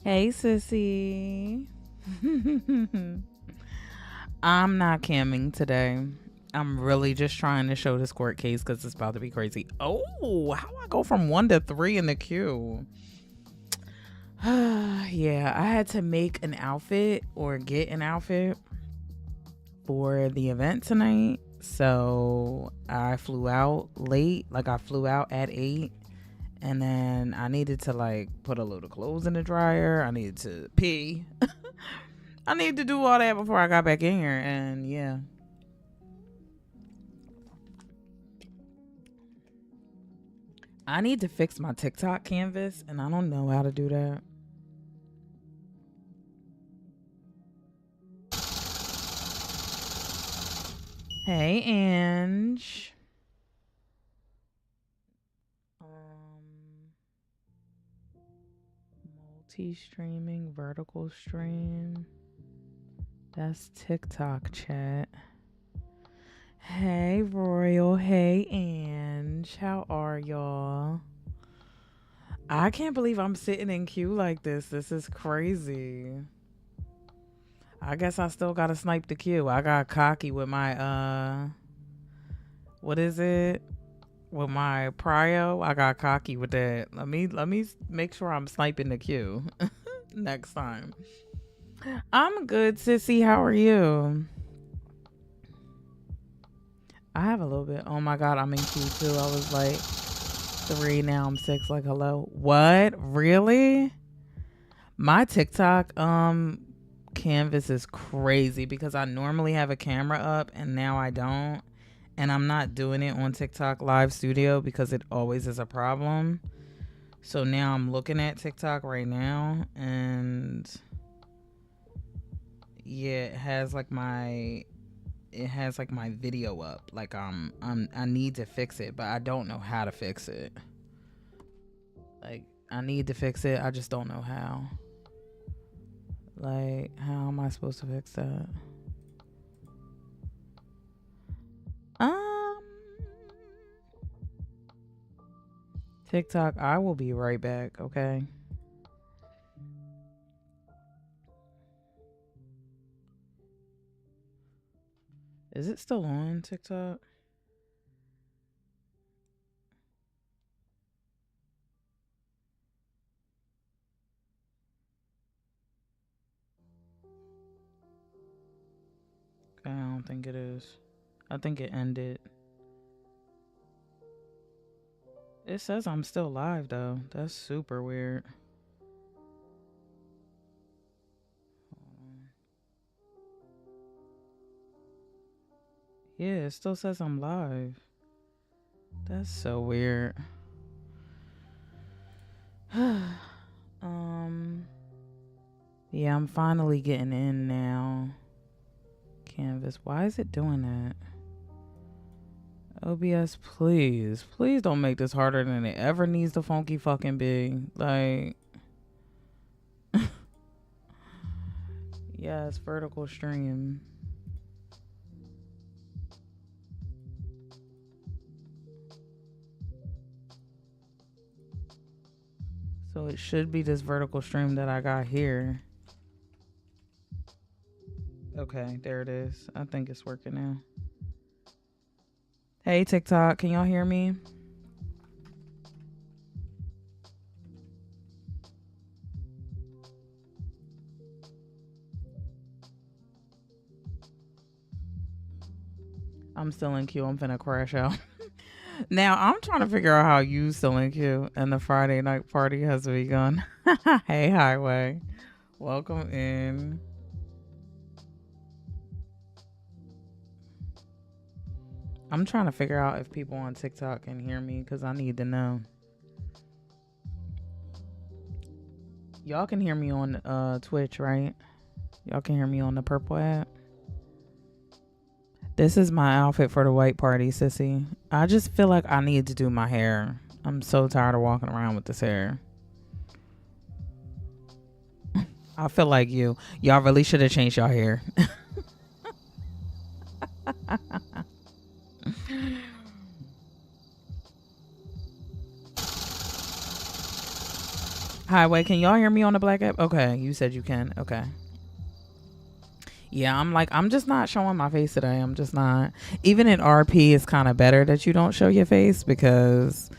Hey, sissy. I'm not camming today. I'm really just trying to show this court case because it's about to be crazy. Oh, how I go from 1 to 3 in the queue? Yeah, I had to make an outfit or get an outfit for the event tonight. So I flew out late. Like, I flew out at 8. And then I needed to like put a load of clothes in the dryer. I needed to pee. I needed to do all that before I got back in here. And yeah. I need to fix my TikTok canvas and I don't know how to do that. Hey, Ange. Multi-streaming, vertical stream. That's TikTok chat. Hey, Royal. Hey, Ange. How are y'all? I can't believe I'm sitting in queue like this. This is crazy. I guess I still gotta snipe the queue. I got cocky with my what is it? With my prio. I got cocky with that. Let me make sure I'm sniping the queue next time. I'm good, sissy. How are you? I have a little bit. Oh my god, I'm in queue too. I was like 3, now I'm 6. Like, hello. What? Really? My TikTok canvas is crazy because I normally have a camera up and now I don't. And I'm not doing it on TikTok Live Studio because it always is a problem. So now I'm looking at TikTok right now and yeah, it has like my video up. Like I need to fix it, but I don't know how to fix it. Like, I need to fix it. I just don't know how. Like, how am I supposed to fix that? Um, TikTok, I will be right back, okay? Is it still on TikTok? Okay, I don't think it is. I think it ended. It says I'm still live though. That's super weird. Yeah, it still says I'm live. That's so weird. Yeah, I'm finally getting in now. Canvas. Why is it doing that? OBS, please. Please don't make this harder than it ever needs to funky fucking be. Like, Yes, vertical stream. So it should be this vertical stream that I got here. Okay, there it is. I think it's working now. Hey, TikTok, can y'all hear me? I'm still in queue. I'm finna crash out. Now, I'm trying to figure out how you still in queue and the Friday night party has begun. Hey, Highway. Welcome in. I'm trying to figure out if people on TikTok can hear me because I need to know. Y'all can hear me on Twitch, right? Y'all can hear me on the purple app. This is my outfit for the white party, sissy. I just feel like I need to do my hair. I'm so tired of walking around with this hair. I feel like y'all really should have changed y'all hair. Highway, can y'all hear me on the black app? Okay, you said you can. Okay. Yeah, I'm just not showing my face today. I'm just not. Even in RP, it's kind of better that you don't show your face because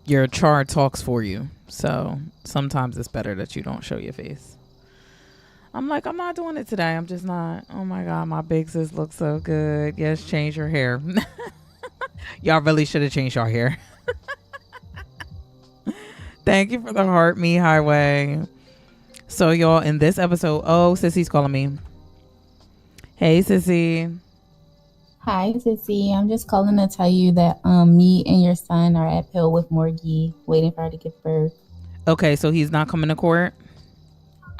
your chart talks for you. So sometimes it's better that you don't show your face. I'm not doing it today. I'm just not. Oh my God, my big sis looks so good. Yes, change your hair. Y'all really should have changed your hair. Thank you for the heart, me Highway. So y'all, in this episode, Sissy's calling me. Hey, Sissy. Hi, Sissy. I'm just calling to tell you that me and your son are at Pill with Morgie, waiting for her to give birth. Okay, so he's not coming to court?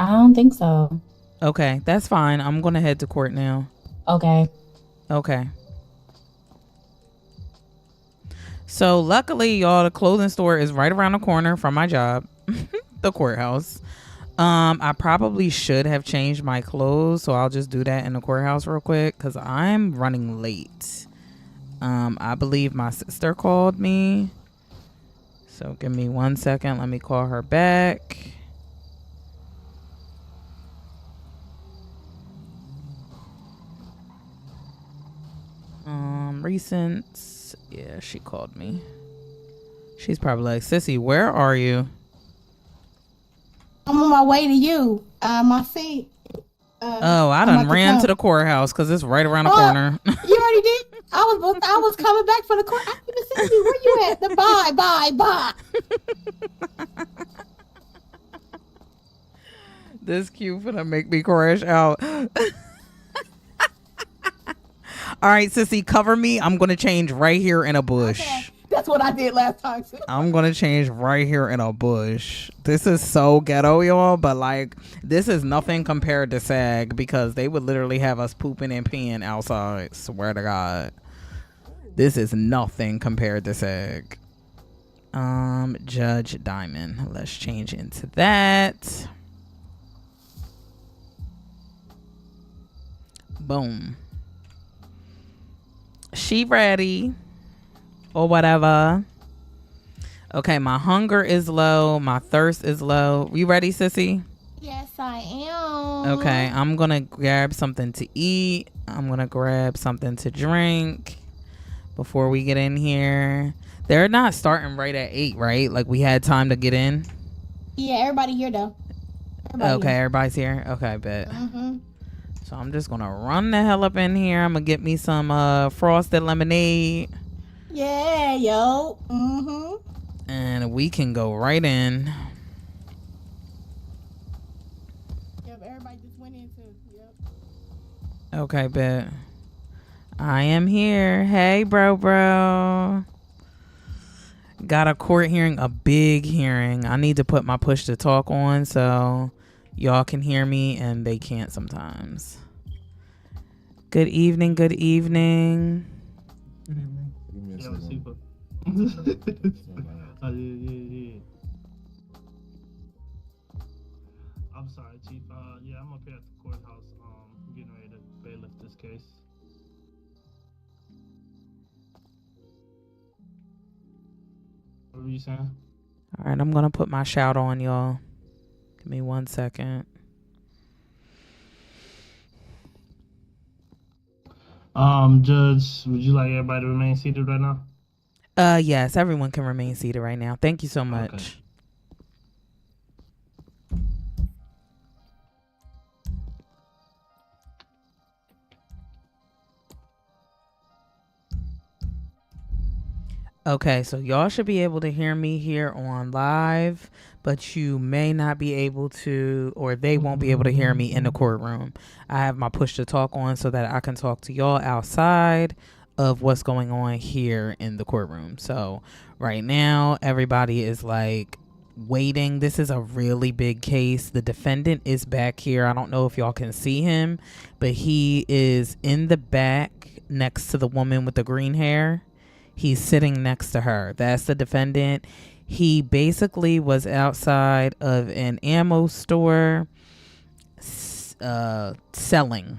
I don't think so. Okay, that's fine. I'm gonna head to court now. Okay. So luckily, y'all, the clothing store is right around the corner from my job, the courthouse. I probably should have changed my clothes, so I'll just do that in the courthouse real quick because I'm running late. I believe my sister called me. So give me 1 second. Let me call her back. Recent. Yeah, she called me. She's probably like, Sissy, where are you? I'm on my way to you. My feet. I done ran to the courthouse because it's right around the corner. You already did? I was coming back for the court. I even said, where you at? Bye. This cue finna make me crash out. All right, Sissy, cover me. I'm gonna change right here in a bush. Okay. That's what I did last time too. I'm gonna change right here in a bush. This is so ghetto, y'all, but like this is nothing compared to SAG because they would literally have us pooping and peeing outside. Swear to God. This is nothing compared to SAG. Judge Diamond. Let's change into that. Boom. She ready. Or whatever. Okay, my hunger is low. My thirst is low. You ready, Sissy? Yes, I am. Okay, I'm going to grab something to eat. I'm going to grab something to drink before we get in here. They're not starting right at 8, right? Like we had time to get in? Yeah, everybody here though. Everybody's here. Okay, bet. So I'm just going to run the hell up in here. I'm going to get me some frosted lemonade. Yeah, yo. And we can go right in. Yep, everybody just went in too. Yep. Okay, bet. I am here. Hey, bro. Got a court hearing, a big hearing. I need to put my push to talk on so y'all can hear me and they can't sometimes. Good evening. you saying? All right, I'm going to put my shout on, y'all. Give me 1 second. Judge, would you like everybody to remain seated right now? Yes, everyone can remain seated right now. Thank you so much. Okay. Okay, so y'all should be able to hear me here on live, but you may not be able to, or they won't be able to hear me in the courtroom. I have my push to talk on so that I can talk to y'all outside of what's going on here in the courtroom. So right now, everybody is like waiting. This is a really big case. The defendant is back here. I don't know if y'all can see him, but he is in the back next to the woman with the green hair. He's sitting next to her. That's the defendant. He basically was outside of an ammo store selling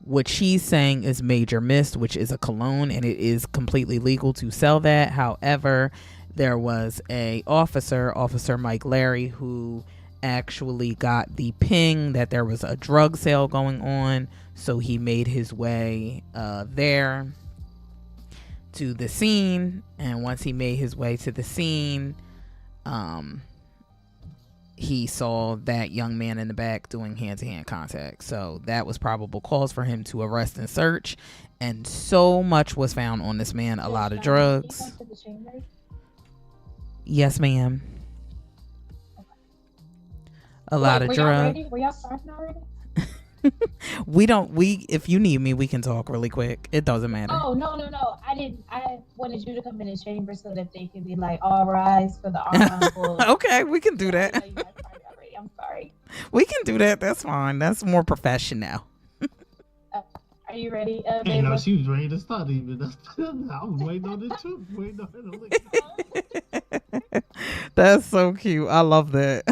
what she's saying is Major Mist, which is a cologne, and it is completely legal to sell that. However, there was a Officer Mike Larry, who actually got the ping that there was a drug sale going on. So he made his way there to the scene, and once he made his way to the scene, he saw that young man in the back doing hand-to-hand contact. So that was probable cause for him to arrest and search, and so much was found on this man. A lot of drugs. Yes, ma'am. A lot of drugs. Were y'all starting already? If you need me, we can talk really quick. It doesn't matter. Oh, no. I wanted you to come in the chamber so that they can be like, all rise for the honorable. Okay, we can do that. I'm sorry. We can do that. That's fine. That's more professional. Are you ready? You know, she was ready to start even. I was waiting on it too. That's so cute. I love that.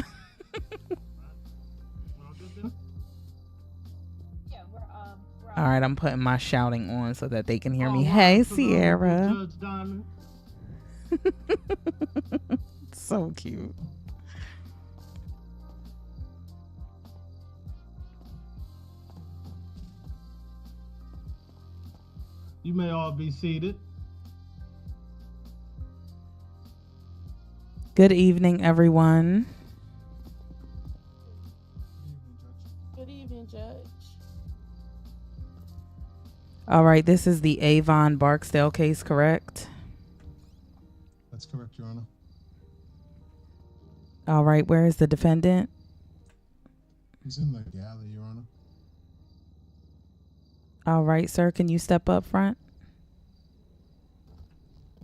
All right, I'm putting my shouting on so that they can hear me. Hey, Sierra. So cute. You may all be seated. Good evening, everyone. Good evening, Judge. All right, this is the Avon Barksdale case, correct? That's correct, Your Honor. All right, where is the defendant? He's in the galley, Your Honor. All right, sir, can you step up front?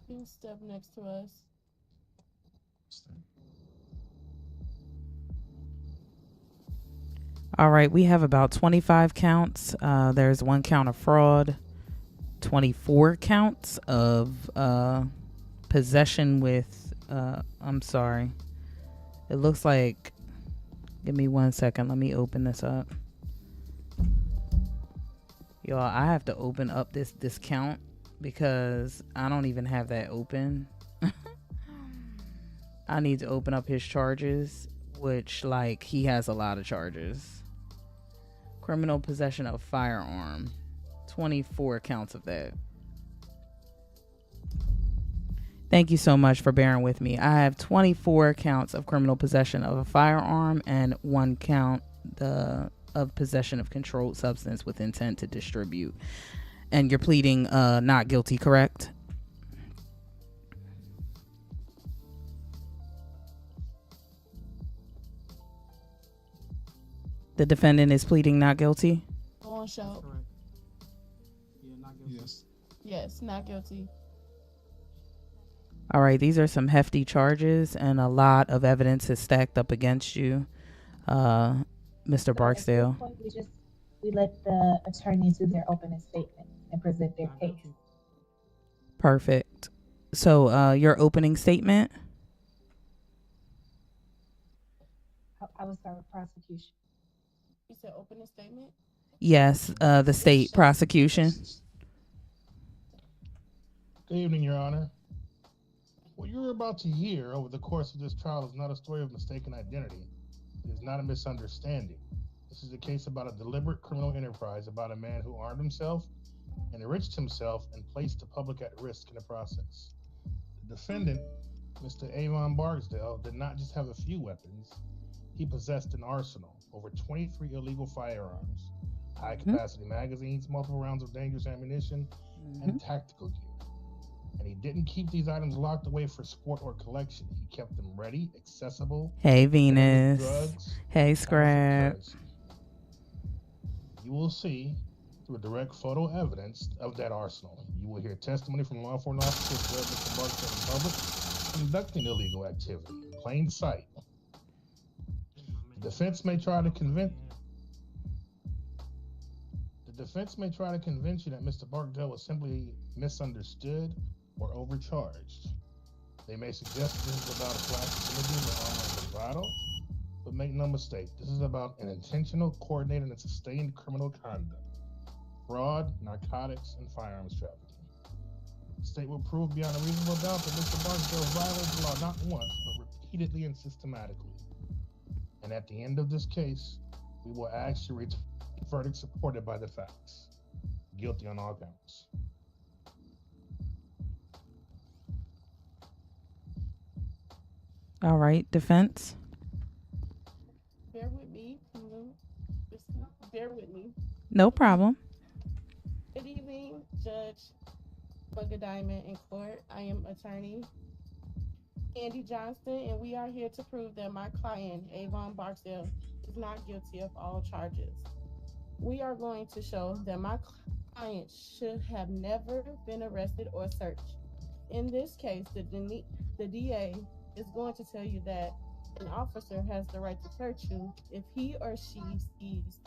You can step next to us. All right, we have about 25 counts. There's 1 count of fraud, 24 counts of possession with, I'm sorry. It looks like, give me 1 second. Let me open this up. Y'all, I have to open up this count because I don't even have that open. I need to open up his charges, which, like, he has a lot of charges. Criminal possession of firearm, 24 counts of that. Thank you so much for bearing with me. I have 24 counts of criminal possession of a firearm and 1 count of possession of controlled substance with intent to distribute. And you're pleading not guilty, correct? The defendant is pleading not guilty? Go on, show. Correct. Yeah, not guilty. Yes. Yes, not guilty. All right, these are some hefty charges, and a lot of evidence is stacked up against you, Mr. Barksdale. At this point, we let the attorneys do their opening statement and present their case. Perfect. So, your opening statement? I will start with prosecution. You said opening statement? Yes, the state prosecution. Good evening, Your Honor. What you're about to hear over the course of this trial is not a story of mistaken identity. It is not a misunderstanding. This is a case about a deliberate criminal enterprise about a man who armed himself, enriched himself, and placed the public at risk in the process. The defendant, Mr. Avon Barksdale, did not just have a few weapons. He possessed an arsenal, over 23 illegal firearms, high-capacity magazines, multiple rounds of dangerous ammunition, and tactical gear. And he didn't keep these items locked away for sport or collection. He kept them ready, accessible. Hey, with Venus. drugs, Hey, or for Scrap. currency. You will see through direct photo evidence of that arsenal. You will hear testimony from law enforcement officers who observed Mr. Barksdale in public conducting illegal activity in plain sight. The defense may try to convince you that Mr. Barksdale was simply misunderstood or overcharged. They may suggest this is about a flash of images or online bravado, but make no mistake, this is about an intentional, coordinated, and sustained criminal conduct: fraud, narcotics, and firearms trafficking. The state will prove beyond a reasonable doubt that Mr. Barksdale violated the law not once, but repeatedly and systematically. And at the end of this case, we will ask you to return a verdict supported by the facts. Guilty on all counts. All right, defense. Bear with me. Just bear with me. No problem. Good evening, Judge Bugga Diamond in court. I am attorney Andy Johnston, and we are here to prove that my client, Avon Barksdale, is not guilty of all charges. We are going to show that my client should have never been arrested or searched. In this case, the DA is going to tell you that an officer has the right to search you if he or she sees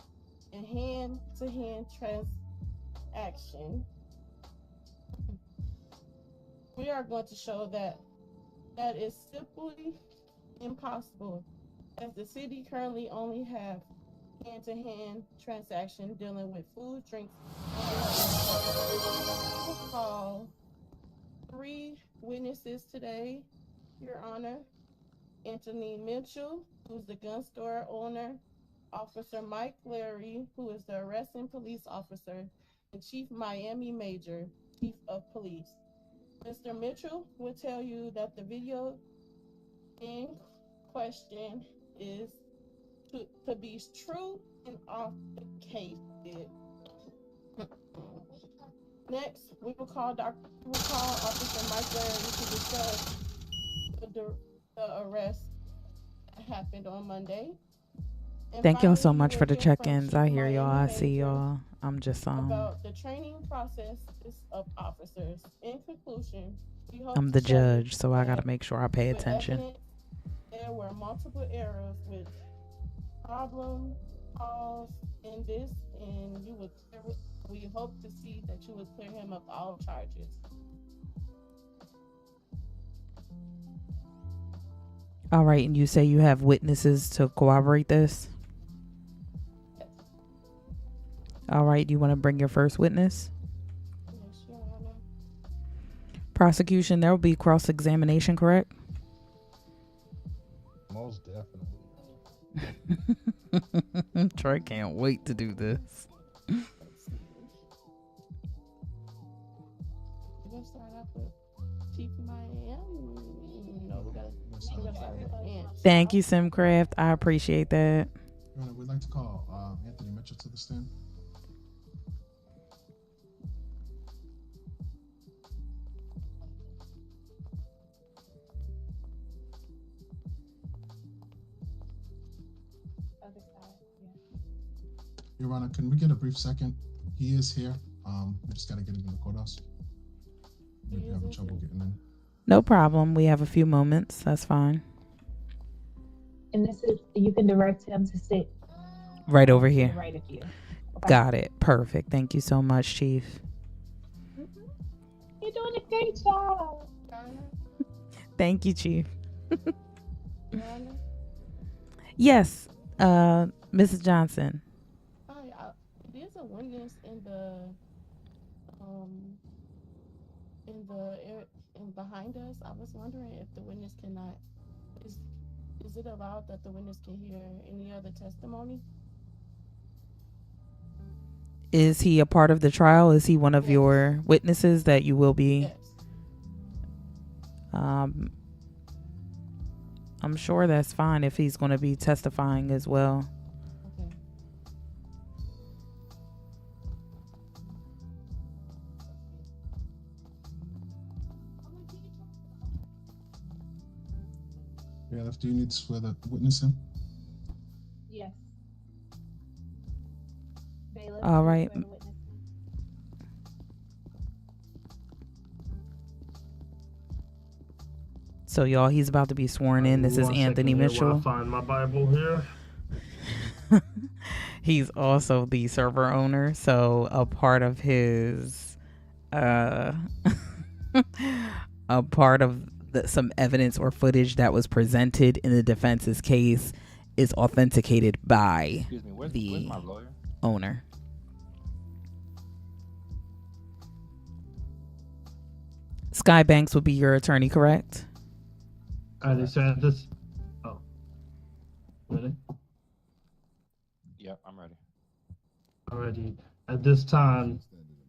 a hand-to-hand transaction. We are going to show that that is simply impossible, as the city currently only have hand-to-hand transaction dealing with food, drinks. We will call 3 witnesses today, Your Honor. Anthony Mitchell, who's the gun store owner, Officer Mike Larry, who is the arresting police officer, and Chief Miami Major, Chief of Police. Mr. Mitchell will tell you that the video in question is to be true and authenticated. Next, we will call Officer Mike Larry to discuss the arrest that happened on Monday. And Thank y'all so finally, much you for will the hear from check-ins. Chief I hear y'all. I Miami see Major y'all. I'm just about the training process of officers. In conclusion, we hope I'm to the show you judge, so I gotta that make sure I pay with attention. evidence, there were multiple errors with problem calls in this, and we hope to see that you would clear him of all charges. All right, and you say you have witnesses to corroborate this? Yes. All right, do you want to bring your first witness? Yes, Your Honor. Prosecution, there will be cross-examination, correct? Most definitely. Troy can't wait to do this. Let's see. We're gonna start off with Chief Miami. No, we gotta start with Ant. Thank you, Simcraft. I appreciate that. Your Honor, we'd like to call Anthony Mitchell to the stand. Your Honor, can we get a brief second? He is here. We just gotta get him in the courthouse. We're having trouble getting in. No problem. We have a few moments. That's fine. And this is, you can direct him to sit Right over here. right of you. Okay. Got it. Perfect. Thank you so much, Chief. You're doing a great job. Your Honor, Thank you, Chief. Your Honor. Yes, Mrs. Johnson. Hi, there's a witness in behind us. was. I was wondering if the witness cannot. Is is it allowed that the witness can hear any other testimony? Is he a part of the trial? Is he one of Yes. your witnesses that you will be? Yes. I'm sure that's fine if he's going to be testifying as well. Okay. Bailiff, do you need to swear the witness in? Yes. Bailiff, All right. swear the witness. So y'all, he's about to be sworn in. This is 1 Anthony second here while I Mitchell. find my Bible here. He's also the server owner, so a part of his a part of some evidence or footage that was presented in the defense's case is authenticated by Excuse me, where's the my lawyer? owner. Sky Banks would be your attorney, correct? They said this. Oh. Ready? Yep, I'm ready. Already. At this time,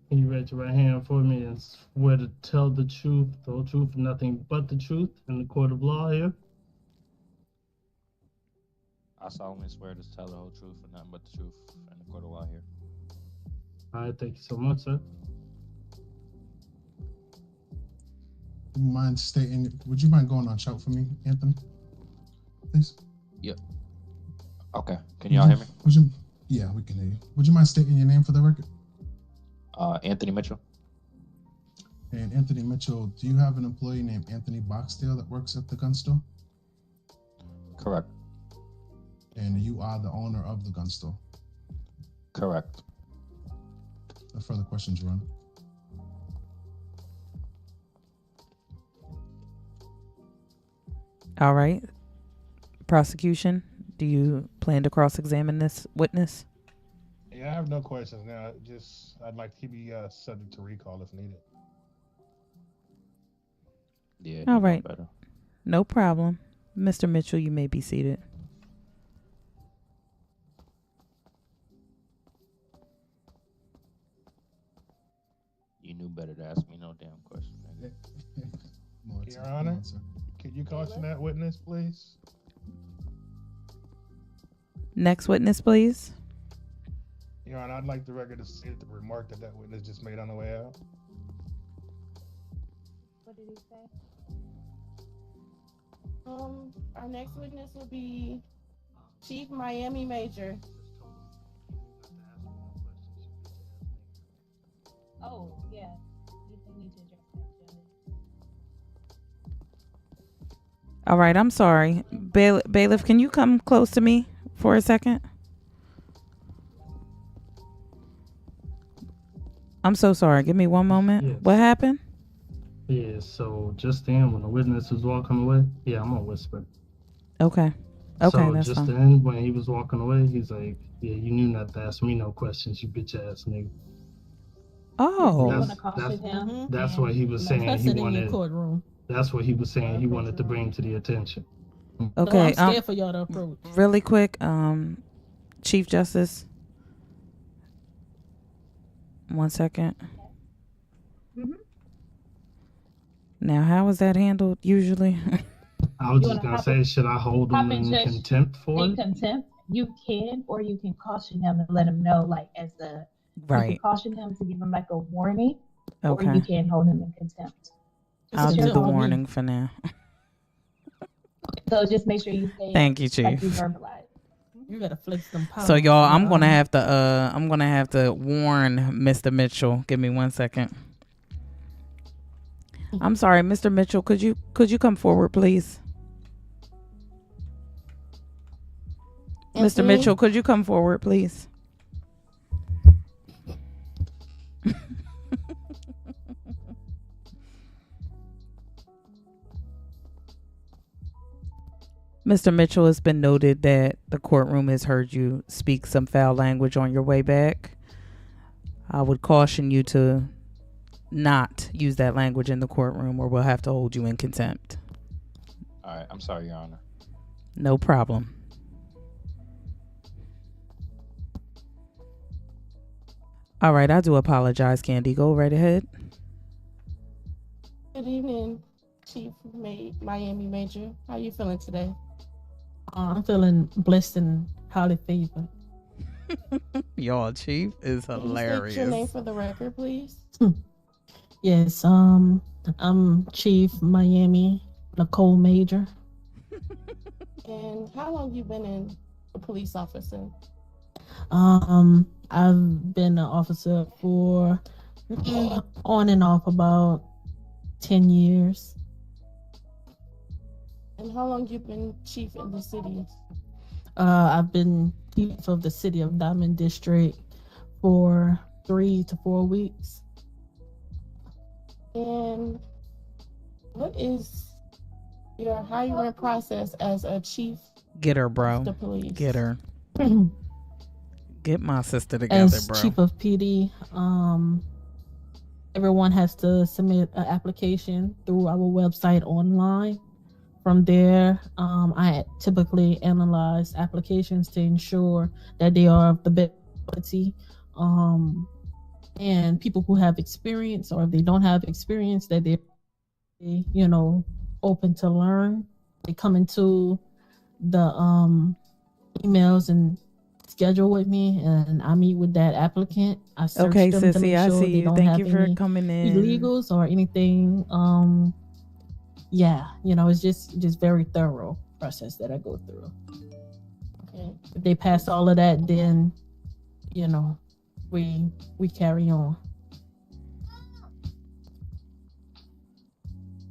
can you raise your right hand for me and swear to tell the truth, the whole truth, and nothing but the truth in the court of law here? I solemnly swear to tell the whole truth and nothing but the truth in the court of law here. All right, thank you so much, sir. Would you mind going on shout for me, Anthony? Please? Okay, can y'all hear me? Yeah, we can hear you. Would you mind stating your name for the record? Anthony Mitchell. And Anthony Mitchell, do you have an employee named Anthony Boxdale that works at the gun store? Correct. And you are the owner of the gun store? Correct. No further questions, Your Honor. All right. Prosecution, do you plan to cross-examine this witness? Yeah, I have no questions now. I'd like to be subject to recall if needed. Yeah. All you know right. better. No problem. Mr. Mitchell, you may be seated. You knew better to ask me no damn question, nigga. Your Honor? Could you caution that witness, please? Next witness, please. Your Honor, I'd like the record to see the remark that witness just made on the way out. What did he say? Our next witness will be Chief Miami Major. Oh, yeah. You need to address that, Judge. All right, I'm sorry. Bailiff, can you come close to me for a second? I'm so sorry. Give me one moment. Yes. What happened? Yeah, so just then when the witness was walking away, yeah, I'm gonna whisper. Okay. Okay, so that's just fine. then when he was walking away, he's like, yeah, you knew not to ask me no questions, you bitch ass nigga. Oh. You That's- want to caution him? That's what he was saying Cuss he it in your wanted. courtroom. That's what he was saying he wanted to bring to the attention. Okay. I'm scared for y'all to approach. Really quick, Chief Justice. 1 second. Mhm. Now, how is that handled usually? I was You just wanna gonna hop say, should I hold hop him in, in Judge? contempt for In it? contempt, you can, or you can caution him and let him know, like, you can Right. caution him to give him like a warning, or you Okay. can hold him in contempt. I'll It's do your the call. warning for now. So just make sure you say Thank you, like you Chief. verbalize. You gotta flex them powers. So y'all, I'm gonna y'all. have to warn Mr. Mitchell. Give me 1 second. I'm sorry, Mr. Mitchell. Could you come forward, please? Mr. Anthony? Mitchell, could you come forward, please? Mr. Mitchell, it's been noted that the courtroom has heard you speak some foul language on your way back. I would caution you to not use that language in the courtroom, or we'll have to hold you in contempt. All right, I'm sorry, Your Honor. No problem. All right, I do apologize, Candy. Go right ahead. Good evening, Chief Miami Major. How you feeling today? I'm feeling blessed and highly favored. Y'all, Chief is Can you state your name hilarious. for the record, please? Yes, I'm Chief Miami Nicole Major. And how long you been in a police officer? I've been an officer for on and off about 10 years. And how long you been chief in the city? I've been chief of the city of Diamond District for 3 to 4 weeks. And what is your hiring process as a chief Get her, of bro. the police? Get her. Get my sister together, As bro. chief of PD, everyone has to submit an application through our website online. From there, I typically analyze applications to ensure that they are of the best quality. And people who have experience, or if they don't have experience, that they're, open to learn. They come into the emails and schedule with me, and I meet with that applicant. I search Okay, them to sissy, make I sure see they you. don't Thank have you for any coming in. illegals or anything. It's just very thorough process that I go through. Okay. If they pass all of that, then we carry on.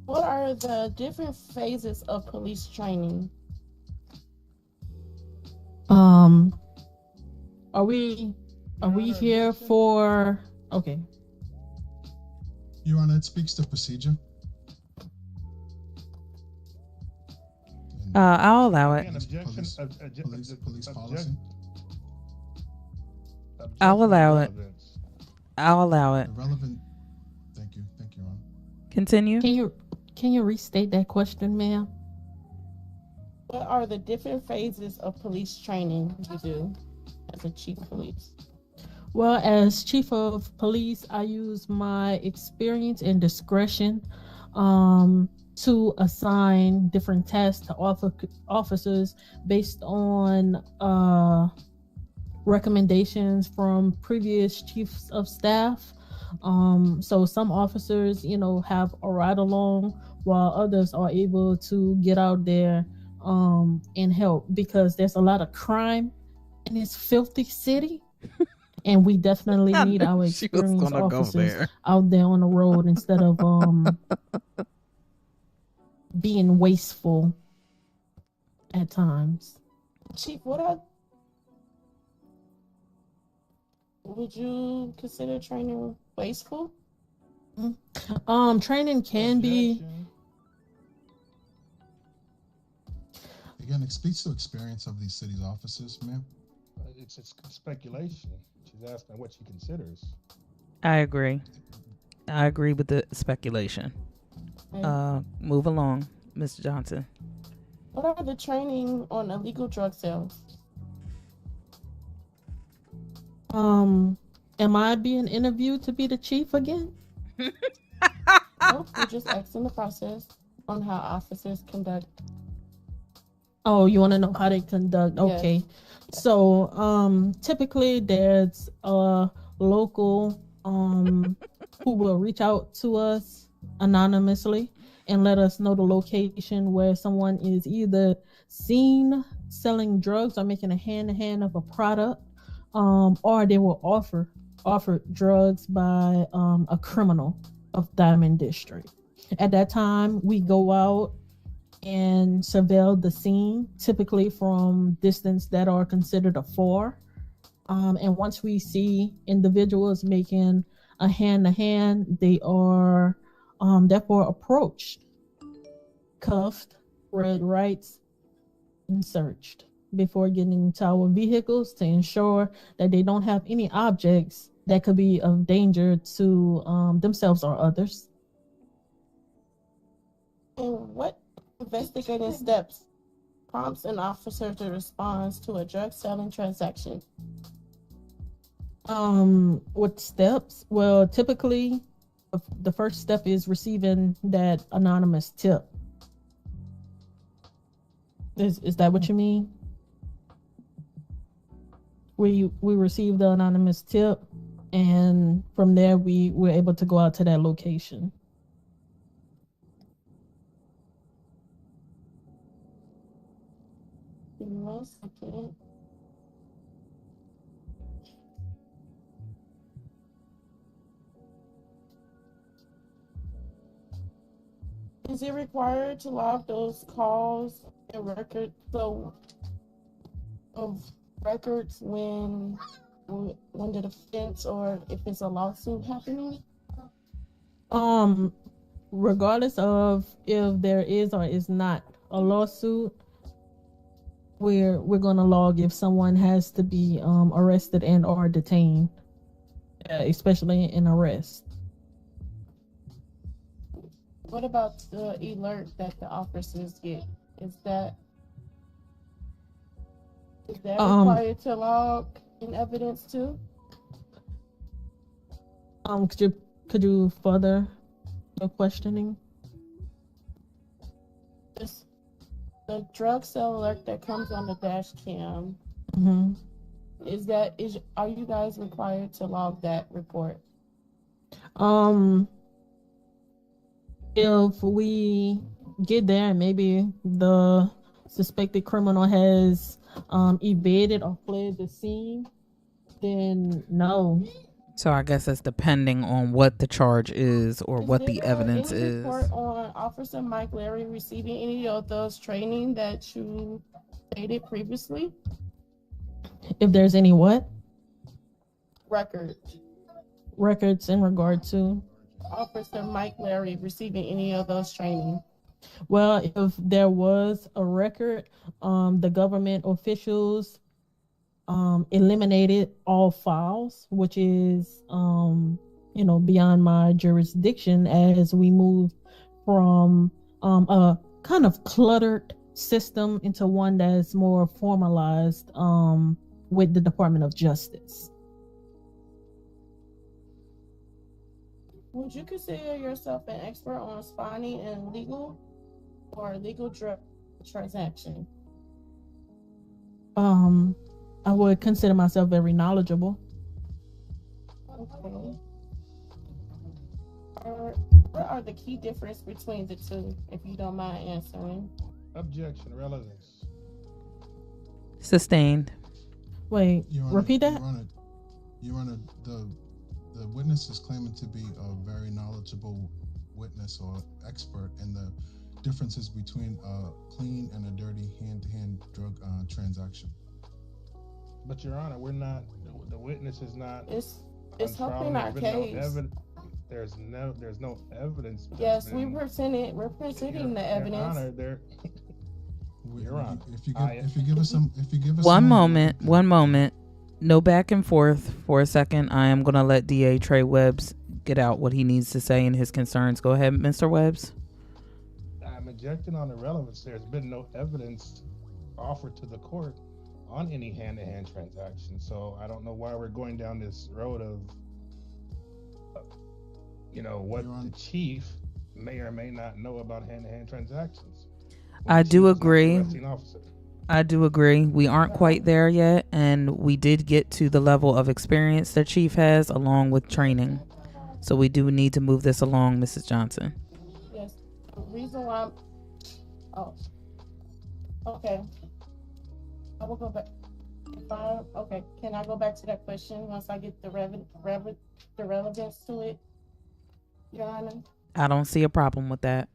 What are the different phases of police training? Are we here for? Okay. Your Honor, it speaks to procedure. I'll allow it. Again, objection, Police policy. I'll allow it. Relevance. I'll allow it. Irrelevant. Thank you, Your Honor. Continue. Can you restate that question, ma'am? What are the different phases of police training you do as a chief of police? Well, as chief of police, I use my experience and discretion to assign different tasks to officers based on recommendations from previous chiefs of staff. So some officers, have a ride along, while others are able to get out there and help, because there's a lot of crime in this filthy city. And we definitely I need knew our she was experienced gonna go officers there. out there on the road instead of being wasteful at times. Chief, would you consider training wasteful? Training can be. Objection. Again, it speaks to experience of these city's officers, ma'am. It's speculation. She's asking what she considers. I agree. I agree with the speculation. Okay. Move along, Mr. Johnson. What are the training on illegal drug sales? Am I being interviewed to be the chief again? No, we're just asking the process on how officers conduct. Oh, you want to know how they conduct? Yes. Okay. So, typically there's a local who will reach out to us anonymously and let us know the location where someone is either seen selling drugs or making a hand-to-hand of a product, or they will offer drugs by a criminal of Diamond District. At that time, we go out and surveil the scene, typically from distance that are considered afar. And once we see individuals making a hand-to-hand, they are therefore approached, cuffed, read rights, and searched before getting into our vehicles to ensure that they don't have any objects that could be of danger to themselves or others. And what investigating steps prompts an officer to respond to a drug selling transaction? What steps? Well, typically the first step is receiving that anonymous tip. Is that what you mean? We received the anonymous tip, and from there we were able to go out to that location. Give me 1 second. Is it required to log those calls and records of records when the defense or if it's a lawsuit happening? Regardless of if there is or is not a lawsuit, we're gonna log if someone has to be arrested and or detained, especially an arrest. What about the alert that the officers get? Is that required to log in evidence too? Could you further the questioning? Just the drug sale alert that comes on the dash cam. Mm-hmm. Are you guys required to log that report? If we get there and maybe the suspected criminal has evaded or fled the scene, then no. So I guess it's depending on what the charge is or what the evidence is. Report on Officer Mike Larry receiving any of those training that you stated previously? If there's any what? Records in regard to? Officer Mike Larry receiving any of those training? Well, if there was a record, the government officials eliminated all files, which is beyond my jurisdiction, as we move from a kind of cluttered system into one that's more formalized with the Department of Justice. Would you consider yourself an expert on spawning and legal drug transaction? I would consider myself very knowledgeable. Okay. What are the key difference between the two, if you don't mind answering? Objection, relevance. Sustained. Wait, repeat that? Your Honor, the witness is claiming to be a very knowledgeable witness or expert in the differences between a clean and a dirty hand-to-hand drug transaction. But Your Honor, we're not. The witness is not. It's helping our case. There's no evidence. Yes, we're presenting the evidence. Your Honor, if you give us one moment. No back and forth for a second. I am gonna let DA Trey Webbs get out what he needs to say and his concerns. Go ahead, Mr. Webbs. I'm objecting on the relevance. There's been no evidence offered to the court on any hand-to-hand transaction. So I don't know why we're going down this road of, what the chief may or may not know about hand-to-hand transactions. I do agree. We aren't quite there yet, and we did get to the level of experience the chief has along with training. So we do need to move this along, Mrs. Johnson. Yes. The reason why okay. I will go back. Okay, can I go back to that question once I get the relevance to it, Your Honor? I don't see a problem with that.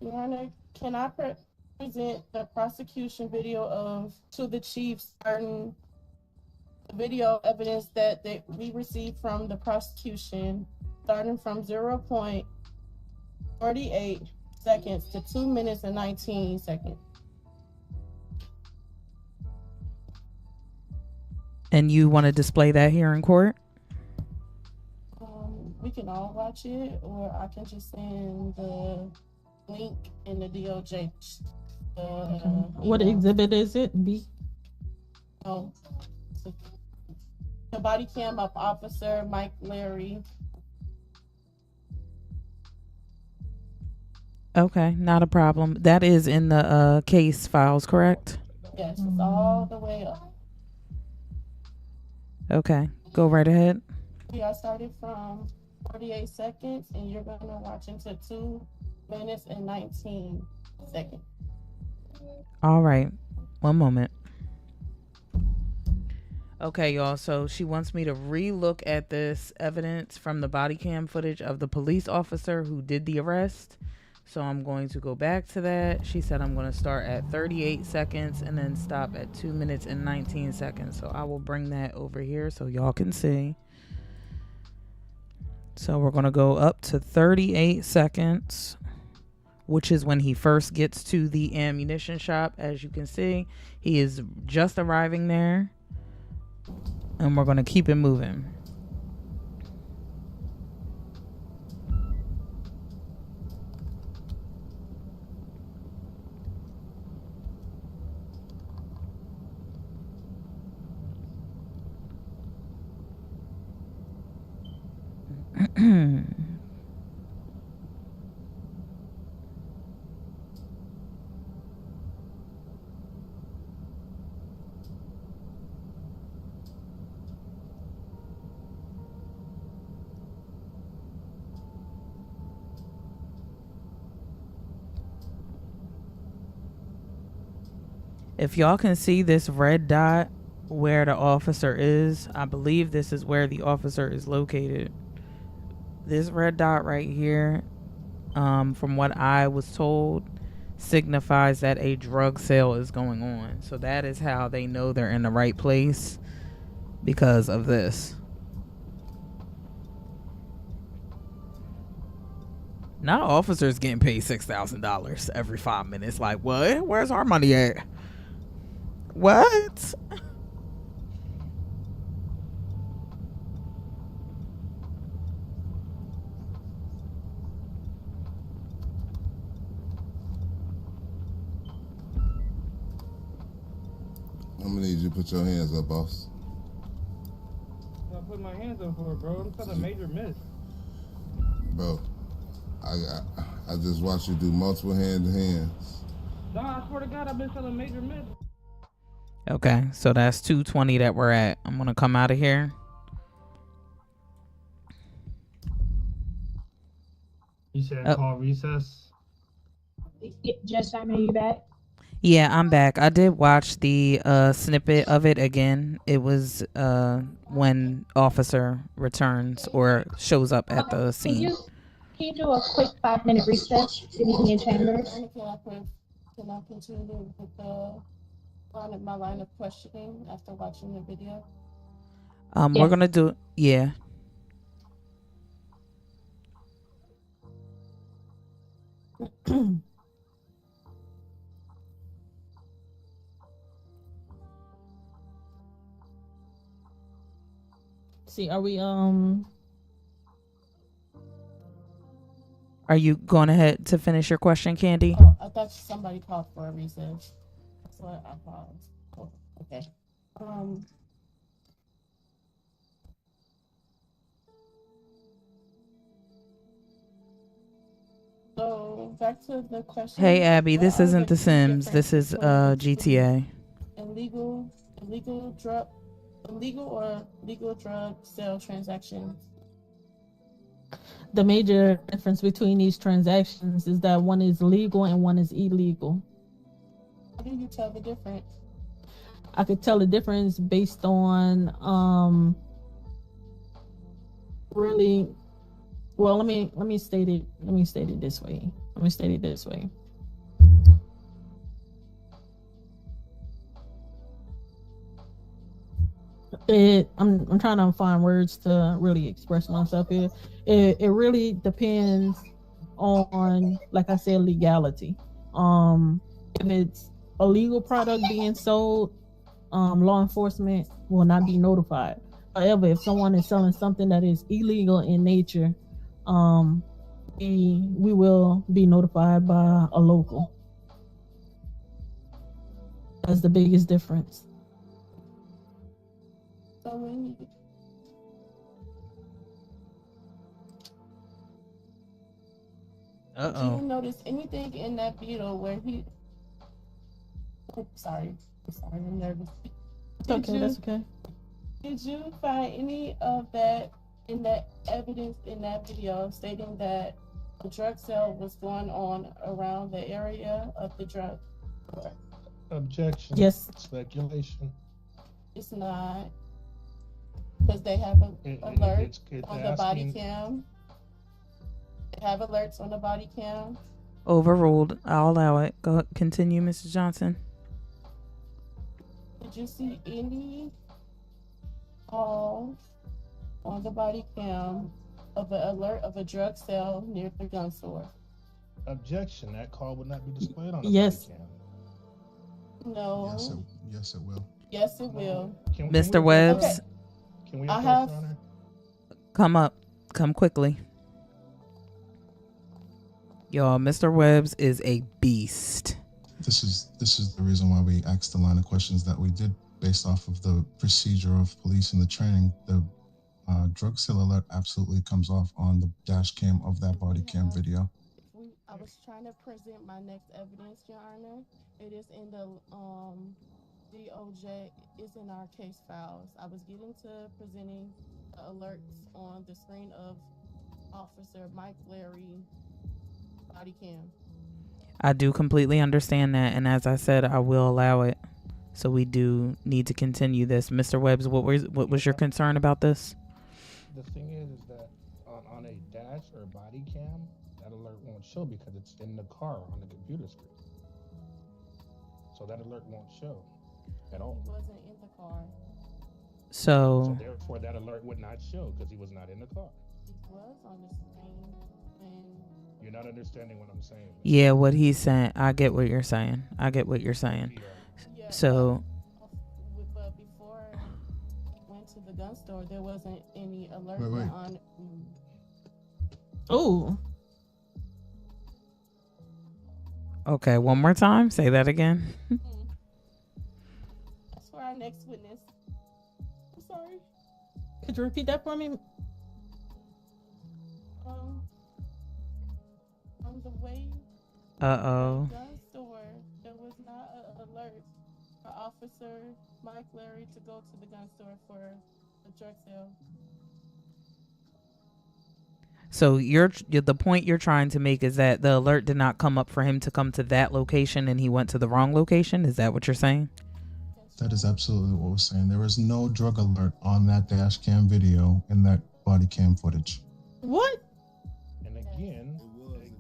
Your Honor, can I present the prosecution video to the chief certain video evidence that we received from the prosecution, starting from 0.48 seconds to 2 minutes and 19 seconds? And you want to display that here in court? can all watch it, or I can just send the link in the DOJ. What exhibit is it? B. Oh, the body cam of Officer Mike Larry. Okay, not a problem. That is in the case files, correct? Yes, it's all the way up. Okay, go right ahead. I started from 48 seconds, and you're gonna watch into 2 minutes and 19 seconds. All right, one moment. Okay, y'all, so she wants me to re-look at this evidence from the body cam footage of the police officer who did the arrest. So I'm going to go back to that. She said I'm going to start at 38 seconds and then stop at 2 minutes and 19 seconds. So I will bring that over here so y'all can see. So we're going to go up to 38 seconds, which is when he first gets to the ammunition shop. As you can see, he is just arriving there. And we're going to keep it moving. If y'all can see this red dot where the officer is, I believe this is where the officer is located. This red dot right here, from what I was told, signifies that a drug sale is going on. So that is how they know they're in the right place, because of this. Now officers getting paid $6,000 every 5 minutes. Like, what? Where's our money at? What? I'm gonna need you to put your hands up, boss. I put my hands up for it, bro. It's not a major miss. Bro, I just watched you do multiple hand-to-hands. No, I swear to God, I've been selling major miss. Okay, so that's 220 that we're at. I'm gonna come out of here. You said Oh. call recess? Just I know you back. Yeah, I'm back. I did watch the snippet of it again. It was when officer returns or shows up at the scene. Can you do a quick 5-minute recess? See me in chambers. And can I continue with my line of questioning after watching the video? We're gonna do, yeah. See, are we Are you going ahead to finish your question, Candy? Oh, I thought somebody called for a recess. That's why I paused. Oh, okay. So back to the question. Hey, Abby, this What are isn't The key Sims. This is differences between GTA. illegal or legal drug sale transactions? the major difference between these transactions is that one is legal and one is illegal. How do you tell the difference? I could tell the difference based on really well let me state it this way. I'm trying to find words to really express myself here. It really depends on, like I said, legality. If it's a legal product being sold, law enforcement will not be notified. However, if someone is selling something that is illegal in nature, we will be notified by a local. That's the biggest difference. So when did you notice anything in that video where he? Oh, sorry, I'm nervous. It's okay. That's okay. Did you find any of that in that evidence in that video stating that a drug sale was going on around the area of the drug? Objection. Yes. Speculation. It's not, because they have an alert It's on the body asking- cam. They have alerts on the body cam. Overruled. I'll allow it. Go continue, Mrs. Johnson. Did you see any calls on the body cam of an alert of a drug sale near the gun store? Objection. That call would not be displayed on the Yes. body cam. No. Yes, it will. Yes, it will. Can Mr. we- Webbs, Okay. Can we I approach, have- Your Honor? come up. Come quickly. Y'all, Mr. Webbs is a beast. This is the reason why we asked the line of questions that we did based off of the procedure of police and the training. The drug sale alert absolutely comes off on the dash cam of that body cam video. I was trying to present my next evidence, Your Honor. It is in the DOJ. It's in our case files. I was getting to presenting the alerts on the screen of Officer Mike Larry body cam. I do completely understand that, and as I said, I will allow it. So we do need to continue this. Mr. Webbs, what was your concern about this? The thing is that on a dash or body cam, that alert won't show because it's in the car on the computer screen. So that alert won't show at all. He wasn't in the car. So Therefore, that alert would not show because he was not in the car. He was on the screen, and You're not understanding what I'm saying. yeah, what he's saying, I get what you're saying. yeah, So but before I went to the gun store, there wasn't any alert Wait. on. Oh, okay, one more time. Say that again. That's for our next witness. I'm sorry. could you repeat that for me? On the way Uh-oh. to the gun store, there was not an alert for Officer Mike Larry to go to the gun store for a drug sale. So the point you're trying to make is that the alert did not come up for him to come to that location and he went to the wrong location? Is that what you're saying? That is absolutely what we're saying. There is no drug alert on that dash cam video in that body cam footage. What? And again,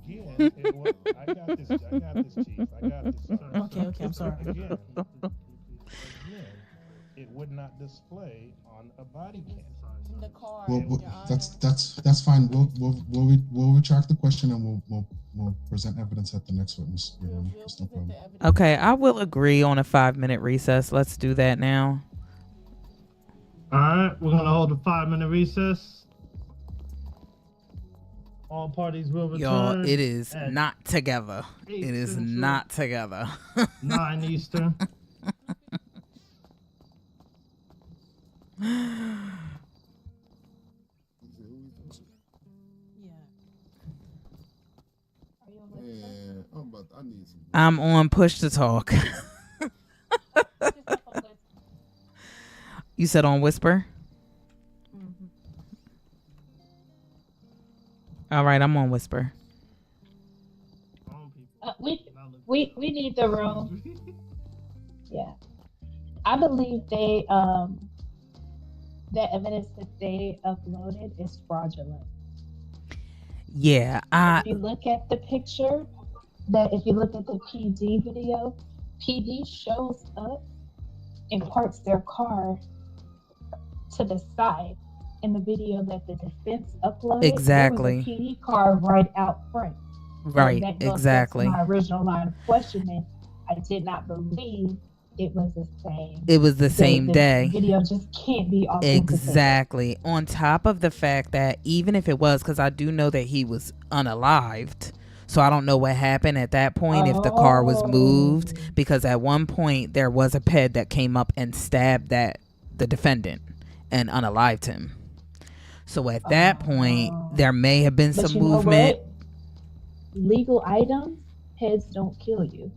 it was, I got this, Chief. I got this. Sir. Okay, I'm sorry. Again, it would not display on a body cam. In the car. Well, Your Honor. that's fine. We'll retract the question and we'll present evidence at the next witness. Your Honor. We'll There's no present problem. the evidence. Okay, I will agree on a 5-minute recess. Let's do that now. All right, we're gonna hold a 5-minute recess. All parties will return. Y'all, it is at not together. 8 It is Central, not together. 9 Eastern. Man, I need some. I'm on push to talk. You said on whisper? All right, I'm on whisper. We need the room. Yeah, I believe they the evidence that they uploaded is fraudulent. Yeah, If you look at the picture, if you look at the PD video, PD shows up and parks their car to the side. In the video that the defense uploaded, Exactly. there was a PD car right out front. right, And that goes back to exactly. my original line of questioning. I did not believe it was the same. It was the same The day. video just can't be authenticated. Exactly. On top of the fact that even if it was, because I do know that he was unalived, so I don't know what happened at that point if the car was moved, because at one point there was a ped that came up and stabbed the defendant and unalived him. So at that point there may have been But some you know movement. what? Legal items, peds don't kill you.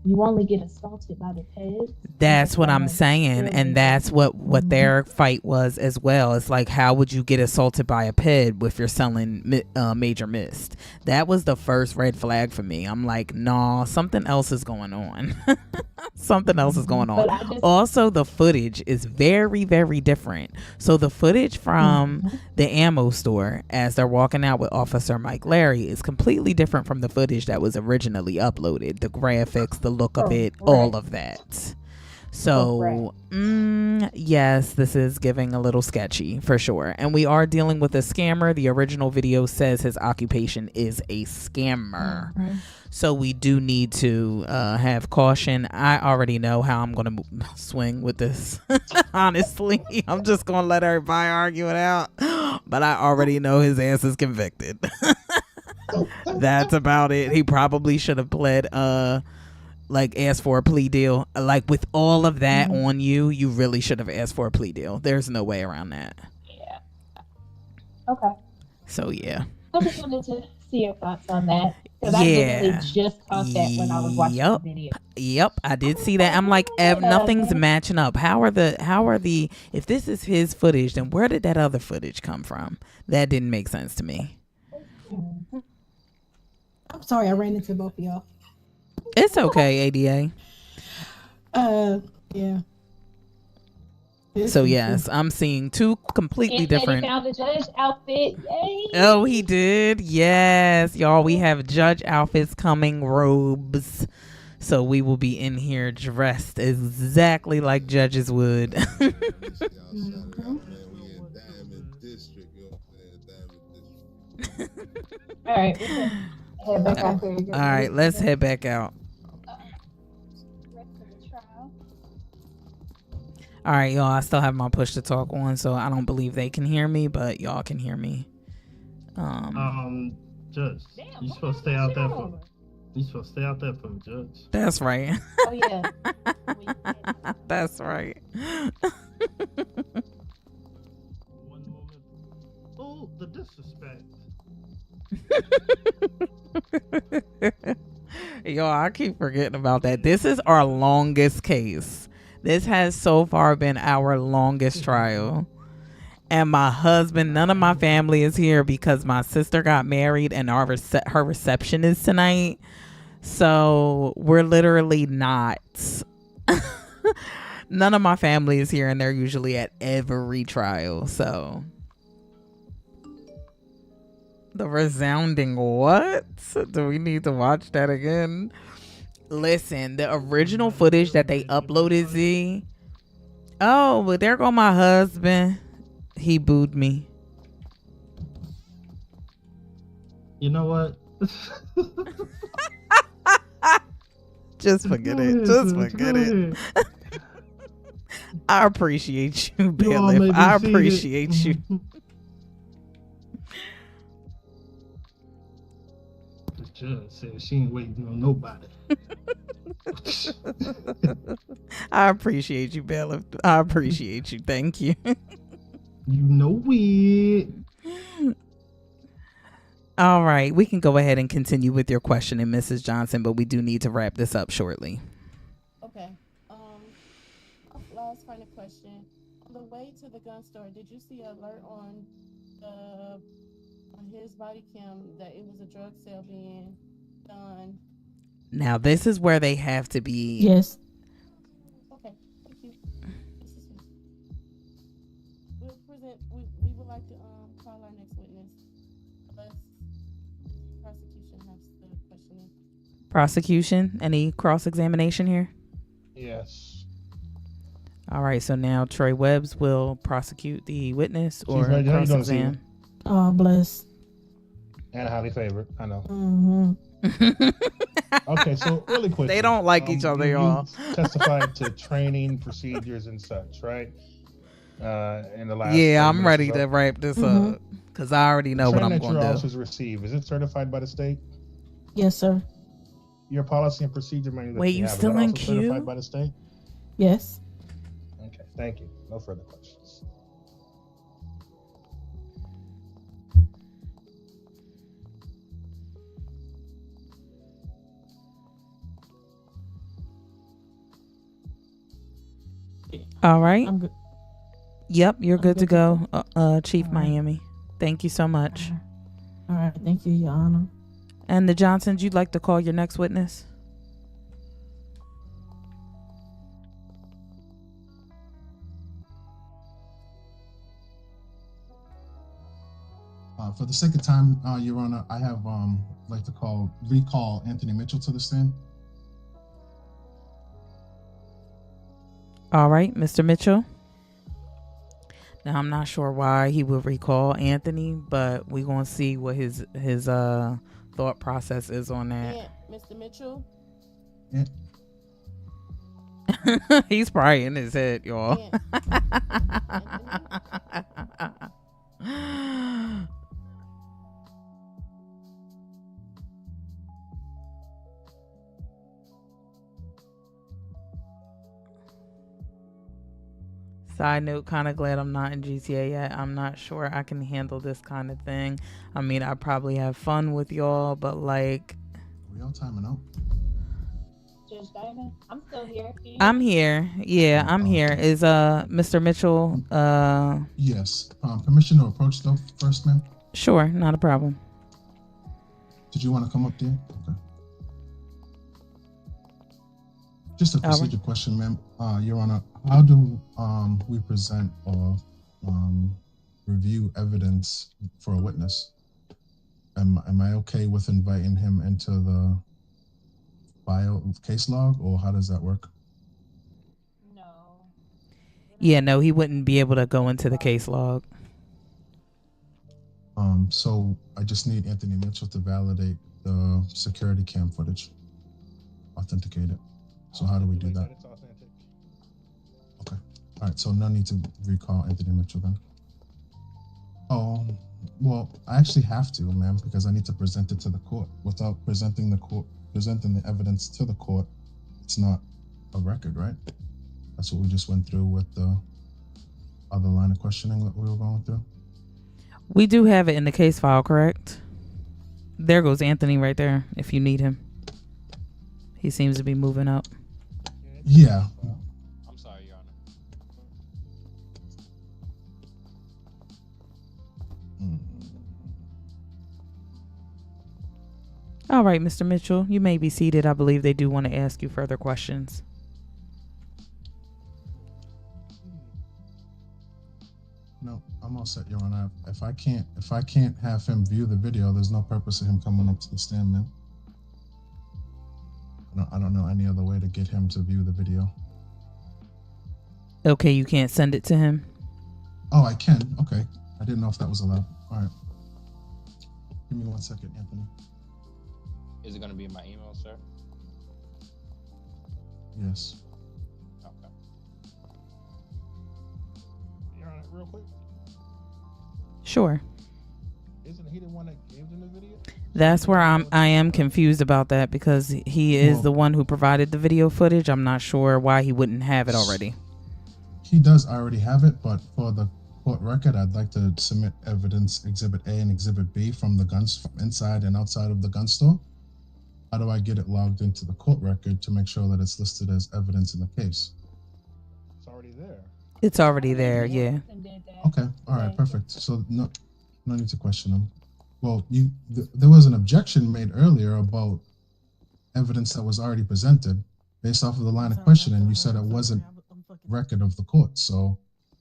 You only get assaulted by the peds. That's what I'm saying, and that's what their fight was as well. It's like, how would you get assaulted by a ped if you're selling Major Mist? That was the first red flag for me. I'm like, nah, something else is going on. Something else is going on. Also, the footage is very, very different. So the footage from the ammo store as they're walking out with Officer Mike Larry is completely different from the footage that was originally uploaded. The graphics, the look of it, all of that. So yes, this is giving a little sketchy for sure, and we are dealing with a scammer. The original video says his occupation is a scammer, so we do need to have caution. I already know how I'm gonna swing with this. Honestly, I'm just gonna let everybody argue it out, but I already know his ass is convicted. That's about it. He probably should have pled like asked for a plea deal. Like with all of that on you, you really should have asked for a plea deal. There's no way around that. Yeah. Okay. So yeah. I just wanted to see your thoughts on that. Because I literally just caught that when I was watching the video. Yep, I did see that. I'm like, Ev, nothing's matching up. How are the if this is his footage, then where did that other footage come from? That didn't make sense to me. I'm sorry I ran into both of y'all. It's okay, ADA. Yeah. So yes, I'm seeing two completely different. He found the judge outfit. Yay! Oh, he did. Yes, y'all. We have judge outfits coming, robes. So we will be in here dressed exactly like judges would. All right, we can head back out there. All right, let's head back out. All right, y'all. I still have my push to talk on, so I don't believe they can hear me, but y'all can hear me. Judge, you supposed to stay out there for. You supposed to stay out there for me, Judge. That's right. Oh yeah. That's right. One moment. Oh, the disrespect. Yo, I keep forgetting about that. This is our longest case. This has so far been our longest trial. And my husband, none of my family is here because my sister got married and her reception is tonight. So we're literally not. None of my family is here and they're usually at every trial. So the resounding what? Do we need to watch that again? Listen, the original footage that they uploaded, Z. Oh, but there go my husband. He booed me. You know what? Just forget it. Just forget it. I appreciate you, bailiff. I appreciate you. The judge said she ain't waiting on nobody. I appreciate you, bailiff. I appreciate you. Thank you. You know it. All right, we can go ahead and continue with your questioning, Mrs. Johnson, but we do need to wrap this up shortly. Okay. Last final question. On the way to the gun store, did you see an alert on his body cam that it was a drug sale being done? Now, this is where they have to be. Yes. Okay, thank you. We would like to call our next witness. Unless prosecution has the questioning. Prosecution, any cross-examination here? Yes. All right, so now Troy Webbs will prosecute the witness or ready. How you doing, cross-exam. Oh, bless. And highly favored. I know. Mm-hmm. Okay, so really quick. They don't like each other, y'all. You testified to training procedures and such, right? In the last. Yeah, I'm ready to wrap this up because I already know what I'm The going training that your to do. officers receive, is it certified by the state? Yes, sir. Your policy and procedure manual that Wait, you you have, still is that in also queue? certified by the state? Yes. Okay, thank you. No further questions. All right. I'm good. Yep, you're I'm good to good go, Chief All right. Miami. Thank you so much. All right. Thank you, Your Honor. And the Johnsons, you'd like to call your next witness? For the sake of time, Your Honor, I have like to recall Anthony Mitchell to the stand. All right, Mr. Mitchell. Now, I'm not sure why he would recall Anthony, but we're going to see what his thought process is on that. And Mr. Mitchell. Yeah. He's probably in his head, y'all. Side note, kind of glad I'm not in GTA yet. I'm not sure I can handle this kind of thing. I mean, I probably have fun with y'all, but like... Are we all timing out? Judge Diamond, I'm still here. I'm here. Yeah, I'm here. Is Mr. Mitchell Yes. Permission to approach though first, ma'am? Sure, not a problem. Did you want to come up there? Okay. Just a procedure question, ma'am. Your Honor, how do we present or review evidence for a witness? Am I okay with inviting him into the file case log, or how does that work? No. Yeah, no, he wouldn't be able to go into the case log. So I just need Anthony Mitchell to validate the security cam footage, authenticate it. So how do we do that? It's authentic. Okay. All right. So no need to recall Anthony Mitchell then. Oh, well, I actually have to, ma'am, because I need to present it to the court. Without presenting the evidence to the court, it's not a record, right? That's what we just went through with the other line of questioning that we were going through. We do have it in the case file, correct? There goes Anthony right there, if you need him. He seems to be moving up. Yeah. I'm sorry, Your Honor. All right, Mr. Mitchell, you may be seated. I believe they do want to ask you further questions. No, I'm all set, Your Honor. If I can't have him view the video, there's no purpose of him coming up to the stand, man. I don't know any other way to get him to view the video. Okay, you can't send it to him? Oh, I can. Okay. I didn't know if that was allowed. All right. Give me 1 second, Anthony. Is it going to be in my email, sir? Yes. Okay. Your Honor, real quick, Sure. isn't he the one that gave them the video? That's where I am confused about that because he is the one who provided the video footage. I'm not sure why he wouldn't have it already. He does already have it, but for the court record, I'd like to submit evidence Exhibit A and Exhibit B from the guns inside and outside of the gun store. How do I get it logged into the court record to make sure that it's listed as evidence in the case? It's already there. It's already there, yeah. Okay, all right, perfect. So no need to question him. Well, there was an objection made earlier about evidence that was already presented based off of the line of questioning. You said it wasn't record of the court, so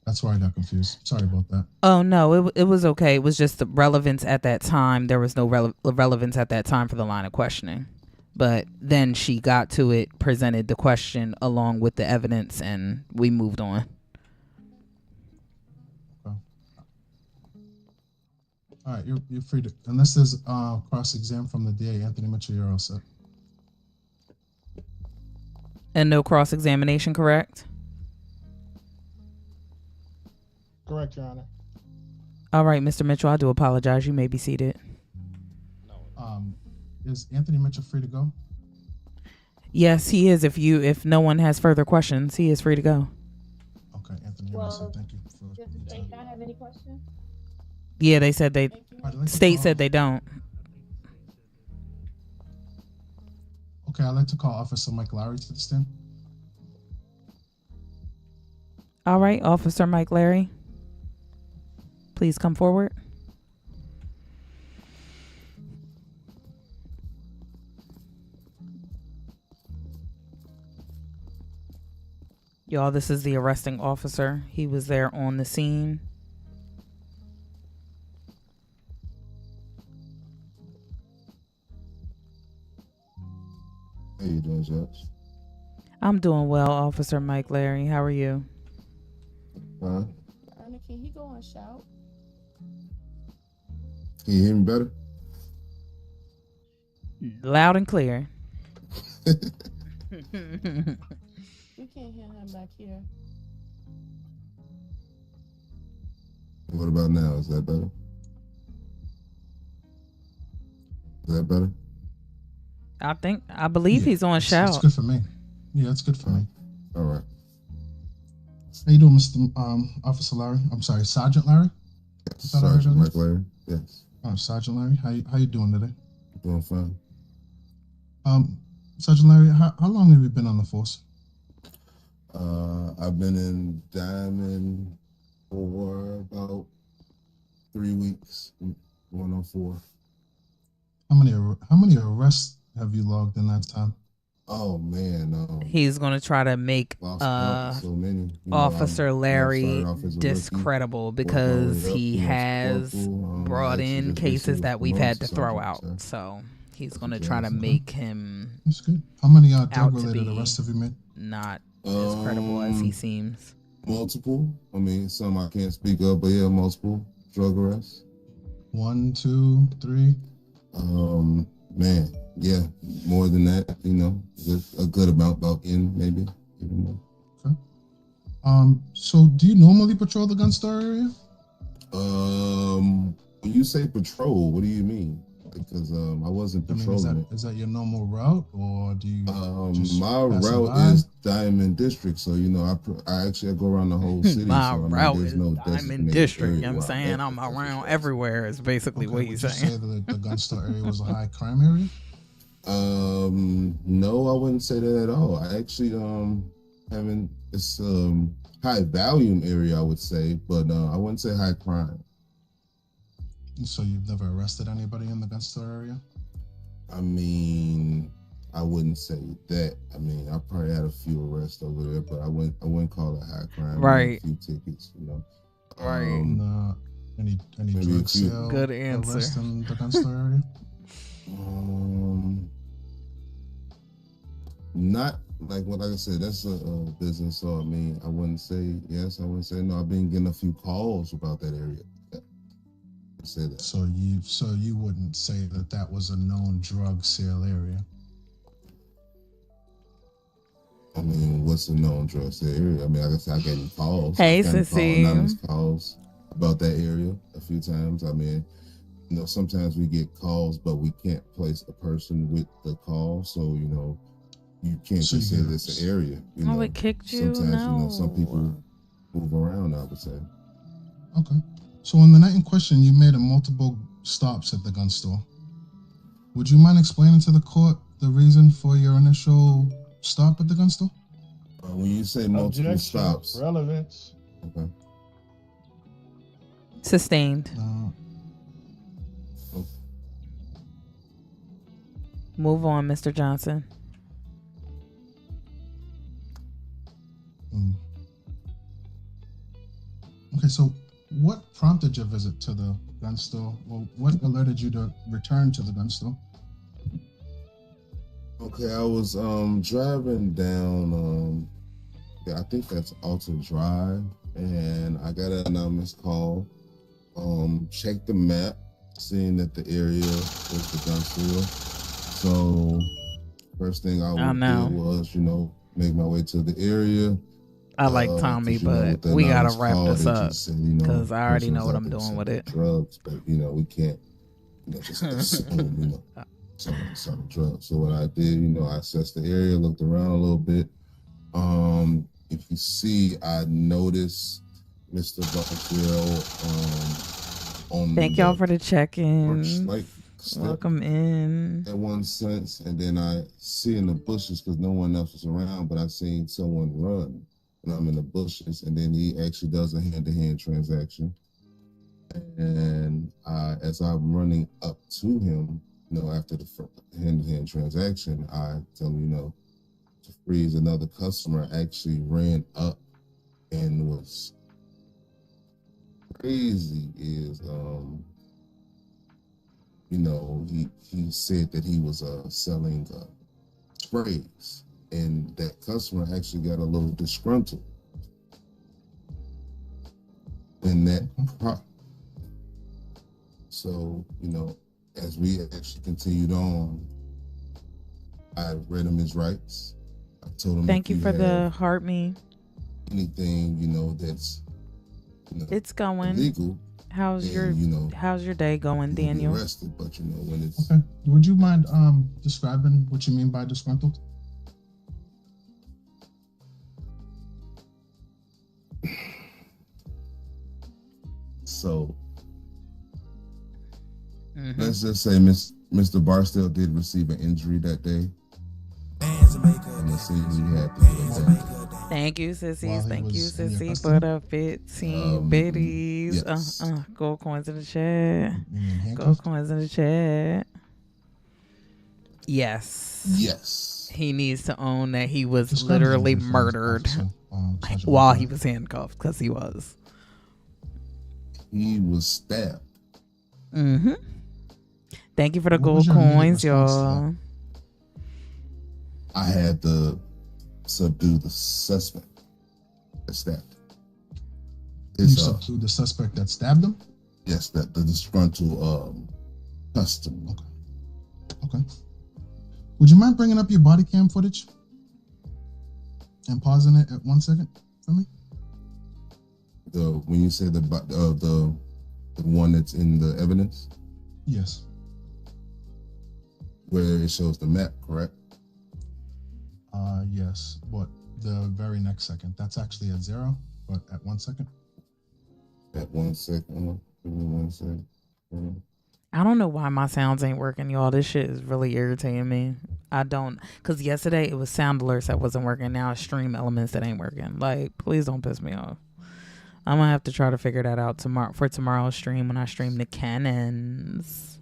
that's where I got confused. Sorry about that. Oh, no, it was okay. It was just the relevance at that time. There was no relevance at that time for the line of questioning. But then she got to it, presented the question along with the evidence, and we moved on. Okay. All right, you're free to, unless there's cross exam from the DA, Anthony Mitchell, you're all set. And no cross examination, correct? Correct, Your Honor. All right, Mr. Mitchell, I do apologize. You may be seated. Is Anthony Mitchell free to go? Yes, he is. If no one has further questions, he is free to go. Okay, Anthony, you're all set. Thank you. Does the state not have any questions? Yeah, they said they. Thank you. State said they don't. Okay, I'd like to call Officer Mike Lowry to the stand. All right, Officer Mike Larry, please come forward. Y'all, this is the arresting officer. He was there on the scene. How you doing, Judge? I'm doing well, Officer Mike Larry. How are you? Fine. Ernie, can he go and shout? Can you hear me better? Loud and clear. We can't hear him back here. What about now? Is that better? Is that better? I believe he's on shout. It's good for me. Yeah, it's good for me. All right. How you doing, Mr. Officer Larry? I'm sorry, Sergeant Larry? Yes, Sergeant Mike Larry. Yes. Sergeant Larry, how you doing today? Doing fine. Sergeant Larry, how long have you been on the force? I've been in Diamond for about 3 weeks, going on 4. How many arrests have you logged in that time? Oh man, He's gonna try to make so many. Officer Larry discreditable discreditable because he has brought in cases that we've had to throw out. So he's gonna try to make him. That's good. How many drug-related arrests have you made? Not as credible as he seems. Multiple. I mean, some I can't speak of, but yeah, multiple drug arrests. 1, 2, 3. Man, yeah, more than that. You know, a good amount, about in maybe even more. Okay. So do you normally patrol the gun store area? When you say patrol, what do you mean? Because I wasn't patrolling is that your normal route, or do you? My route is Diamond District, so you know I go around the whole city. My so, route is no Diamond District. You know what I'm saying? I'm around everywhere. Is basically what he's saying. Would you say that the gun store area was a high crime area? No, I wouldn't say that at all. I actually haven't. It's high volume area, I would say, but I wouldn't say high crime. So you've never arrested anybody in the gun store area? I mean, I wouldn't say that. I mean, I probably had a few arrests over there, but I wouldn't call it high crime. Right. A few tickets, you know. Right. Any drug sale? Good answer. Arrest in the gun store area? Not like I said. That's a business. So I mean, I wouldn't say yes. I wouldn't say no. I've been getting a few calls about that area. Say that. So you wouldn't say that was a known drug sale area? I mean, what's a known drug sale area? I mean, like I said, I got calls. Hey, Sissy. Anonymous calls about that area a few times. I mean, you know, sometimes we get calls, but we can't place a person with the call. So, you know, you can't just say this an area. You know, it kicked you? Sometimes, No. you know, some people move around, I would say. Okay. So on the night in question, you made multiple stops at the gun store. Would you mind explaining to the court the reason for your initial stop at the gun store? When you say multiple stops. Relevance. Okay. Sustained. Okay. Move on, Mr. Johnson. Okay, so what prompted your visit to the gun store? Well, what alerted you to return to the gun store? Okay, I was driving down I think that's Alton Drive, and I got an anonymous call. Checked the map, seeing that the area was the gun store. So first thing I did was, make my way to the area. I like Tommy, but we gotta wrap this up because I already know what I'm doing with it. Drugs, but we can't just assume some drugs. So what I did, I assessed the area, looked around a little bit. If you see, I noticed Mr. Buckfield on. Thank y'all for the check-in. Welcome in. In one sense, and then I see in the bushes because no one else was around, but I seen someone run, and I'm in the bushes, and then he actually does a hand-to-hand transaction. And as I'm running up to him, after the hand-to-hand transaction, I tell him, to freeze. Another customer actually ran up and was crazy is, he said that he was selling sprays, and that customer actually got a little disgruntled. And that so, as we actually continued on, I read him his rights. I told him, thank you for the heart me. Anything, that's it's going illegal. How's your day going, Daniel? Arrested, but when it's okay. Would you mind describing what you mean by disgruntled? So let's just say Mr. Barstow did receive an injury that day. And it seems he had to do. Thank you, sissies. Thank you, sissy, for the 15 biddies. Yes. Gold coins in the chat. Gold coins in the chat. Yes. Yes. He needs to own that he was literally murdered while he was handcuffed, because he was. He was stabbed. Mm-hmm. Thank you for the gold coins, y'all. I had to subdue the suspect that stabbed him. You subdued the suspect that stabbed him? Yes, the disgruntled customer. Okay. Would you mind bringing up your body cam footage and pausing it at 1 second for me? When you say the one that's in the evidence? Yes. Where it shows the map, correct? Yes, but the very next second. That's actually at 0, but at 1 second. At 1 second. Give me 1 second. I don't know why my sounds ain't working, y'all. This shit is really irritating me. I don't, because yesterday it was sound alerts that wasn't working. Now it's stream elements that ain't working. Like, please don't piss me off. I'm gonna have to try to figure that out for tomorrow's stream when I stream the cannons.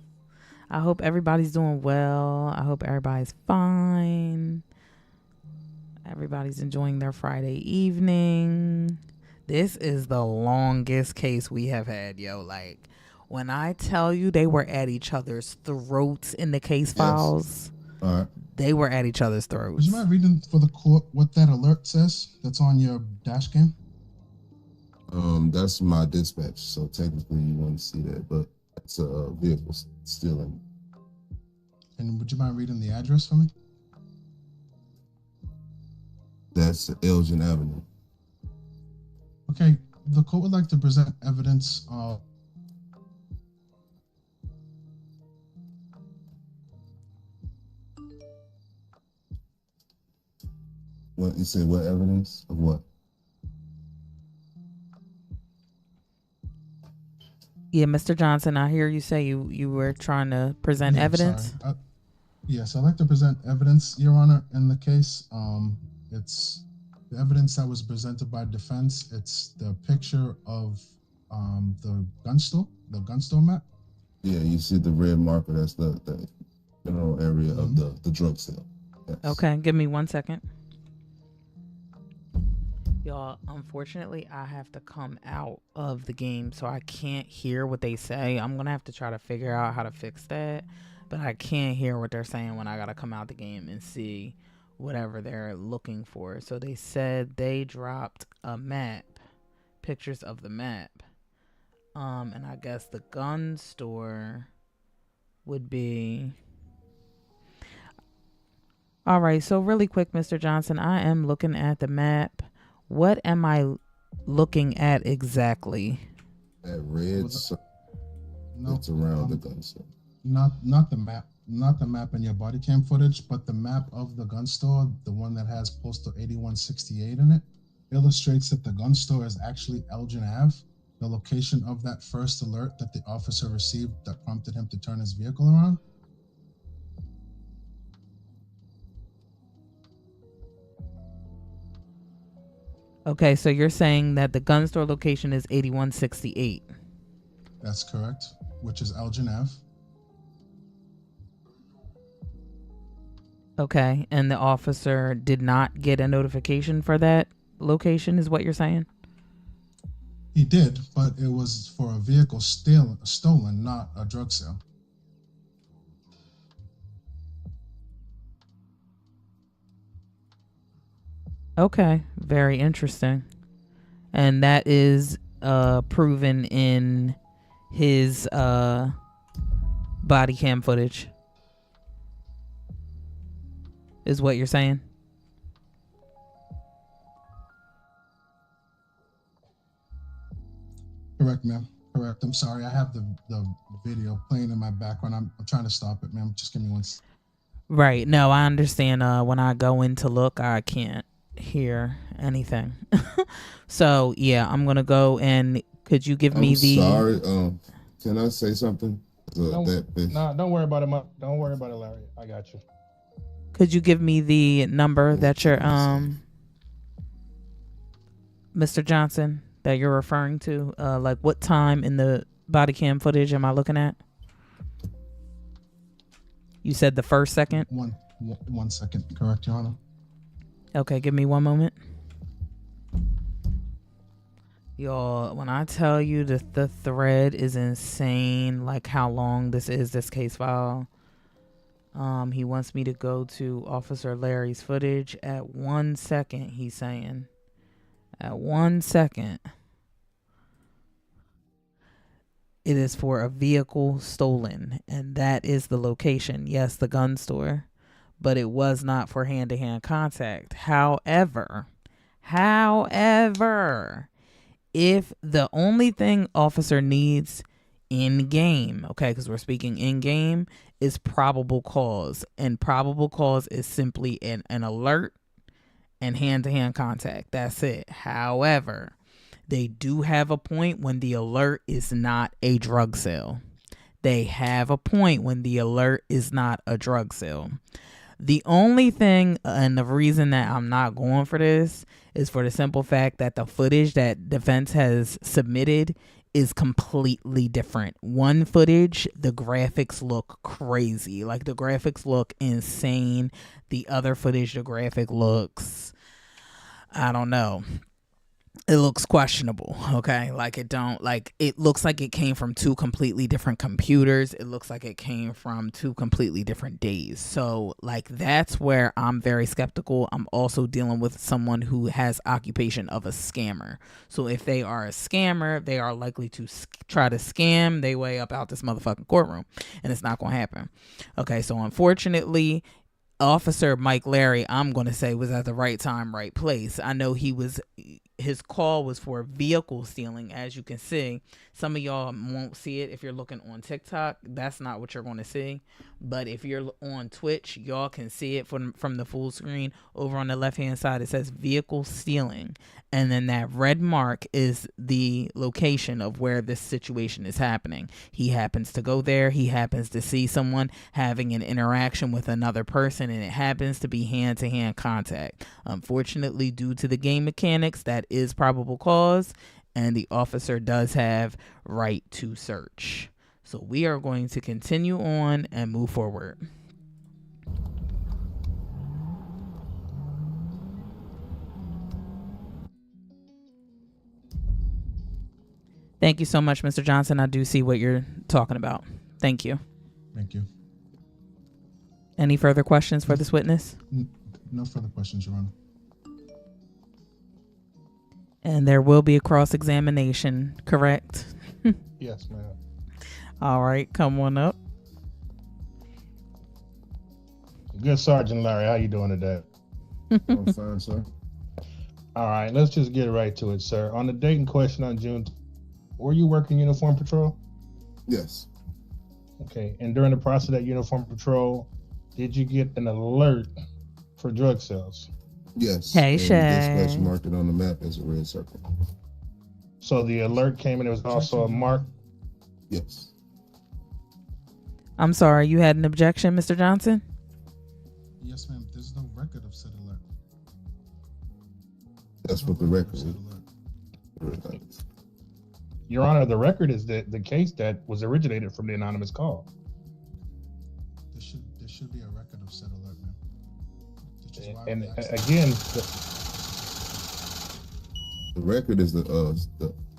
I hope everybody's doing well. I hope everybody's fine. Everybody's enjoying their Friday evening. This is the longest case we have had, yo. Like, when I tell you they were at each other's throats in the case files, they were at each other's throats. Would you mind reading for the court what that alert says that's on your dash cam? That's my dispatch, so technically you wouldn't see that, but it's a vehicle stealing. And would you mind reading the address for me? That's Elgin Avenue. Okay, the court would like to present evidence of what you say? What evidence of what? Yeah, Mr. Johnson, I hear you say you were trying to present evidence. Yes, I'd like to present evidence, Your Honor, in the case. It's the evidence that was presented by defense. It's the picture of the gun store map. Yeah, you see the red marker. That's the general area of the drug sale. Yes. Okay, give me 1 second. Y'all, unfortunately, I have to come out of the game, so I can't hear what they say. I'm going to have to try to figure out how to fix that, but I can't hear what they're saying when I got to come out the game and see whatever they're looking for. So they said they dropped a map, pictures of the map. And I guess the gun store would be. All right, so really quick, Mr. Johnson, I am looking at the map. What am I looking at exactly? That red that's around the gun store. Not the map in your body cam footage, but the map of the gun store, the one that has postal 8168 in it, illustrates that the gun store is actually Elgin Ave, the location of that first alert that the officer received that prompted him to turn his vehicle around. Okay, so you're saying that the gun store location is 8168. That's correct, which is Elgin Ave. Okay, and the officer did not get a notification for that location, is what you're saying? He did, but it was for a vehicle stolen, not a drug sale. Okay, very interesting. And that is proven in his body cam footage, is what you're saying? Correct, ma'am. Correct. I'm sorry. I have the video playing in my background. I'm trying to stop it, ma'am. Just give me one second. Right. No, I understand. When I go in to look, I can't hear anything. So, yeah, I'm going to go and could you give me the... Sorry. Can I say something? Don't worry about it. Don't worry about it, Larry. I got you. Could you give me the number that you're, Mr. Johnson, that you're referring to? Like what time in the body cam footage am I looking at? You said the first second? One second. Correct, Your Honor. Okay, give me one moment. Y'all, when I tell you that the thread is insane, like how long this case file. He wants me to go to Officer Larry's footage at 1 second, he's saying. At 1 second. It is for a vehicle stolen, and that is the location. Yes, the gun store, but it was not for hand-to-hand contact. However, if the only thing officer needs in game, okay, because we're speaking in game, is probable cause, and probable cause is simply an alert and hand-to-hand contact. That's it. However, they do have a point when the alert is not a drug sale. They have a point when the alert is not a drug sale. The only thing, and the reason that I'm not going for this, is for the simple fact that the footage that defense has submitted is completely different. One footage, the graphics look crazy. Like the graphics look insane. The other footage, the graphic looks, I don't know. It looks questionable, okay? It looks like it came from two completely different computers. It looks like it came from two completely different days. So, that's where I'm very skeptical. I'm also dealing with someone who has occupation of a scammer. So, if they are a scammer, they are likely to try to scam their way up out this motherfucking courtroom. And it's not going to happen. Okay, so unfortunately, Officer Mike Larry, I'm going to say, was at the right time, right place. I know his call was for vehicle stealing. As you can see, some of y'all won't see it if you're looking on TikTok. That's not what you're going to see. But if you're on Twitch, y'all can see it from the full screen. Over on the left-hand side, it says vehicle stealing. And then that red mark is the location of where this situation is happening. He happens to go there. He happens to see someone having an interaction with another person, and it happens to be hand-to-hand contact. Unfortunately, due to the game mechanics, that is probable cause, and the officer does have right to search. So we are going to continue on and move forward. Thank you so much, Mr. Johnson. I do see what you're talking about. Thank you. Thank you. Any further questions for this witness? No further questions, Your Honor. And there will be a cross-examination, correct? Yes, ma'am. All right, come on up. Good Sergeant Larry, how you doing today? I'm fine, sir. All right, let's just get right to it, sir. On the date in question on June, were you working uniform patrol? Yes. Okay, and during the process of that uniform patrol, did you get an alert for drug sales? Yes. Hey, and Shay. Dispatch marked it on the map as a red circle. So the alert came and it was also a mark. Yes. I'm sorry, you had an objection, Mr. Johnson? Yes, ma'am. There's no record of said alert. That's what the record is. Your Honor, the record is that the case that was originated from the anonymous call. There should be a record of said alert, ma'am. Which is why And we asked- again, The record is the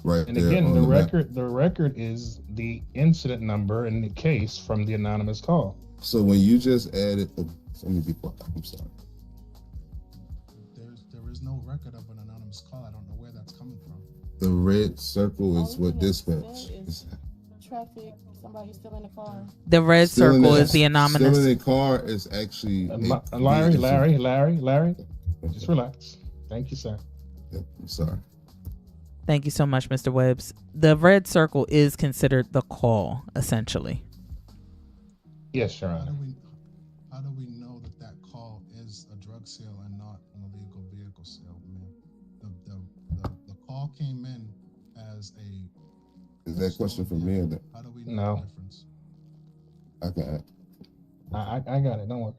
right and there again, on the map. record is the incident number in the case from the anonymous call. So when you just added, let me be quiet. I'm sorry. There is no record of an anonymous call. I don't know where that's coming from. The red circle is Only what thing that's dispatch said is. Traffic, somebody still in the car. The red Still in circle the- is the anonymous. Still in the car is actually. Larry, just relax. Thank you, sir. Yeah, I'm sorry. Thank you so much, Mr. Webbs. The red circle is considered the call, essentially. Yes, Your How Honor. do we know that that call is a drug sale and not an illegal vehicle sale, man? The call came in as a. Is that a question for me or that? How do we know No. the difference? I got it. I got it. Don't worry.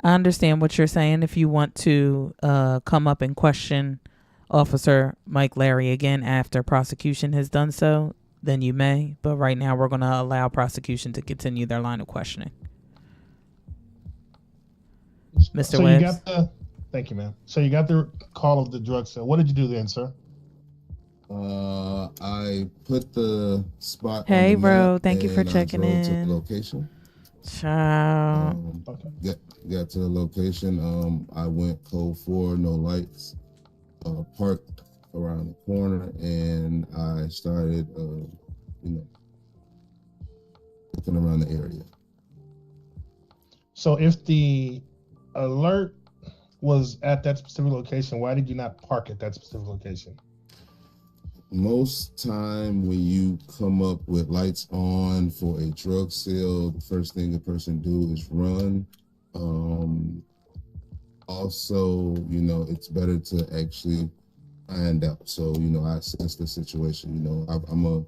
I understand what you're saying. If you want to come up and question Officer Mike Larry again after prosecution has done so, then you may. But right now, we're going to allow prosecution to continue their line of questioning. Mr. So Webbs? you got the. Thank you, ma'am. So you got the call of the drug sale. What did you do then, sir? I put the spot. Hey, on the bro. map Thank you for and I checking drove to in. the location. Ciao. Okay. Got to the location. I went code 4, no lights. Parked around the corner, and I started, looking around the area. So if the alert was at that specific location, why did you not park at that specific location? Most time when you come up with lights on for a drug sale, the first thing a person do is run. Also, it's better to actually find out. So, I assess the situation. I'm a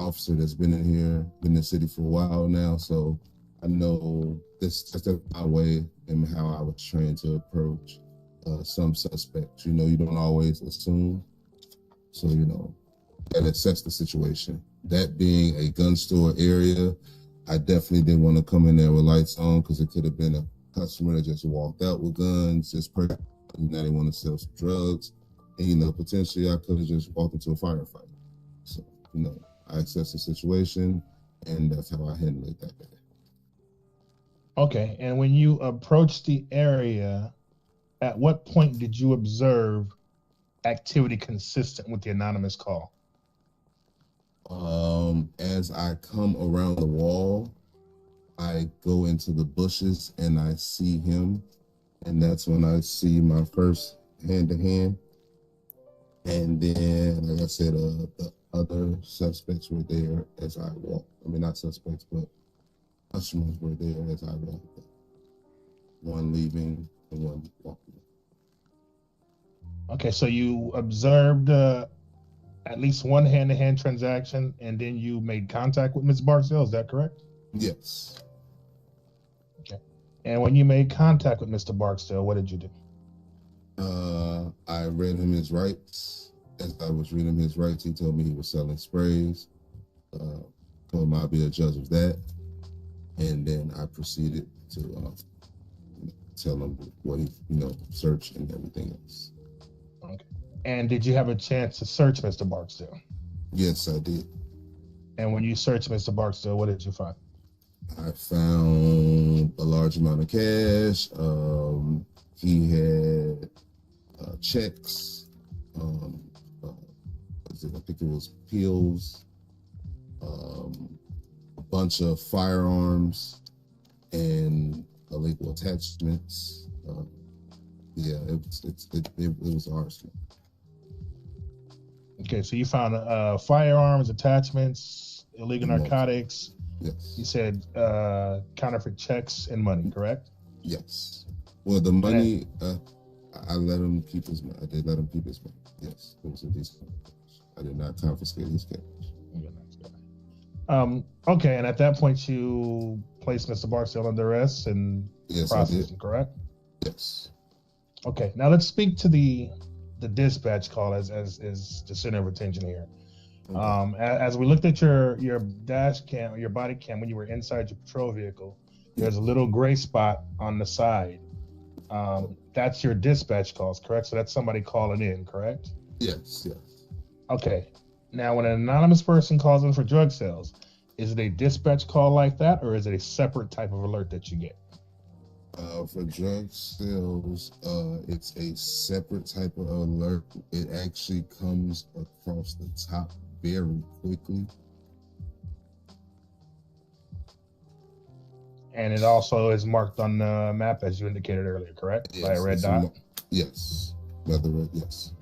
officer that's been in the city for a while now. So I know that's my way and how I was trained to approach some suspects. You don't always assume. So, and assess the situation. That being a gun store area, I definitely didn't want to come in there with lights on because it could have been a customer that just walked out with guns, now they want to sell some drugs. And, potentially I could have just walked into a firefight. So, I assessed the situation and that's how I handled it that day. Okay. And when you approached the area, at what point did you observe activity consistent with the anonymous call? As I come around the wall, I go into the bushes and I see him, and that's when I see my first hand-to-hand. And then, like I said, the other suspects were there as I walked. I mean, not suspects, but customers were there as I walked. One leaving and one walking. Okay, so you observed at least one hand-to-hand transaction, and then you made contact with Ms. Barksdale. Is that correct? Yes. Okay. And when you made contact with Mr. Barksdale, what did you do? I read him his rights. As I was reading him his rights, he told me he was selling sprays. Told him I'd be a judge of that. And then I proceeded to tell him what he, searched and everything else. Okay. And did you have a chance to search Mr. Barksdale? Yes, I did. And when you searched Mr. Barksdale, what did you find? I found a large amount of cash. He had checks, was it? I think it was pills, a bunch of firearms, and illegal attachments. Yeah, it was arson. Okay, so you found firearms, attachments, illegal narcotics. Yes. You said counterfeit checks and money, correct? Yes. Well, the money, I let him keep his money. I did let him keep his money. Yes, it was a decent. I did not confiscate his cash. Okay, and at that point you placed Mr. Barksdale under arrest and processed him, correct? Yes. Okay, now let's speak to the dispatch call as the center of attention here. Okay. As we looked at your dash cam, your body cam when you were inside your patrol vehicle, there's a little gray spot on the side. That's your dispatch calls, correct? So that's somebody calling in, correct? Yes. Okay. Now, when an anonymous person calls in for drug sales, is it a dispatch call like that, or is it a separate type of alert that you get? For drug sales, it's a separate type of alert. It actually comes across the top very quickly. And it also is marked on the map as you indicated earlier, correct? Yes, by a red dot? Yes. By the red, yes.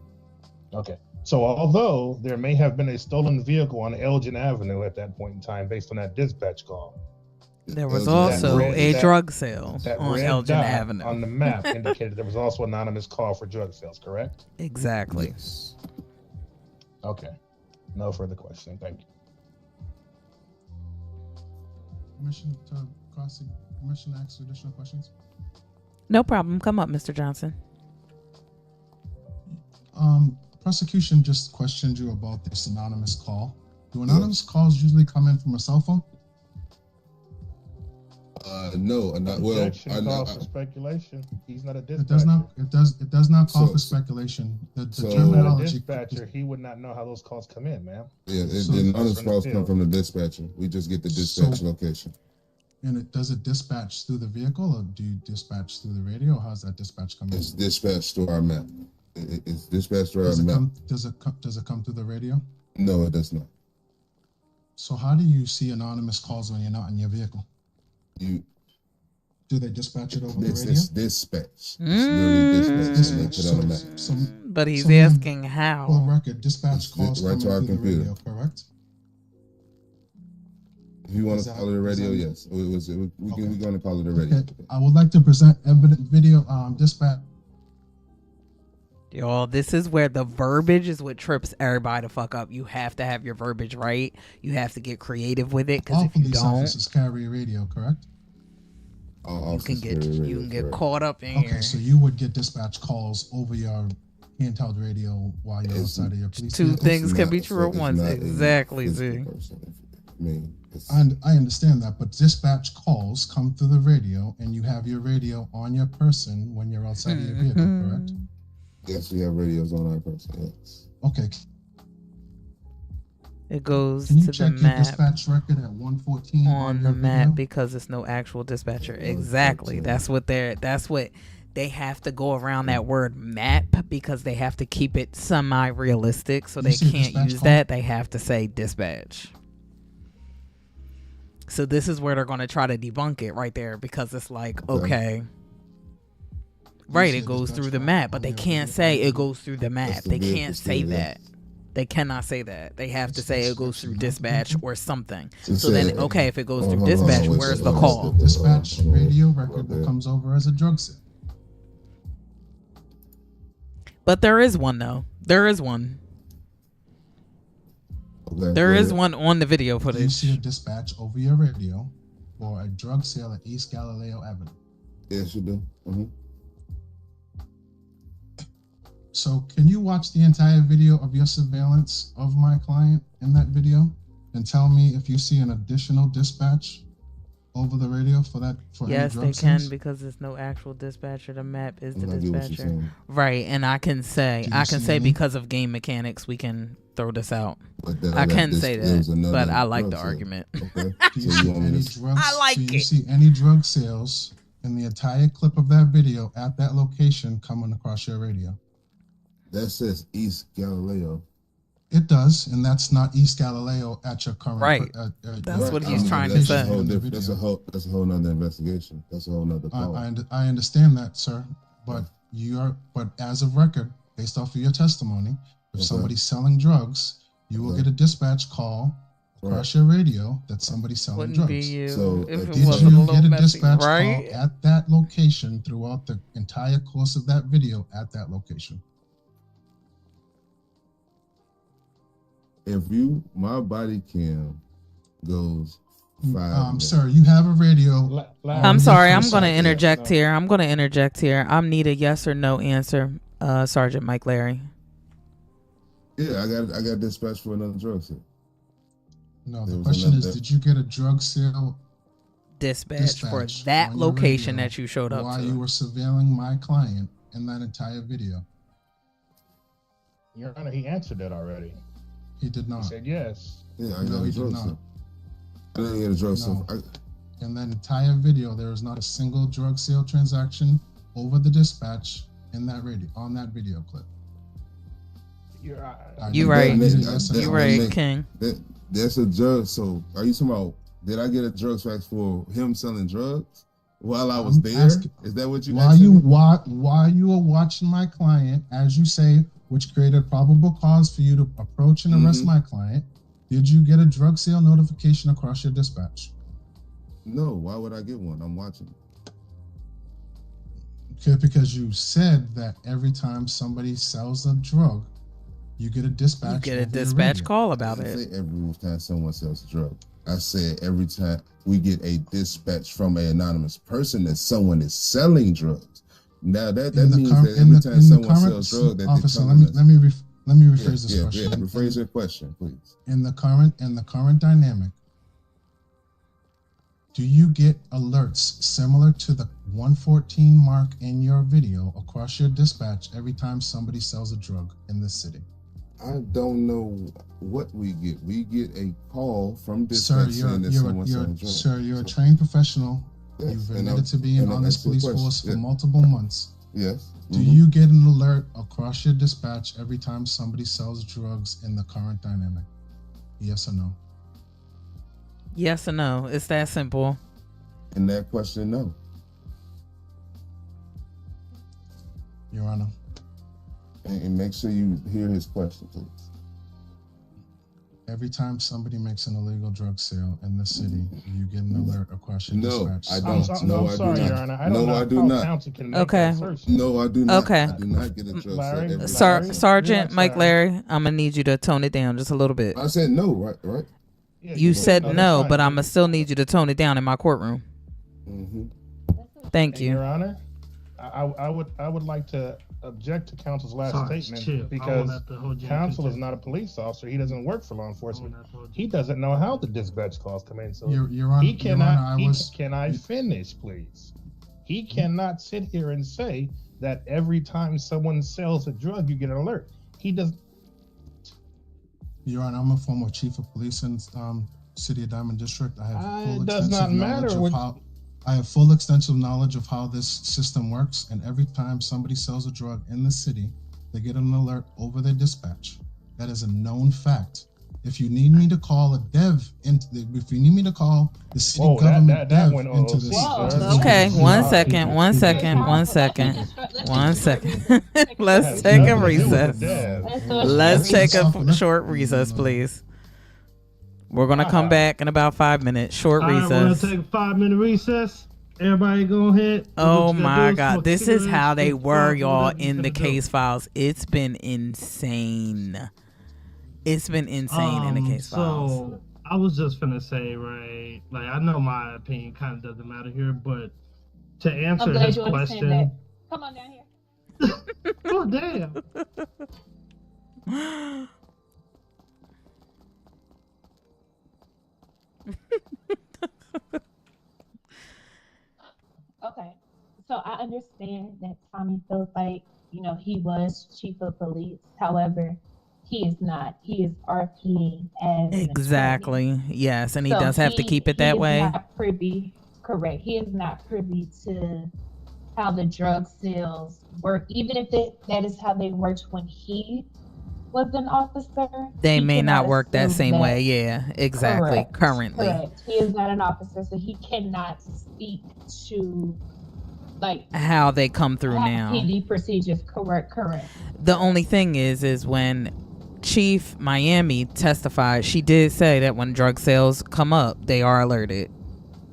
Okay. So although there may have been a stolen vehicle on Elgin Avenue at that point in time based on that dispatch call, there was also a drug sale on Elgin Avenue. On the map indicated there was also an anonymous call for drug sales, correct? Exactly. Yes. Okay. No further questioning. Thank you. Permission to ask additional questions? No problem. Come up, Mr. Johnson. Prosecution just questioned you about this anonymous call. Do anonymous calls usually come in from a cell phone? No, not well. Objection calls for speculation. He's not a dispatcher. It does not call for speculation. The terminology. Not a dispatcher, he would not know how those calls come in, ma'am. Yeah, the anonymous calls come from the dispatcher. We just get the dispatch location. And does it dispatch through the vehicle, or do you dispatch through the radio? Or how's that dispatch come in? It's dispatched to our map. It's dispatched to our map. Does it come through the radio? No, it does not. So how do you see anonymous calls when you're not in your vehicle? Do they dispatch it over the radio? It's dispatch. It's literally dispatch. On the map. But he's asking how. For the record, dispatch calls right to our computer. Radio, correct? If you want to call it a radio, yes. We're going to call it a radio. Okay. I would like to present evidence video dispatch. Y'all, this is where the verbiage is what trips everybody to fuck up. You have to have your verbiage right. You have to get creative with it, because if you don't, officers carry a radio, correct? You can get caught up in here. Okay, so you would get dispatch calls over your handheld radio while you're outside of your police Two vehicle? things can be true at once. Exactly, Z. I understand that, but dispatch calls come through the radio, and you have your radio on your person when you're outside of your vehicle, correct? Yes, we have radios on our person, yes. Okay. It goes Can you to check the your map dispatch record at 114 on the your map video? because it's no actual dispatcher. Exactly. That's what they have to go around that word map, because they have to keep it semi-realistic, so they can't use that. They have to say dispatch. So this is where they're going to try to debunk it right there, because it's like, okay. Right, it goes through the map, but they can't say it goes through the map. They can't say that. They cannot say that. They have to say it goes through dispatch or something. So then, okay, if it goes through dispatch, where's the call? Dispatch radio record that comes over as a drug sale. But there is one, though. There is one. There is one on the video footage. You see a dispatch over your radio for a drug sale at East Galileo Avenue. Yes, you do. Mm-hmm. So can you watch the entire video of your surveillance of my client in that video and tell me if you see an additional dispatch over the radio for that? Yes, they can, because there's no actual dispatcher. The map is the dispatcher. Right, and I can say because of game mechanics, we can throw this out. I can say that, but I like the argument. Okay. Do you see any drugs? I like it. Do you see any drug sales in the entire clip of that video at that location coming across your radio? That says East Galileo. It does, and that's not East Galileo at your current. Right. That's what he's trying to that's say. A whole that's a whole nother investigation. That's a whole nother call. I understand that, sir, but but as of record, based off of your testimony, if somebody's selling drugs, you will get a dispatch call across your radio that somebody's selling drugs. Be you so if it did wasn't you a get little a messy, dispatch right? call at that location throughout the entire course of that video at that location? If my body cam goes 5 minutes. Sir, you have a radio. I'm sorry. I'm going to interject here. I need a yes or no answer, Sergeant Mike Larry. Yeah, I got dispatched for another drug sale. No, the question is, did you get a drug sale dispatch for that location that you showed up while to? you were surveilling my client in that entire video? Your Honor, he answered that already. He did not. He said yes. Yeah, I got a drug sale. I didn't get a drug sale. In that entire video, there is not a single drug sale transaction over the dispatch in that radio on that video clip. You're right, King. That's a drug. So, are you talking about? Did I get a drug fax for him selling drugs while I was there? Is that what you? While you were watching my client, as you say, which created probable cause for you to approach and arrest my client, did you get a drug sale notification across your dispatch? No. Why would I get one? I'm watching. Okay, because you said that every time somebody sells a drug, you get a dispatch. You get a dispatch call about it. I didn't say every time someone sells a drug. I said every time we get a dispatch from an anonymous person that someone is selling drugs. Now that means that every time someone sells drugs, that officer, let me rephrase this question. Yeah, rephrase your question, please. In the current dynamic, do you get alerts similar to the 114 mark in your video across your dispatch every time somebody sells a drug in this city? I don't know what we get. We get a call from dispatch saying that someone's selling drugs. Sir, you're a trained professional. Yes, you've admitted to being on this police force for multiple months. Yes. Do you get an alert across your dispatch every time somebody sells drugs in the current dynamic? Yes or no? Yes or no? It's that simple. And that question, no. Your Honor. And make sure you hear his question, please. Every time somebody makes an illegal drug sale in the city, you get an alert across your dispatch. I don't. No, I do not. Your Honor. I do not. Okay. No, I do not. Okay. I do not get a drug sale. Sergeant Mike Larry, I'm gonna need you to tone it down just a little bit. I said no, right? You said no, but I'm gonna still need you to tone it down in my courtroom. Thank you. Your Honor, I would like to object to counsel's last statement because counsel is not a police officer. He doesn't work for law enforcement. He doesn't know how the dispatch calls come in. So Your Honor, he cannot. Can I finish, please? He cannot sit here and say that every time someone sells a drug, you get an alert. He does. Your Honor, I'm a former chief of police in City of Diamond District. I have full extensive knowledge of how this system works, and every time somebody sells a drug in the city, they get an alert over their dispatch. That is a known fact. If you need me to call a dev, if you need me to call the city government dev into this. Okay, one second. Let's take a recess. Let's take a short recess, please. We're gonna come back in about 5 minutes. Short recess. We're gonna take a 5-minute recess. Everybody go ahead. Oh my God, this is how they were, y'all, in the case files. It's been insane. It's been insane in the case files. So I was just finna say, right? Like, I know my opinion kind of doesn't matter here, but to answer his question. Come on down here. Oh damn. Okay, so I understand that Tommy feels like, he was chief of police. However, he is not. He is RPing as exactly. Yes, and he does have to keep it that way. Correct. He is not privy to how the drug sales work, even if that is how they worked when he was an officer, They he may cannot not work that assume same that. way. Yeah, exactly. Correct. Currently. Correct. He is not an officer, so he cannot speak to like How they come through now. PD procedures. Correct. The only thing is when Chief Miami testified, she did say that when drug sales come up, they are alerted.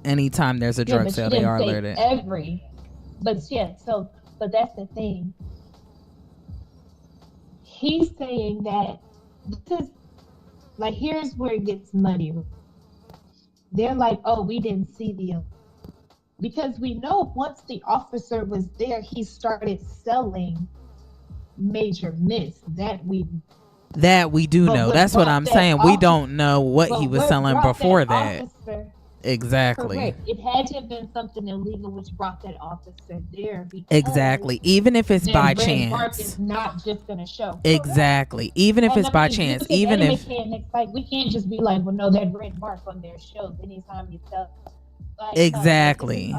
Anytime there's a drug sale, they are alerted. But that's the thing. He's saying that this is like, here's where it gets muddy. They're like, oh, we didn't see the, because we know once the officer was there, he started selling Major Miss. That we do know. That's what I'm saying. We don't know what he was selling before that. Exactly. Correct. It had to have been something illegal which brought that officer there. Exactly. Even if it's by chance. Mark is not just going to show. Exactly. Even if it's by chance. Even if. Like, we can't just be like, well, no, that red mark on there shows anytime you sell. Like, exactly.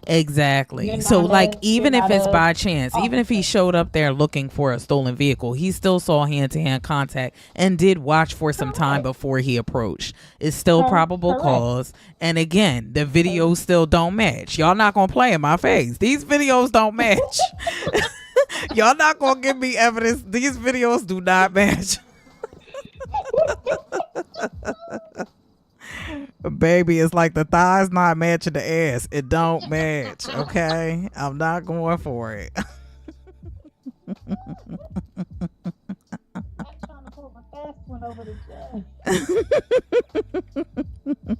Exactly. So like, even if it's by chance, even if he showed up there looking for a stolen vehicle, he still saw hand-to-hand contact and did watch for some time before he approached. It's still probable cause. And again, the videos still don't match. Y'all not gonna play in my face. These videos don't match. Y'all not gonna give me evidence. These videos do not match. Baby, it's like the thighs not matching the ass. It don't match, okay? I'm not going for it. I'm trying to pull my fast one over the judge.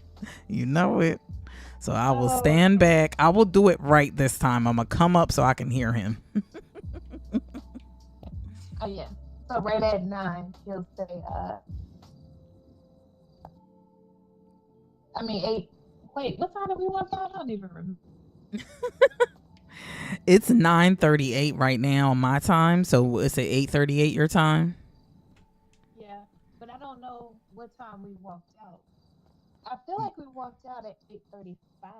You know it. So I will stand back. I will do it right this time. I'm going to come up so I can hear him. Oh, yeah. So right at 9, he'll say, 8. Wait, what time did we walk out? I don't even remember. It's 9:38 right now on my time. So it's at 8:38 your time? Yeah, but I don't know what time we walked out. I feel like we walked out at 8:35.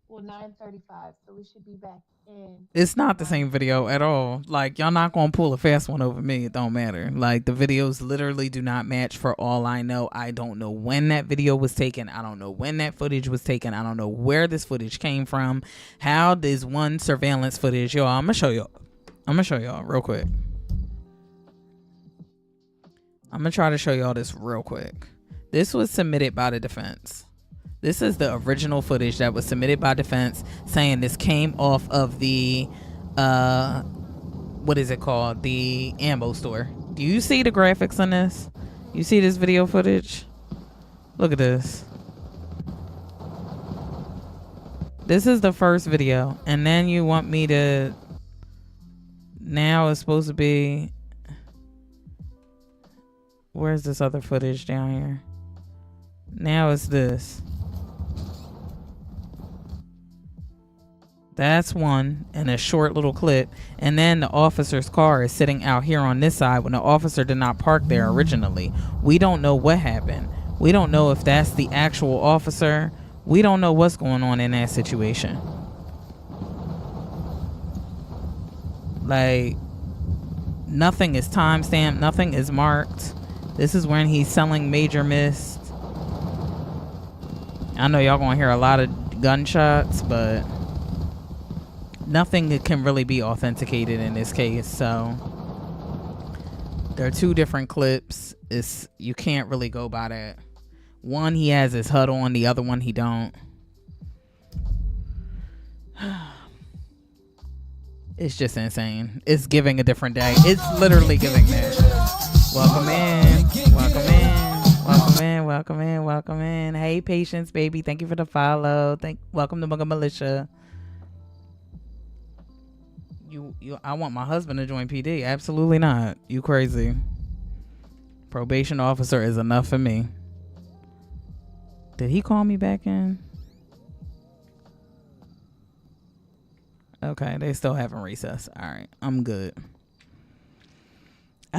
Well, 9:35, so we should be back in. It's not the same video at all. Like, y'all not gonna pull a fast one over me. It don't matter. Like, the videos literally do not match for all I know. I don't know when that video was taken. I don't know when that footage was taken. I don't know where this footage came from. How does one surveillance footage, y'all, I'm gonna show y'all real quick. I'm gonna try to show y'all this real quick. This was submitted by the defense. This is the original footage that was submitted by defense, saying this came off of the, what is it called? The ammo store. Do you see the graphics on this? You see this video footage? Look at this. This is the first video. And then you want me to, now it's supposed to be, where's this other footage down here? Now it's this. That's one in a short little clip. And then the officer's car is sitting out here on this side when the officer did not park there originally. We don't know what happened. We don't know if that's the actual officer. We don't know what's going on in that situation. Like, nothing is timestamped. Nothing is marked. This is when he's selling Major Mist. I know y'all gonna hear a lot of gunshots, but nothing can really be authenticated in this case. So there are two different clips. You can't really go by that. One, he has his HUD on. The other one, he don't. It's just insane. It's giving a different day. It's literally giving that. Welcome in. Welcome in. Welcome in. Welcome in. Welcome in. Hey, Patience, baby. Thank you for the follow. Welcome to Mugga Militia. I want my husband to join PD. Absolutely not. You crazy. Probation officer is enough for me. Did he call me back in? Okay, they still haven't recessed. All right, I'm good.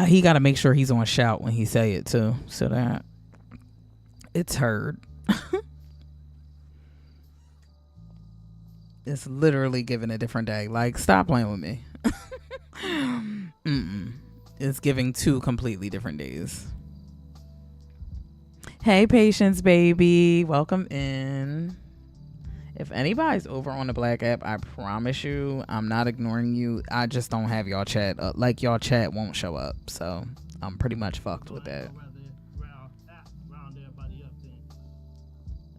He got to make sure he's on shout when he say it too, so that it's heard. It's literally giving a different day. Like, stop playing with me. It's giving 2 completely different days. Hey, Patience baby, welcome in. If anybody's over on the Black app, I promise you, I'm not ignoring you. I just don't have y'all chat up. Like, y'all chat won't show up. So, I'm pretty much fucked with that.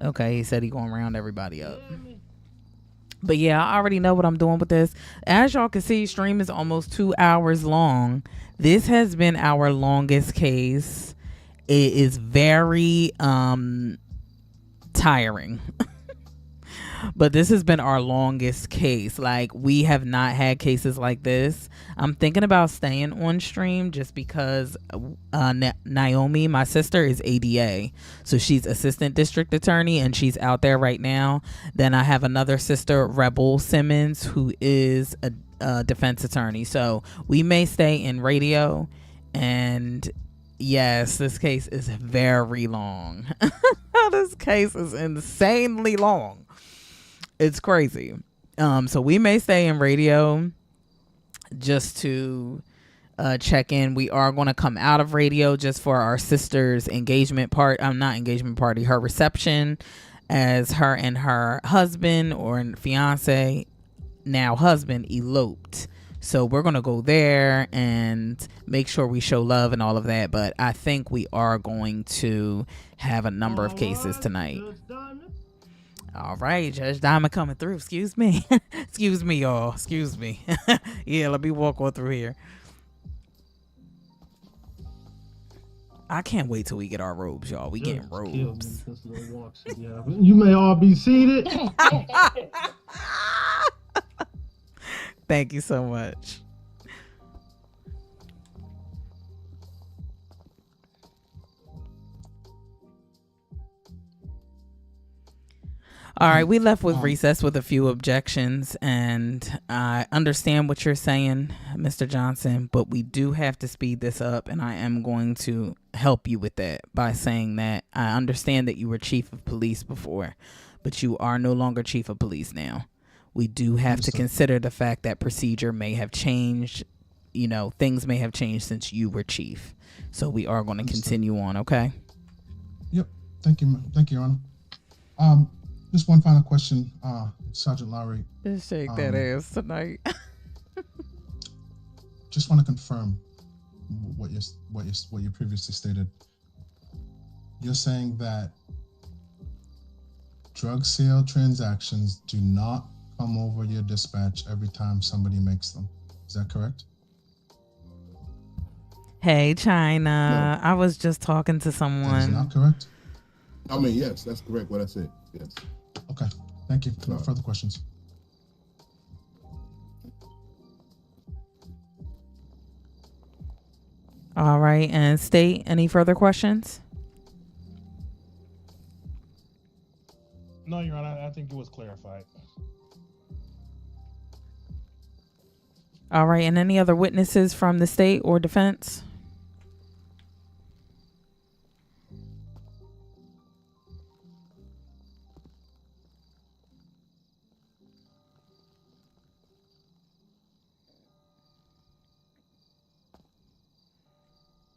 Okay, he said he going to round everybody up. But yeah, I already know what I'm doing with this. As y'all can see, stream is almost 2 hours long. This has been our longest case. It is very tiring. But this has been our longest case. Like, we have not had cases like this. I'm thinking about staying on stream just because Naomi, my sister, is ADA. So she's assistant district attorney and she's out there right now. Then I have another sister, Rebel Simmons, who is a defense attorney. So we may stay in radio. And yes, this case is very long. This case is insanely long. It's crazy. So we may stay in radio just to check in. We are going to come out of radio just for our sister's engagement part. Not engagement party, her reception, as her and her husband or fiance, now husband, eloped. So we're going to go there and make sure we show love and all of that. But I think we are going to have a number of cases tonight. All right, Judge Diamond coming through. Excuse me. Excuse me, y'all. Excuse me. Yeah, let me walk on through here. I can't wait till we get our robes, y'all. We getting robes. You may all be seated. Thank you so much. All right, we left with recess with a few objections, and I understand what you're saying, Mr. Johnson, but we do have to speed this up, and I am going to help you with that by saying that I understand that you were chief of police before, but you are no longer chief of police now. We do have to consider the fact that procedure may have changed. You know, things may have changed since you were chief. So we are going to continue on, okay? Yep. Thank you. Thank you, Your Honor. Just one final question, Sergeant Lowry. Just shake that ass tonight. Just want to confirm what you previously stated. You're saying that drug sale transactions do not come over your dispatch every time somebody makes them. Is that correct? Hey, China. No. I was just talking to someone. That is not correct? I mean, yes, that's correct what I said. Yes. Okay. Thank you. No further questions. All right. And State, any further questions? No, Your Honor. I think it was clarified. All right. And any other witnesses from the state or defense?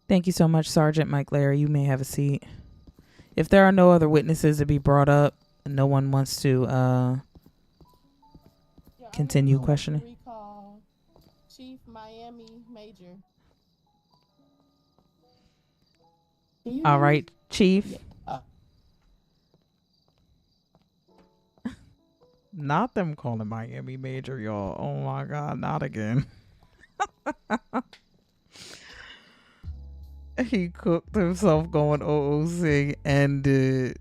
Thank you so much, Sergeant Mike Larry. You may have a seat. If there are no other witnesses to be brought up, no one wants to continue questioning. Recall Chief Miami Major. All right, Chief. Not them calling Miami Major, y'all. Oh my God, not again. He cooked himself going OOC and did.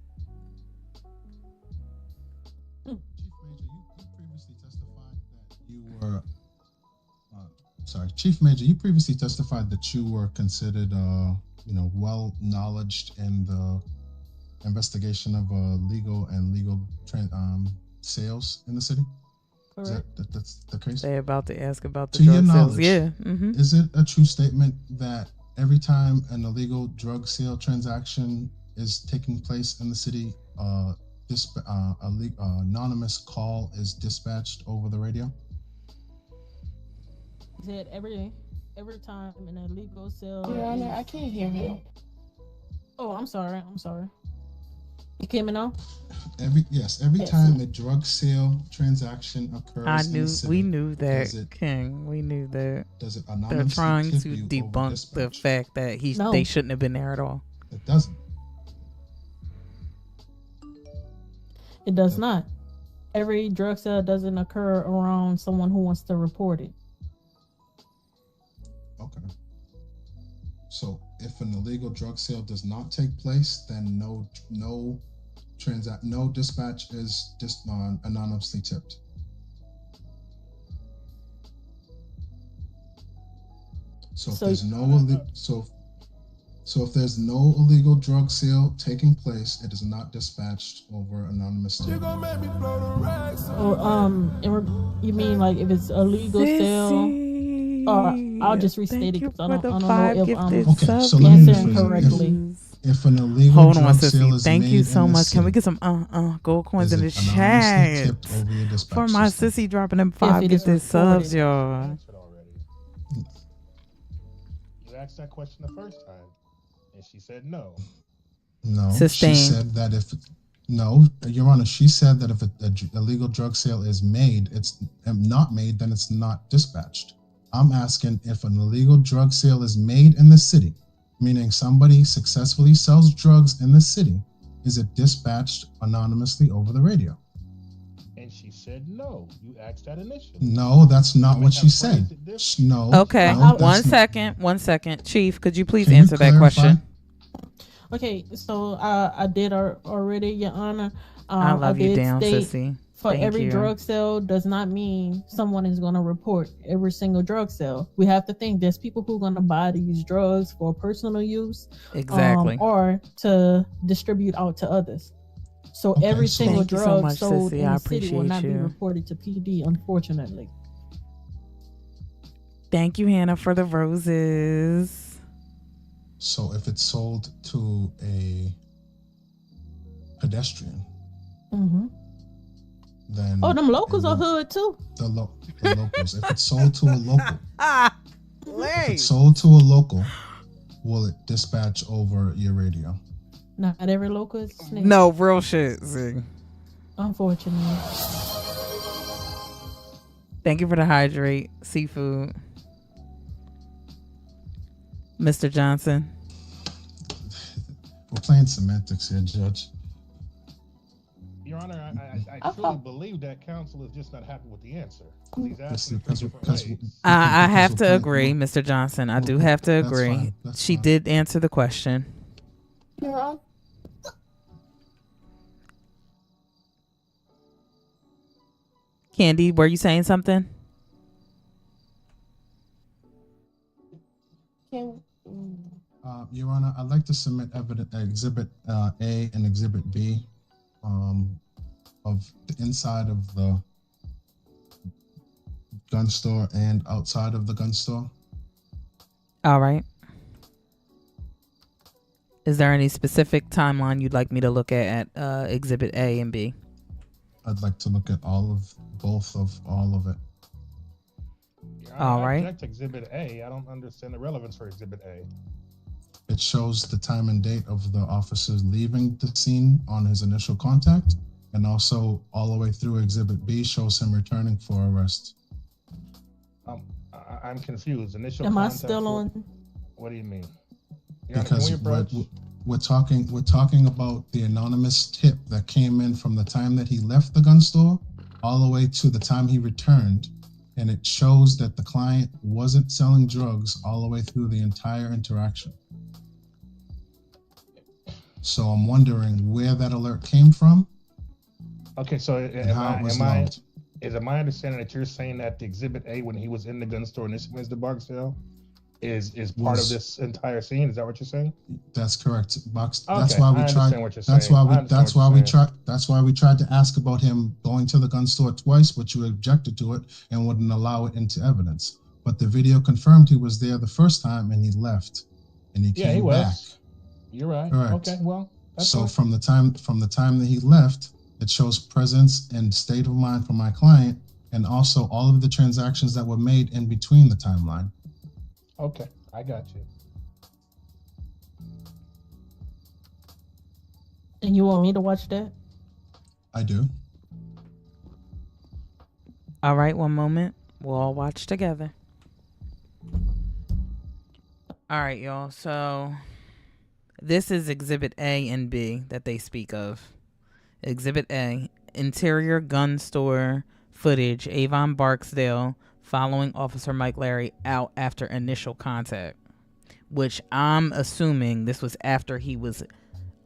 Chief Major, you previously testified that you were considered, well knowledged in the investigation of legal sales in the city. Correct. That's the case. They're about to ask about the to drug your sales. Knowledge, yeah. Mm-hmm. Is it a true statement that every time an illegal drug sale transaction is taking place in the city, anonymous call is dispatched over the radio? said every time in a legal sale. Your Honor, I can't hear him. Oh, I'm sorry. You came in now? Every Yes. time a drug sale transaction occurs in the city, we knew that, does it- King. We knew that. does it They're anonymously trying tip to you over debunk the dispatch? fact that No. they shouldn't have been there at all. It doesn't. It does not. Every drug sale doesn't occur around someone who wants to report it. Okay. So if an illegal drug sale does not take place, then no dispatch is just anonymously tipped. So if So- there's so if there's no illegal drug sale taking place, it is not dispatched over anonymous tip. You mean like if it's a legal sale? I'll just restate it because I don't know if I'm Okay, so let me answering rephrase it. correctly. If an illegal Hold on, drug sale Sissy. is Thank made you so in the much. Can we city, get some gold coins is in the it anonymously chat tipped over your dispatch for my system? sissy dropping them 5 it get is this subs, reported. y'all? Answered already. You asked that question the first time, and she said no. No, Sustained. she said that Your Honor, she said that if a illegal drug sale is made, it's not made, then it's not dispatched. I'm asking if an illegal drug sale is made in the city, meaning somebody successfully sells drugs in the city, is it dispatched anonymously over the radio? And she said no. You asked that initially. No, that's not You what may she have said. phrased it differently. No. Okay, no, that's one second. Chief, could you please Can you answer that clarify? question? Okay, so I did already, Your Honor. I love you did down, state sissy. For Thank every you. drug sale does not mean someone is going to report every single drug sale. We have to think there's people who are going to buy these drugs for personal use, Exactly. or to distribute out to others. So Okay, every so- single Thank you so drug much, sold Sissy. in I the city will appreciate not be you. reported to PD, unfortunately. Thank you, Hannah, for the roses. So if it's sold to a pedestrian, Mm-hmm. then Oh, them locals it are will- hood too. the locals. If it's sold to a local, if Late. it's sold to a local, will it dispatch over your radio? Not every local is a snitch. No, real shit, Z. Unfortunately. Thank you for the hydrate seafood. Mr. Johnson. We're playing semantics here, Judge. Your Honor, I Okay. truly believe that counsel is just not happy with the answer. He's asking Because- three different because- ways. I have to we're agree, playing- Mr. Johnson. I do Okay, have to that's agree. fine, that's She fine. did answer the question. Your Honor, Candy, were you saying something? can Your Honor, I'd like to submit evidence, Exhibit A and Exhibit B, of the inside of the gun store and outside of the gun store. All right. Is there any specific timeline you'd like me to look at Exhibit A and B? I'd like to look at all of it. Your Honor, All I right. object to Exhibit A. I don't understand the relevance for Exhibit A. It shows the time and date of the officers leaving the scene on his initial contact, and also all the way through Exhibit B shows him returning for arrest. I'm confused. Initial Am I contact still for- on? What do you mean? Your Honor, Because can we approach? we're talking about the anonymous tip that came in from the time that he left the gun store all the way to the time he returned, and it shows that the client wasn't selling drugs all the way through the entire interaction. So I'm wondering where that alert came from Okay, so and how it was logged. is it my understanding that you're saying that the Exhibit A, when he was in the gun store initially, Mr. Barksdale, is part of Was- this entire scene? Is that what you're saying? That's correct. Box. Okay, That's why we I tried. understand what you're That's saying. why I we. understand That's what why you're we saying. tried. That's why we tried to ask about him going to the gun store twice, but you objected to it and wouldn't allow it into evidence. But the video confirmed he was there the first time and he left, and he Yeah, came he back. was. You're right. Correct. Okay, well, that's So fine. from the time that he left, it shows presence and state of mind for my client and also all of the transactions that were made in between the timeline. Okay, I got you. And you want me to watch that? I do. All right, one moment. We'll all watch together. All right, y'all. So this is Exhibit A and B that they speak of. Exhibit A, interior gun store footage, Avon Barksdale following Officer Mike Larry out after initial contact, which I'm assuming this was after he was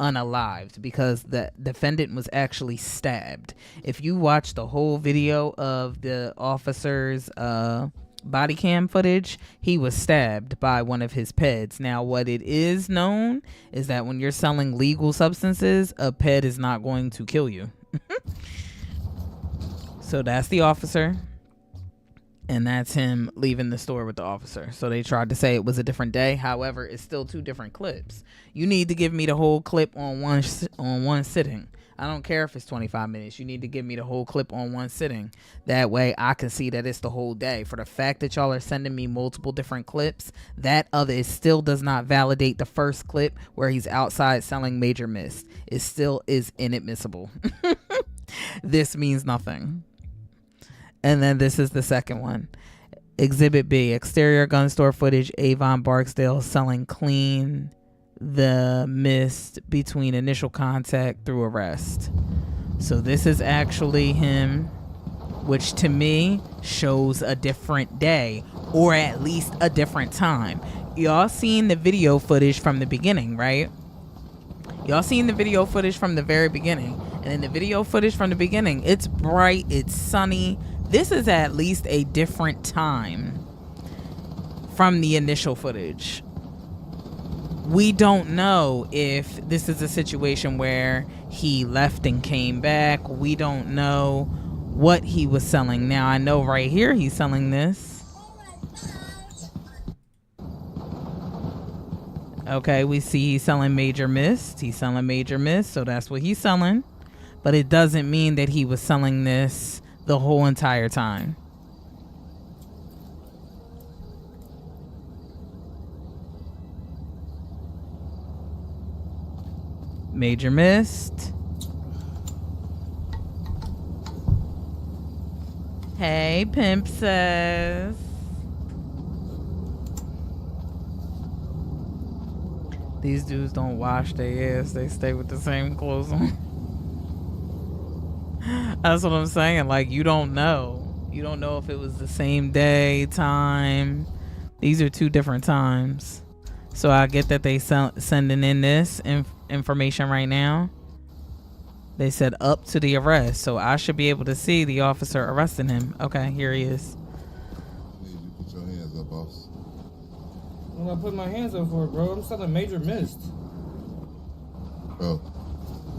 unalived because the defendant was actually stabbed. If you watch the whole video of the officer's body cam footage, he was stabbed by one of his peds. Now, what it is known is that when you're selling legal substances, a ped is not going to kill you. So that's the officer, and that's him leaving the store with the officer. So they tried to say it was a different day. However, it's still two different clips. You need to give me the whole clip on one sitting. I don't care if it's 25 minutes. You need to give me the whole clip on one sitting. That way I can see that it's the whole day. For the fact that y'all are sending me multiple different clips, that other, it still does not validate the first clip where he's outside selling Major Mist. It still is inadmissible. This means nothing. And then this is the second one. Exhibit B, exterior gun store footage, Avon Barksdale selling clean the mist between initial contact through arrest. So this is actually him, which to me shows a different day, or at least a different time. Y'all seen the video footage from the beginning, right? Y'all seen the video footage from the very beginning. And in the video footage from the beginning, it's bright, it's sunny. This is at least a different time from the initial footage. We don't know if this is a situation where he left and came back. We don't know what he was selling. Now, I know right here he's selling this. Okay, we see he's selling Major Mist. He's selling Major Mist, so that's what he's selling. But it doesn't mean that he was selling this the whole entire time. Major Mist. Hey, Pimp Says. These dudes don't wash their ass. They stay with the same clothes on. That's what I'm saying. Like, you don't know. You don't know if it was the same day, time. These are two different times. So I get that they sending in this information right now. They said up to the arrest. So I should be able to see the officer arresting him. Okay, here he is. I need you to put your hands up, boss. I'm gonna put my hands up for it, bro. I'm selling Major Mist. Bro,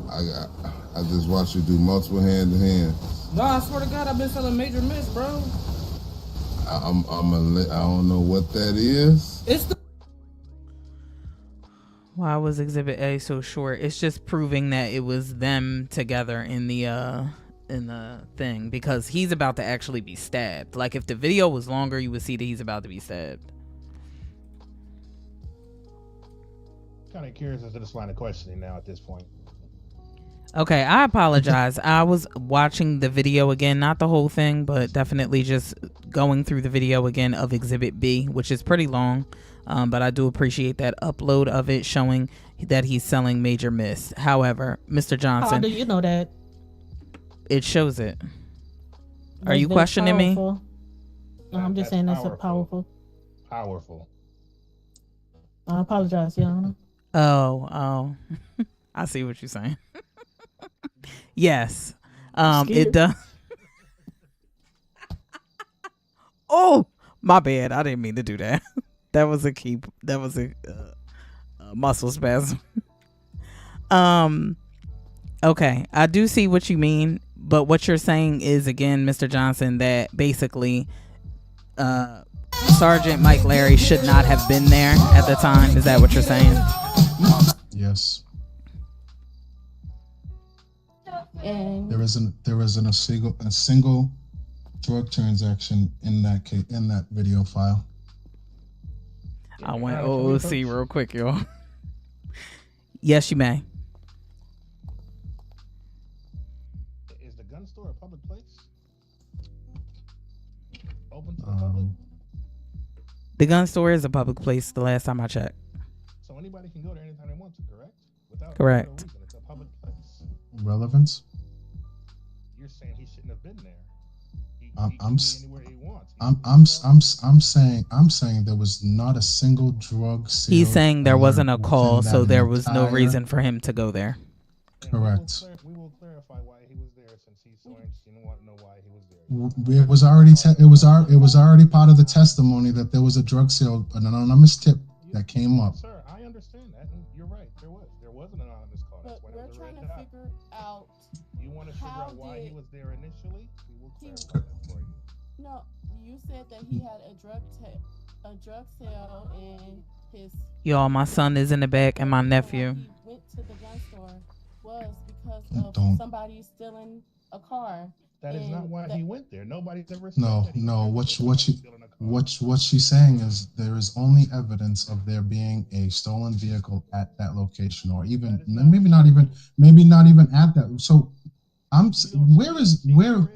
I just watched you do multiple hand to hand. No, I swear to God, I've been selling Major Mist, bro. I don't know what that is. It's the Why was Exhibit A so short? It's just proving that it was them together in the thing, because he's about to actually be stabbed. Like, if the video was longer, you would see that he's about to be stabbed. Kind of curious as to this line of questioning now at this point. Okay, I apologize. I was watching the video again, not the whole thing, but definitely just going through the video again of Exhibit B, which is pretty long. But I do appreciate that upload of it showing that he's selling Major Mist. However, Mr. Johnson, How do you know that? It shows it. Are you questioning me? No, I'm just saying that's powerful. Powerful. I apologize, Your Honor. Oh, I see what you're saying. Yes, it does. Oh, my bad. I didn't mean to do that. That was a muscle spasm. Okay, I do see what you mean, but what you're saying is, again, Mr. Johnson, that basically Sergeant Mike Larry should not have been there at the time. Is that what you're saying? Yes. And There isn't a single drug transaction in that case, in that video file. I went OOC real quick, y'all. Yes, you may. Is the gun store a public place? Open to the public? The gun store is a public place. The last time I checked. So anybody can go there anytime they want to, correct? Correct. No reason. It's a public place. Relevance? You're saying he shouldn't have been there. I'm saying there was not a single drug sale. He's saying there wasn't a within call, that so there was no entire- reason for him to go there. Correct. We will clarify why he was there since he's so interested and want to know why he was there. It was already part of the testimony that there was a drug sale, an anonymous tip that came up. Sir, I understand that, and you're right. There was an anonymous call. That's why We're trying to figure out. You want to figure how out why he did was there initially? We will clarify that for you. No, you said that he had a drug sale in his. Y'all, my son is in the back and my nephew. He went to the gun store was because of Don't. somebody stealing a car. That is not why he went there. Nobody's ever said No, that he no. went there What stealing a car. what she's saying is there is only evidence of there being a stolen vehicle at that location, or even maybe not even at that. So where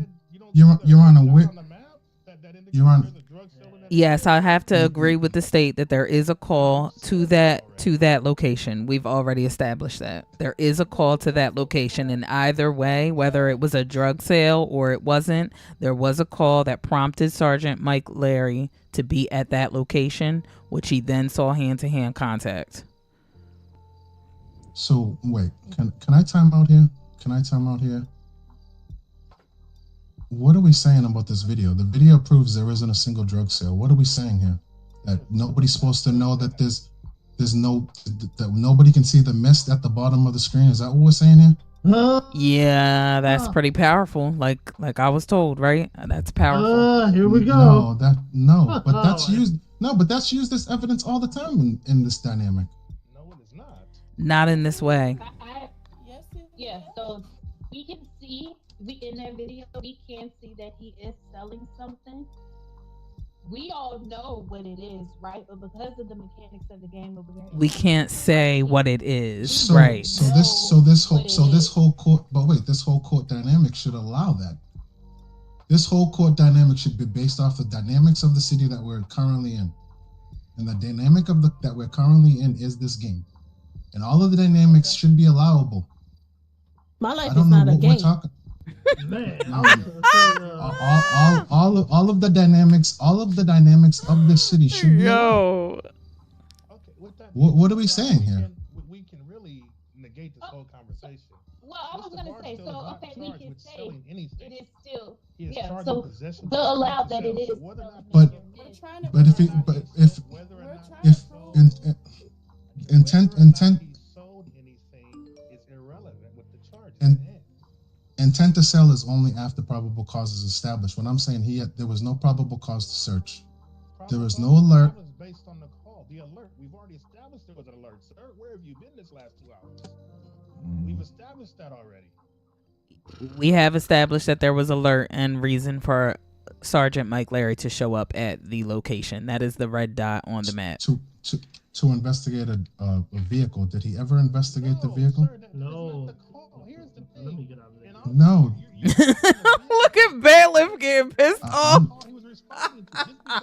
Your Honor, where Your Honor. Yes, I have to agree with the state that there is a call to that location. We've already established that. There is a call to that location, and either way, whether it was a drug sale or it wasn't, there was a call that prompted Sergeant Mike Larry to be at that location, which he then saw hand-to-hand contact. So wait, can I time out here? Can I time out here? What are we saying about this video? The video proves there isn't a single drug sale. What are we saying here? That nobody's supposed to know that there's that nobody can see the mist at the bottom of the screen. Is that what we're saying here? Yeah, that's pretty powerful. Like I was told, right? That's powerful. Here we go. But that's used as evidence all the time in this dynamic. No, it is not. Not in this way. Yeah, so we can see in that video we can see that he is selling something. We all know what it is, right? But because of the mechanics of the game over there, We can't say what it is, So, right? So this whole court dynamic should allow that. This whole court dynamic should be based off the dynamics of the city that we're currently in, and the dynamic that we're currently in is this game, and all of the dynamics should be allowable. My life I don't is know not a what game. we're talking. Man, all of the dynamics of the city should be allowed. What are we saying here? We can really negate this whole conversation. Well, I was gonna say, so okay, we can say selling anything. it is still He is yeah. charged So with possession we'll of allow the that it sale. is. So whether or not But if intent intent to sell is only after probable cause is established. When I'm saying there was no probable cause to search. There was no alert. Based on the call, the alert. We've already established there was an alert, sir. Where have you been this last 2 hours? We've established that already. We have established that there was alert and reason for Sergeant Mike Larry to show up at the location. That is the red dot on the map. To investigate a vehicle. Did he ever investigate the vehicle? Sir, no. Here's the thing. Let me get out of there. No. Look at Bailiff getting pissed off. He was responding to just because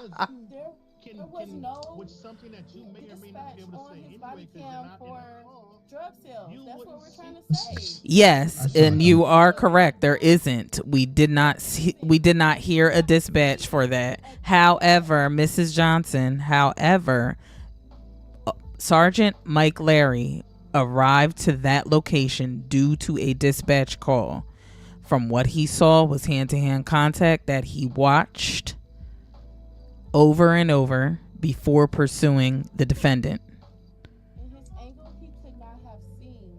there was no with something that you may or may not be able to say anyway because you're not in a call. Drug sales. That's what we're trying to say. Yes, and you are correct. There isn't. We did not hear a dispatch for that. However, Mrs. Johnson, Sergeant Mike Larry arrived to that location due to a dispatch call. From what he saw was hand-to-hand contact that he watched over and over before pursuing the defendant. In his angle, he could not have seen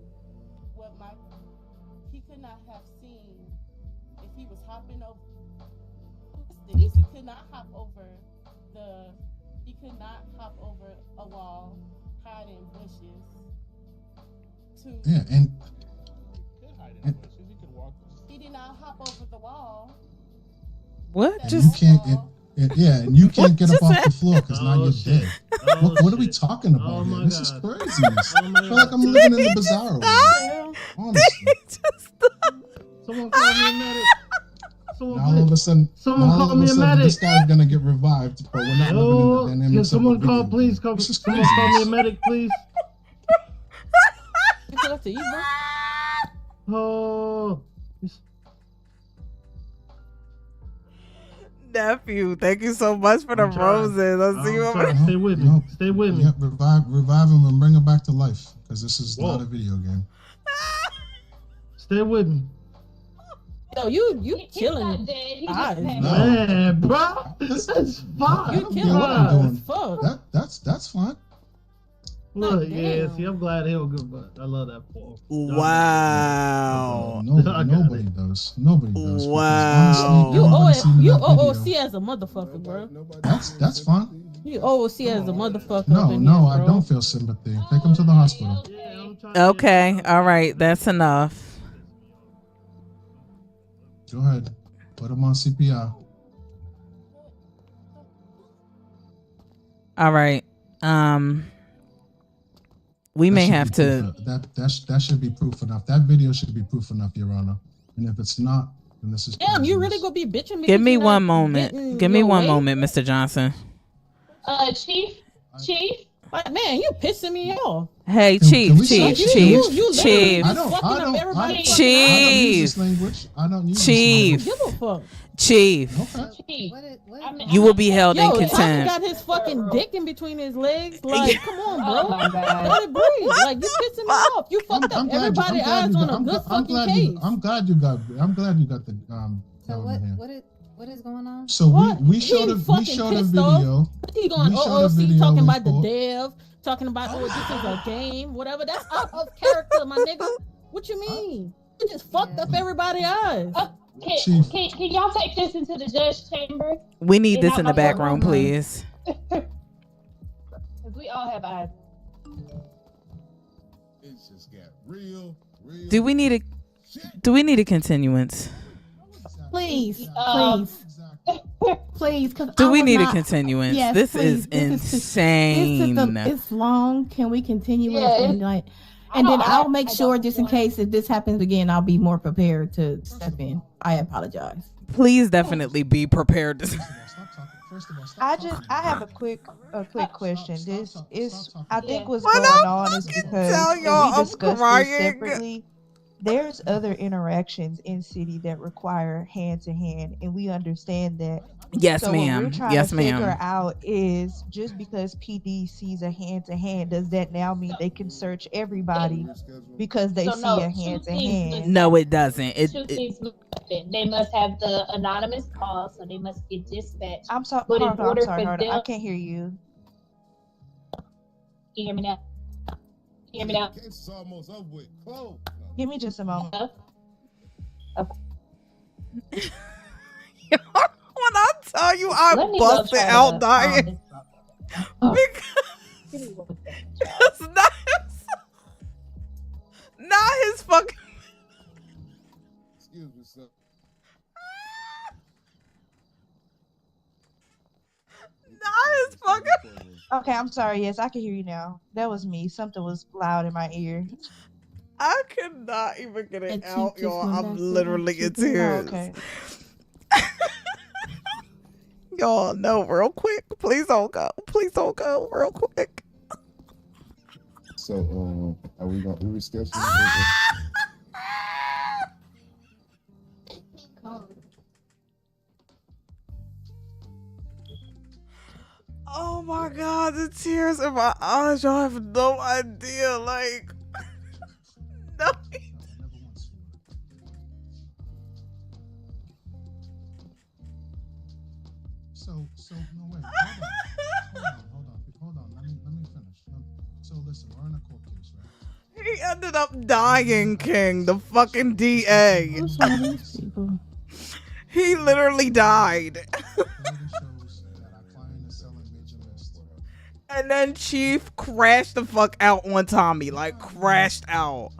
he could not have seen if he was hopping over. He could not hop over a wall, hide in bushes. Yeah, and He did not hop over the wall. What? And Just you can't. Yeah, and you can't get up just off the happened? floor because now you're shit. dead. Oh, What are we shit. talking Oh about my here? This is God. craziness. Oh my I feel like God. I'm living in the Just bizarro die? world. Honestly. Someone call me a medic. Someone, Now all of a sudden, someone now all call of me a a sudden, medic. this guy's gonna get revived, but we're not living in the Oh, dynamics can of a someone video call, game. please? Come, This is someone call me a craziness. medic, please. You still have to eat, bro? Oh, nephew, thank you so much for the I'm trying. roses. I'll see you I'm over. trying. Stay with me. No. Stay with me. Yep, revive him and bring him back to life because this is Whoa. not a video game. Stay with me. Yo, you He's killing not it. dead. He Eyes, just passed. No. Man, bro. That's I fine. don't You care what I'm killing doing. it. Fuck. That's fine. Look, God yeah, damn. see, I'm glad he don't give a. I love that for him. Wow. Nobody does. Nobody does. because Wow. You honestly, owe everybody seen you that OOC video. as a motherfucker, bro. That's fine. You OOC as a motherfucker. No, up in no, here, I bro. don't feel sympathy. Take him to the hospital. Yeah, I'm trying to Okay. get- All right. That's enough. Go ahead. Put him on CPR. All right. We may should have be to. proof that should be proof enough. That video should be proof enough, Your Honor. And if it's not, then this is. Damn, you craziness. really gonna be bitching? Give because me you're one not moment. getting Give me your one way? moment, Mr. Johnson. Chief, Like, man, you pissing me off. Hey, Can Chief, we Chief, stop Chief, using you Chief, I don't. fucking I up don't. everybody's I fucking don't use Chief. this language. I don't use Chief. this Give a fuck. Chief. language. Okay. Chief. You will be held in Yo, Tommy contempt. got his fucking dick in between his legs. Like, come on, bro. Oh my God. Let it breathe. Like, you pissing me off. You fucked up everybody's eyes on a good fucking case. I'm glad you got the So government here. what is going on? So What? we He showed a fucking video. off. He going We showed a OOC video talking in about the court. dev, talking about this is a game, whatever. That's out of character, my nigga. What you mean? You just fucked up everybody's eyes. Chief. Can y'all take this into the judge chamber? We need And this in the not my back room, courtroom. please. Because we all have eyes. It just got real. Do we need a continuance? Please, Um, please, because Do we need a continuance? Yes, this please. is This is insane. it's long. Can we continue it? Yeah, And like, and then I'll make I sure, don't just in want- case if this happens again, I'll be more prepared to step in. I apologize. Please definitely be prepared to. I have a quick question. This is I think what's When going I on is fucking because tell and y'all we I'm discussed crying. this separately. There's other interactions in city that require hand to hand, and we understand that. Yes, so What ma'am. we're trying Yes, to ma'am. figure out is just because PD sees a hand to hand, does that now mean they can search everybody because they So see no, a two hand to things hand? No, it doesn't. Two things must happen. They must have the anonymous call, so they must get dispatched. I'm sorry. But in Hold on, order I'm sorry. for Hold on. I them- can't hear you. Can you hear me now? Can you hear me now? It's almost over with. Close. Give me just a moment. When I tell you I Let me go busted try out to dying because it's not his fucking. Excuse me, sir. Not his fucking. Okay, I'm sorry. Yes, I can hear you now. That was me. Something was loud in my ear. I cannot even get it And out, Chief just y'all. went I'm back to literally the in Chief. tears. Okay. Y'all, no, real quick. Please don't go. Please don't go, real quick. So, are we gonna reschedule? Oh my god, the tears in my eyes. Y'all have no idea. Like, no. So no wait. Hold on. Let me finish. So listen, we're in a court case, right? He ended up dying, King. The fucking DA. What's wrong with these people? He literally died. Clearly shows that our client is selling major list. And then Chief crashed the fuck out on Tommy. Like, crashed out.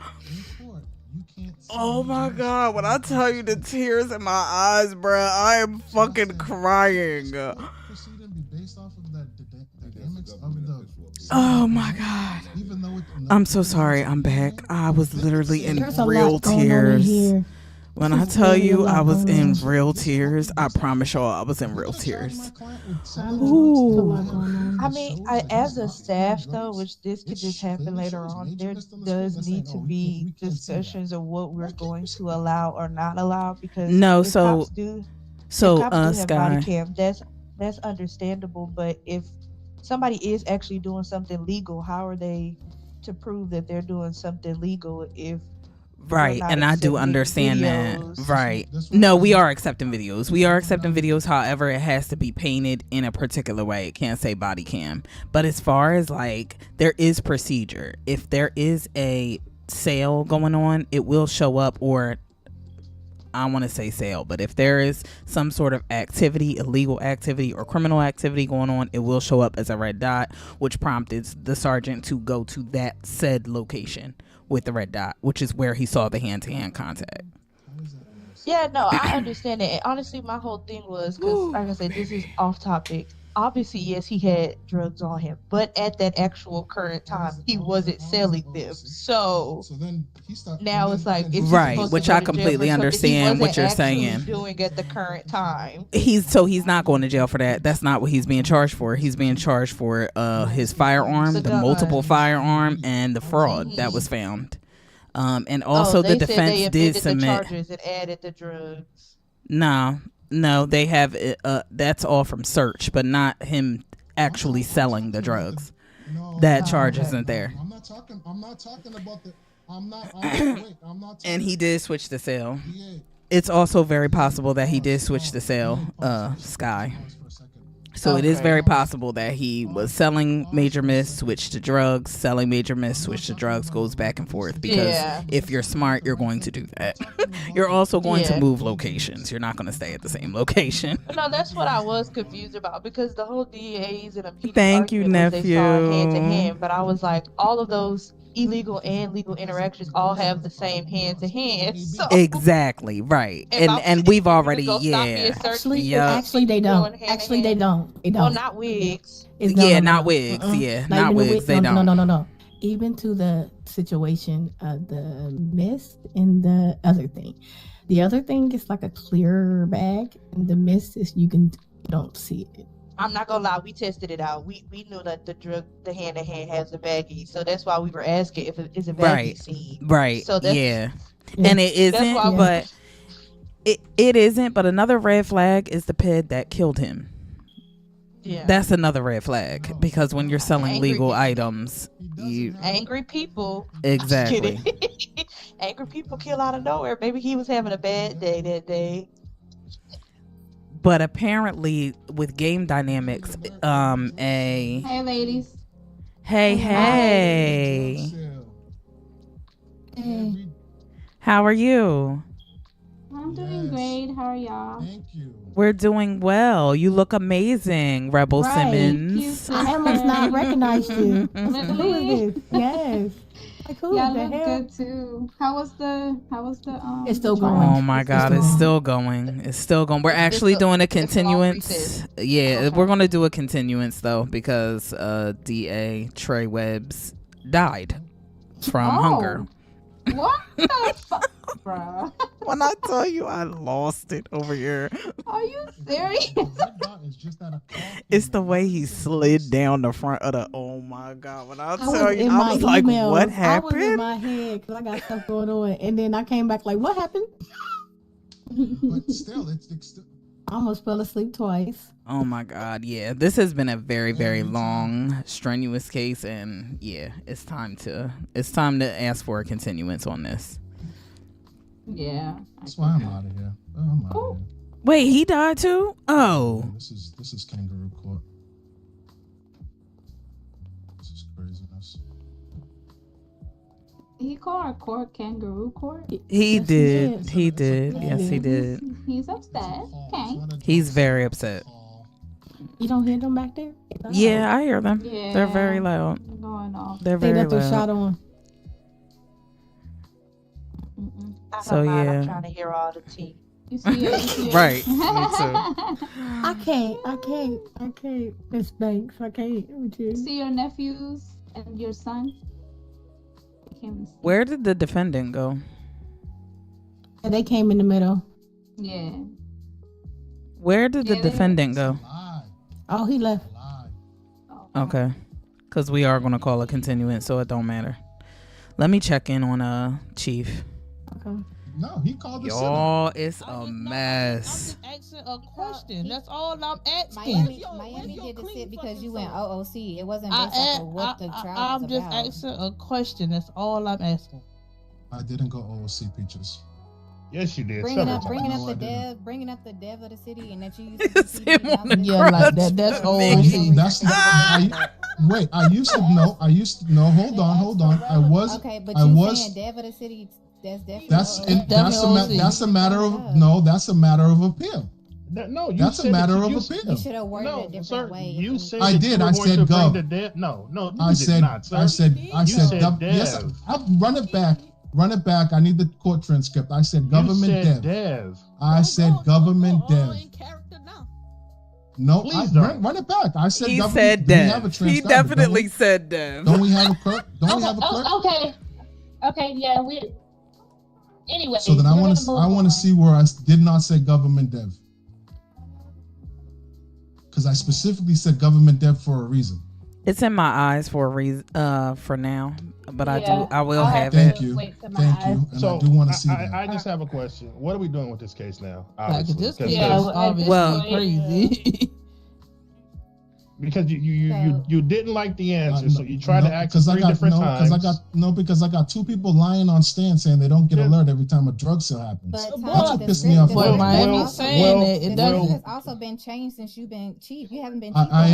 court. You can't. Oh my God! When I tell you the tears in my eyes, bruh, I am fucking crying. Proceeding be based off of the dynamics of the. Oh my God! Even though I'm so sorry. I'm back. I was literally in There's a real lot going on in tears. here. When I There's tell really a you lot I was going in on. real tears, I promise y'all I was in real tears. Ooh. I mean, as a staff though, which this could just happen later on, there does need to be discussions of what we're going to allow or not allow because No, if so- cops do, so, if cops do have Sky. body cam, that's understandable. But if somebody is actually doing something legal, how are they to prove that they're doing something legal if Right, not and I do accepting understand that. videos? Right. No, we are accepting videos. We are accepting videos. However, it has to be painted in a particular way. It can't say body cam. But as far as like, there is procedure. If there is a sale going on, it will show up, or I want to say sale, but if there is some sort of activity, illegal activity or criminal activity going on, it will show up as a red dot, which prompted the sergeant to go to that said location with the red dot, which is where he saw the hand-to-hand contact. Yeah, no, I understand it. And honestly, my whole thing was because, like I said, this is off topic. Obviously, yes, he had drugs on him, but at that actual current time, he wasn't selling them. So then he stopped. now it's like, is he Right, supposed to which go I to jail for completely something he understand what wasn't you're actually saying. doing at the current time? He's not going to jail for that. That's not what he's being charged for. He's being charged for his firearm, the multiple firearm, and the fraud that was found. And also they the said they defense did amended the submit. charges and added the drugs. No, they have that's all from search, but not him actually selling the drugs. That charge isn't there. I'm not talking about the. I'm not talking. And he did switch the sale. It's also very possible that he did switch the sale, Sky. So it is very possible that he was selling Major Miss, switched to drugs, selling Major Miss, switched to drugs, goes back and forth. Because if you're smart, you're going to do that. You're also going to move locations. You're not going to stay at the same location. No, that's what I was confused about because the whole DAs and PD Thank you, argument was they saw nephew. hand to hand, but I was like, all of those illegal and legal interactions all have the same hand to hand. So Exactly, right. And we've already, Actually, they don't. Actually, they don't. They don't. Well, not wigs. Not wigs. Yeah, not even wigs. They don't. No. Even to the situation of the mist and the other thing. The other thing is like a clear bag, and the mist is you don't see it. I'm not gonna lie, we tested it out. We knew that the hand to hand has a baggie, so that's why we were asking if it is a baggie scene. Right. So that's, And it that's isn't, why but it isn't. But another red flag is the ped that killed him. Yeah. That's another red flag because when you're selling Angry legal people. items, you angry people. Exactly. Angry people kill out of nowhere. Maybe he was having a bad day that day. But apparently, with Game Dynamics, Hey, ladies. Hey. Hey. How are you? I'm doing great. How are y'all? Thank you. We're doing well. You look amazing, Rebel Simmons. I almost not recognized you. Who Really? is this? Yes. Like who Y'all the look hell? good too. How was the It's still trial? going. Oh my God, it's still going. It's still going. We're actually doing a continuance. Yeah, we're going to do a continuance though because DA Trey Webbs died from hunger. What the fuck, bruh? When I tell you I lost it over here. Are you serious? It's the way he slid down the front of the. Oh my God! When I I tell was you, in I my was like, emails. "What I was in happened?" my head because I got stuff going on, and then I came back like, "What happened?" But still, it's still. I almost fell asleep twice. Oh my God! Yeah, this has been a very, very long, strenuous case, and yeah, it's time to ask for a continuance on this. Yeah. That's why I'm out of here. I'm out of here. Wait, he died too? Oh. This is kangaroo court. This is craziness. He called our court kangaroo court. He did. He did. Yes, he did. He's upset. Okay. He's very upset. You don't hear them back there? Yeah, I hear them. Yeah. They're very loud. Going off. They're They very left their loud. shot on. I So, don't mind. yeah. I'm trying to hear all the tea. You see it? Right, me too. I can't. Miss Banks, I can't with you. See your nephews and your son? Where did the defendant go? And they came in the middle. Yeah. Where did the Yeah, they- defendant go? Oh, he left. Okay, because we are gonna call a continuance, so it don't matter. Let me check in on Chief. Okay. No, he called the Y'all, it's a mess. Asking a question. That's all I'm asking. Miami did the sit because you went OOC. It wasn't based I, off of what the trial I'm was just about. asking a question. That's all I'm asking. I didn't go OOC, Peaches. Yes, you did. Bringing up No, I the dev of the city, and that you used It's him on the Yeah, like that's OOC. That's wait. I used to know. Hold on. I was. Okay, but I you was. saying dev of the city? That's definitely That's a matter of no. That's a matter of appeal. No, you That's a said matter it, of you, appeal. You should have worded it a different sir, way. You said I that did. You were I going said to go. bring the no, you I did said. not, sir. I said. You said Yes. dev. I'll run it back. Run it back. I need the court transcript. I said government You said dev. I said government dev. No, Please run it back. I said He government. said Do we have a dev. He transcriber? definitely said dev. Don't we have a clerk? Don't we have a clerk? Okay, yeah, we. Anyway, So then I want to see where I did not say government dev, because I specifically said government dev for a reason. It's in my eyes for a reason. For now, but Yeah, I will I'll have have it. to wait till my Thank eyes. you, and So I do want to see I that. just have a question. What are we doing with this case now? Like Obviously, this because- is Yeah, obviously well- crazy. because you didn't like the answer, so you tried to ask because three different times. because I got two people lying on stand saying they don't get alert every time a drug sale happens. But That's Tom, what pissed me off. Well, about it. Miami's saying that it the doesn't. state has also been changed since you've been chief. You haven't been chief. I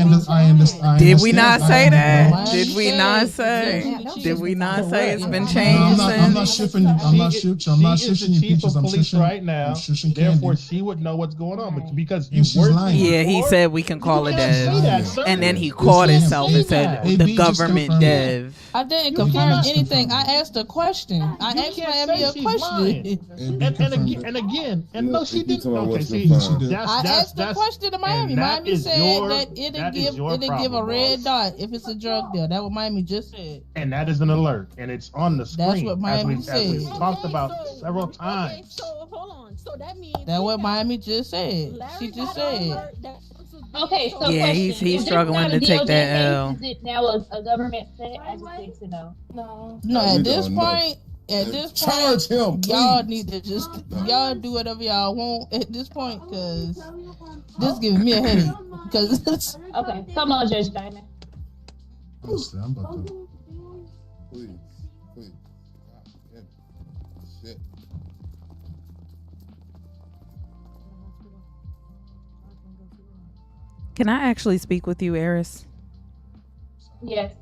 understand. Did we not say that? Miami Did we said not it. say? Yeah, Did we not say it's been No, changed I'm not since? shifting. I'm not She shooting. I'm not is the shushing you, chief Peaches. of I'm police shushing right now. I'm shushing Therefore, Candy. she would know what's going on. But because you And she's were lying. Yeah, he said we can call it You can't say dev, that, sir. and then he You caught can't himself say and said that. the AB just government confirmed dev. I didn't You confirm cannot anything. confirm. I asked a question. I You asked can't Miami say a she's question. lying. AB And confirmed it. again, and Yeah, no, she you didn't. talking about Okay, what's see, confirmed. Yes, I asked the question to Miami. and that Miami is said your- that that is your it'll give a problem, red boss. dot if it's a drug deal. That's what Miami just said. and that is an alert, and it's on the screen. That's what Miami as said. we've talked about several times. So hold on. So that means That's what Miami just said. She just said. Okay, so Yeah, question. he's Is this struggling not a to take DOJ that case? L. Is it now a government set? I just need to know. no. No, We at this don't know. point, at this Charge point, him, y'all please. need to just y'all do whatever y'all want at this point, cause this giving me a headache. Cause Okay, come on, Judge Diamond. Honestly, I'm about to. Please. God damn. Shit. Can I actually speak with you, Eris? Yes.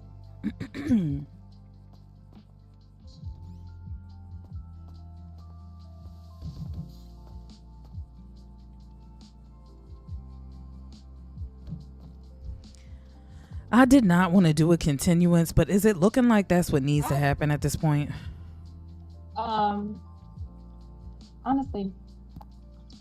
I did not want to do a continuance, but is it looking like that's what needs to happen at this point? Honestly,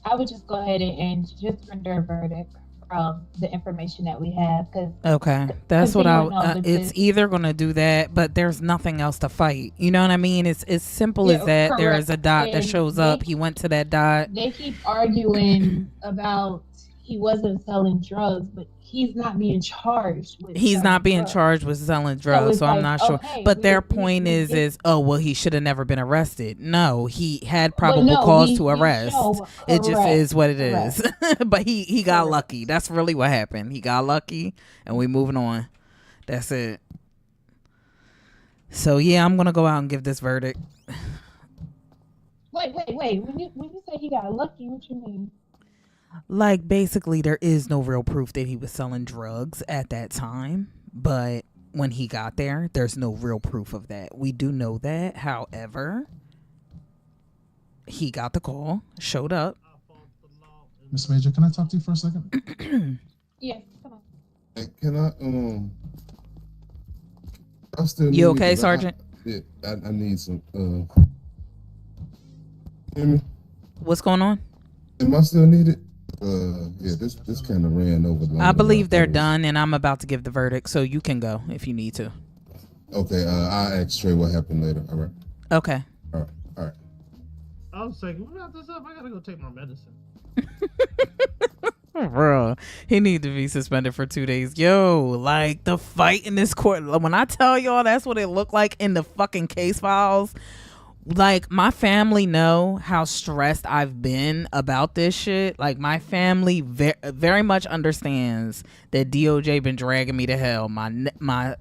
I would just go ahead and just render a verdict from the information that we have, because Okay, that's what continuing on with it's this- either gonna do that, but there's nothing else to fight. You know what I mean? It's as simple as Yeah, that. There correct. is a dot that And shows they- up. He went to that dot. they keep arguing about he wasn't selling drugs, but he's not being charged with He's selling not being drugs. charged with selling drugs, it's so I'm like, not sure. okay, But their we- point we is, oh well, he should have never been arrested. No, he had But probable no, cause we- to we arrest. show- It just correct, is what it is. But he got Correct. lucky. That's really what happened. He got lucky, and we moving on. That's it. So yeah, I'm gonna go out and give this verdict. Wait. When you say he got lucky, what you mean? Like basically, there is no real proof that he was selling drugs at that time, but when he got there, there's no real proof of that. We do know that. However, he got the call, showed up. Miss Major, can I talk to you for a second? Yes, come on. Hey, can I still You need- okay, because Sergeant? I need some Hear me? What's going on? Am I still needed? Yeah, this kind of ran over. I believe they're done, and I'm about to give the verdict, so you can go if you need to. Okay, I'll ask Trey what happened later. All right. Okay. All right. I was like, we wrap this up. I gotta go take my medicine. Bro, he need to be suspended for 2 days. Yo, like the fight in this court. When I tell y'all that's what it looked like in the fucking case files. Like, my family know how stressed I've been about this shit. Like, my family very much understands that DOJ been dragging me to hell. My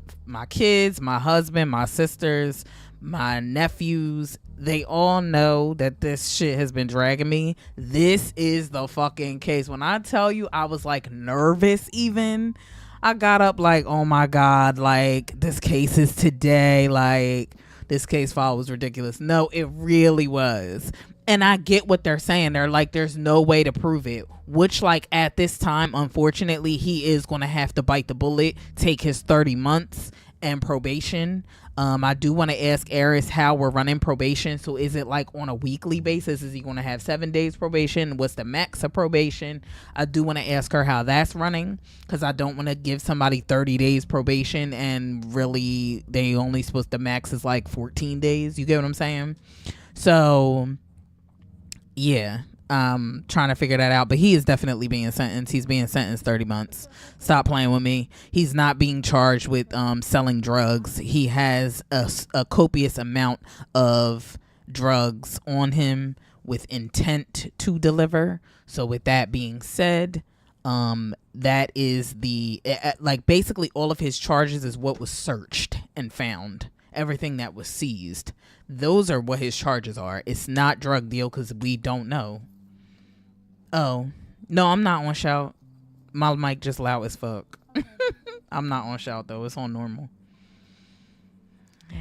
kids, my husband, my sisters, my nephews, they all know that this shit has been dragging me. This is the fucking case. When I tell you I was like nervous even, I got up like, oh my God, like this case is today. Like, this case file was ridiculous. No, it really was. And I get what they're saying. They're like, there's no way to prove it. Which, like, at this time, unfortunately, he is going to have to bite the bullet, take his 30 months and probation. I do want to ask Eris how we're running probation. So is it like on a weekly basis? Is he going to have 7 days probation? What's the max of probation? I do want to ask her how that's running, because I don't want to give somebody 30 days probation and really they only supposed to max is like 14 days. You get what I'm saying? So yeah, trying to figure that out, but he is definitely being sentenced. He's being sentenced 30 months. Stop playing with me. He's not being charged with selling drugs. He has a copious amount of drugs on him with intent to deliver. So with that being said, that is the like basically all of his charges is what was searched and found. Everything that was seized, those are what his charges are. It's not drug deal because we don't know. Oh, no, I'm not on shout. My mic just loud as fuck. I'm not on shout, though. It's on normal.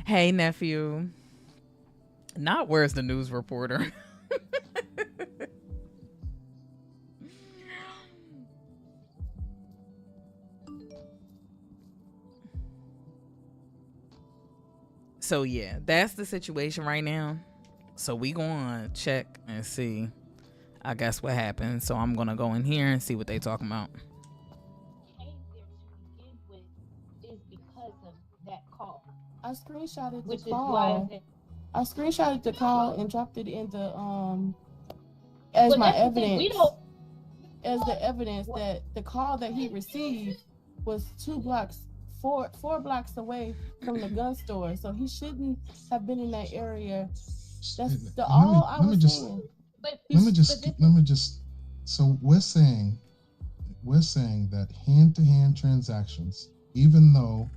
Hey, nephew. Not where's the news reporter? So, yeah, that's the situation right now. So, we gonna check and see, I guess, what happened. So I'm gonna go in here and see what they talking about. Is because of that call. I screenshotted Which the is call. why I screenshotted the call and dropped it in the as Well, my that's the thing, evidence. we don't- As the evidence that the call that he received was 4 blocks away from the gun store. So he shouldn't have been in that area. That's the all I was saying. Let me just. So we're saying that hand-to-hand transactions, even though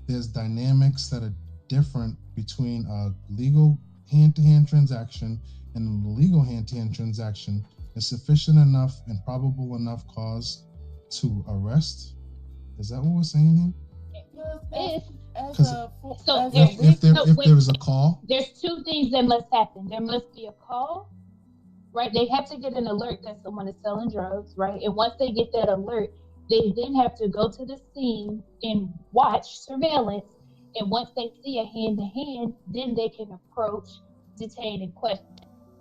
there's dynamics that are different between a legal hand-to-hand transaction and an illegal hand-to-hand transaction, is sufficient enough and probable enough cause to arrest. Is that what we're saying here? If there is a call, there's 2 things that must happen. There must be a call, right? They have to get an alert that someone is selling drugs, right? And once they get that alert, they then have to go to the scene and watch surveillance. And once they see a hand-to-hand, then they can approach, detain, and question.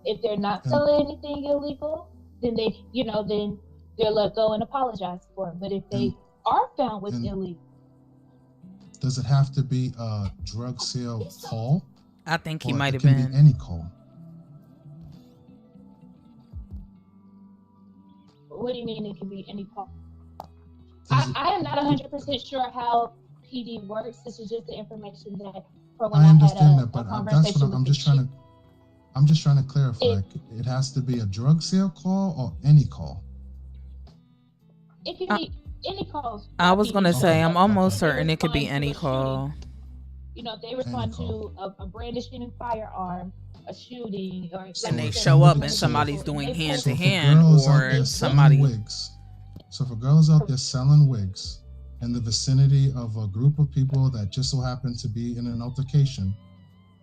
If they're not selling anything illegal, then then they'll let go and apologize for it. But if they are found with illegal, does it have to be a drug sale call? I think he Or might it have can been be any call. what do you mean it can be any call? I am not 100% sure how PD works. This is just the information that from when I I had understand a that, but conversation that's what with I'm the just trying to. I'm just trying to clarify. It has to be a drug sale call or any call. It can be any calls. I was gonna say I'm almost certain it could be any call. If they respond to a brandishing and firearm, a shooting, or And they show up and somebody's doing hand to hand, Girls out or there somebody. selling wigs. So for girls out there selling wigs in the vicinity of a group of people that just so happen to be in an altercation,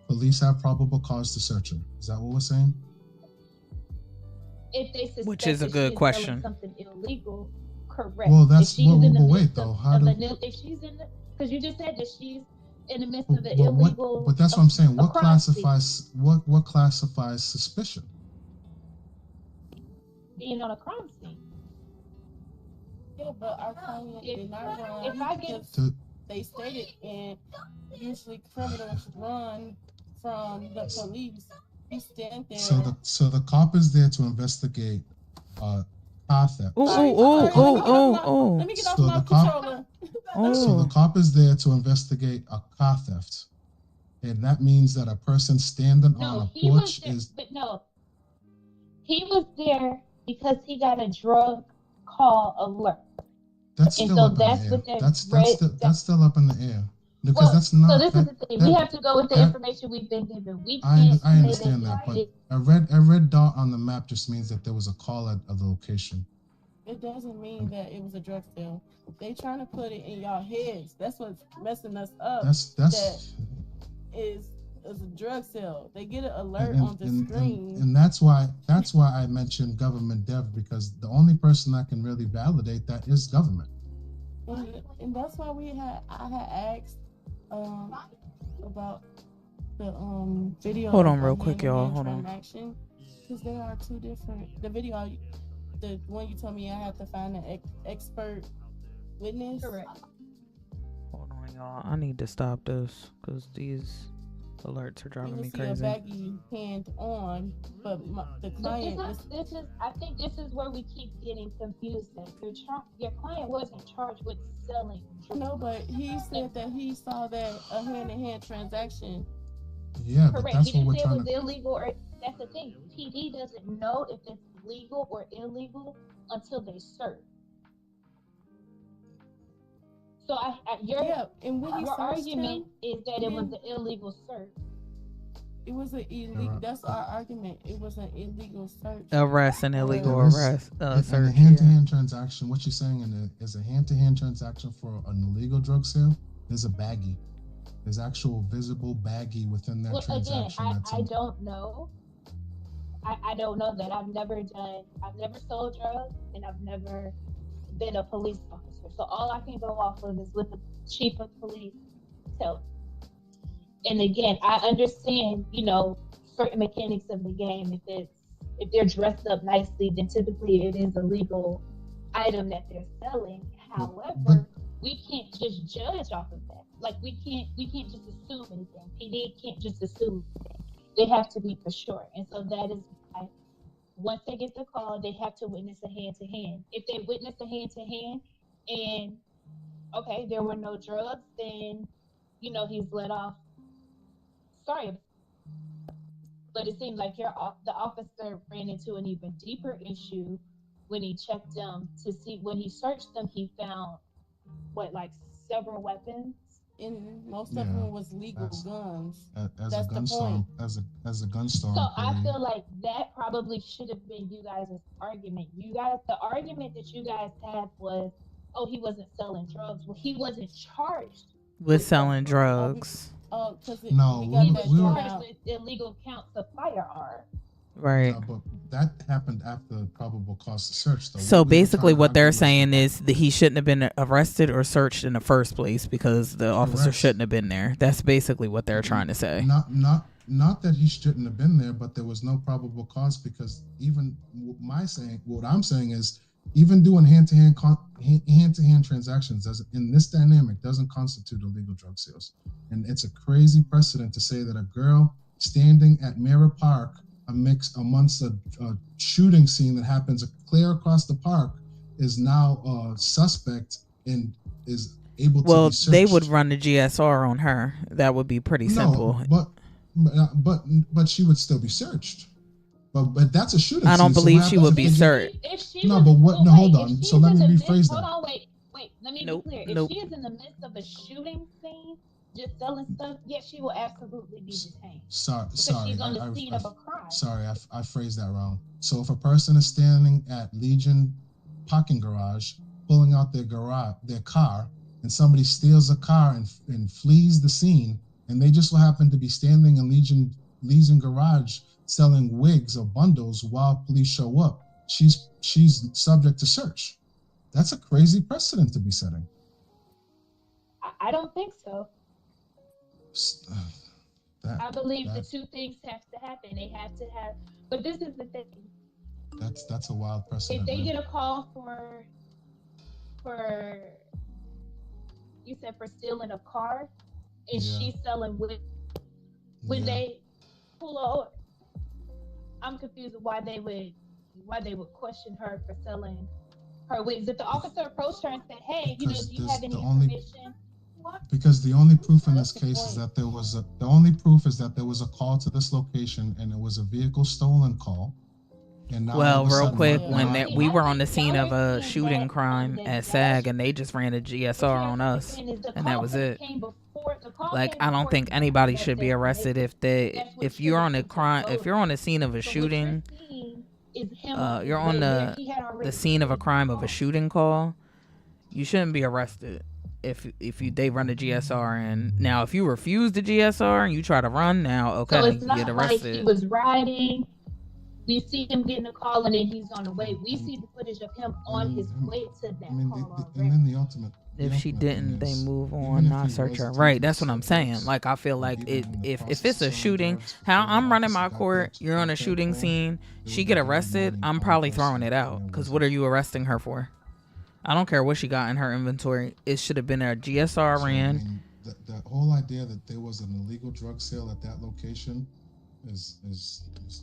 police have probable cause to search her. Is that what we're saying? If they suspect Which is a that good she question. selling something illegal, correct. Well, that's if she's in the but wait midst though. of- How of do? if she's in the, because you just said that she's in the midst of the But illegal. but that's what I'm saying. What a crime scene. classifies suspicion? being on a crime scene. Yeah, but our client did not run. If I get they stated, and usually criminals run from the police. He stand there. So the cop is there to investigate car theft. Oh. Let me get off my controller. So the cop is there to investigate a car theft, and that means that a person standing on a porch is. But no, he was there because he got a drug call alert. That's and still so up that's in the what air. that That's still up in the air because that's not. So this is the thing. We have to go with the information we've been given. We can't I understand that, but a red dot on the map just means that there was a call at a location. It doesn't mean that it was a drug sale. They trying to put it in y'all heads. That's what's messing us up. That is a drug sale. They get an alert on the screen. And that's why I mentioned government dev, because the only person that can really validate that is government. And that's why I had asked about the video. Hold on real quick, y'all. Hold on. Because they are two different. The video, the one you told me I have to find an expert witness. Correct. Hold on, y'all. I need to stop this because these alerts are driving me crazy. A baggy hand on, but the client. This is. I think this is where we keep getting confused. That your client wasn't charged with selling. No, but he said that he saw that a hand-to-hand transaction. Yeah, correct. But that's he what didn't we're say it trying was illegal, or that's the thing. PD doesn't know if it's legal or illegal until they search. So your argument is that it was an illegal search. It was an illegal. That's our argument. It was an illegal search. Arrest and illegal arrest. Search. In a hand-to-hand transaction, what you're saying is a hand-to-hand transaction for an illegal drug sale. There's a baggie. There's actual visible baggie within that transaction. Again, I don't know. I don't know that. I've never sold drugs, and I've never been a police officer. So all I can go off of is what the chief of police tells me. And again, I understand, certain mechanics of the game. If they're dressed up nicely, then typically it is a legal item that they're selling. However, we can't just judge off of that. Like we can't just assume anything. PD can't just assume anything. They have to be for sure. And so that is why once they get the call, they have to witness a hand-to-hand. If they witness a hand-to-hand and, okay, there were no drugs, then, he's let off. Sorry. But it seems like the officer ran into an even deeper issue when he checked them to see, when he searched them, he found, several weapons? And most of them was legal guns. As a gun storm. So I feel like that probably should have been you guys' argument. The argument that you guys had was, oh, he wasn't selling drugs. Well, he wasn't charged with selling drugs. No, we were charged with illegal counts of firearm. Right. But that happened after probable cause to search, though. So basically what they're saying is that he shouldn't have been arrested or searched in the first place because the officer shouldn't have been there. That's basically what they're trying to say. Not that he shouldn't have been there, but there was no probable cause, because even what I'm saying is, even doing hand-to-hand transactions in this dynamic doesn't constitute illegal drug sales. And it's a crazy precedent to say that a girl standing at Mira Park amongst a shooting scene that happens clear across the park is now a suspect and is able to be searched. They would run the GSR on her. That would be pretty simple. But she would still be searched. But that's a shooting scene. I don't believe she would be searched. Hold on. So let me rephrase that. Hold on, wait. Let me be clear. If she is in the midst of a shooting scene, just selling stuff, yes, she will absolutely be detained. Sorry, she's on the scene of a crime. Sorry, I phrased that wrong. So if a person is standing at Legion parking garage, pulling out their car, and somebody steals a car and flees the scene, and they just so happen to be standing in Legion garage selling wigs or bundles while police show up, she's subject to search. That's a crazy precedent to be setting. I don't think so. I believe the two things have to happen. They have to have, but this is the thing. That's a wild If precedent. they man. get a call for you said for stealing a car, and Yeah. she's selling wood, when Yeah. they pull over, I'm confused why they would question her for selling her wigs. If the officer approached her and said, "Hey, do Because you have any the only information?" because the only proof in this case is that there was a call to this location and it was a vehicle stolen call. And now all Well, of a real sudden, quick, we're not- we were on the scene of a shooting crime at SAG, and they just ran a GSR on us, and that was it. Like, I don't think anybody should be arrested if you're on a scene of a shooting, you're on the scene of a crime of a shooting call, you shouldn't be arrested if they run a GSR. And now if you refuse the GSR and you try to run, now okay, So it's you not get like arrested. he was riding. We see him getting a call and then he's on the way. We see the footage of him on his way to that call. and then the ultimate. If she didn't, they move on, even if not he search was her. to Right, do that's what I'm saying. Like, I feel like if it's a shooting, how I'm running my court, you're on a shooting scene, she get arrested, I'm probably throwing it out. Because what are you arresting her for? I don't care what she got in her inventory. It should have been a GSR ran. The whole idea that there was an illegal drug sale at that location is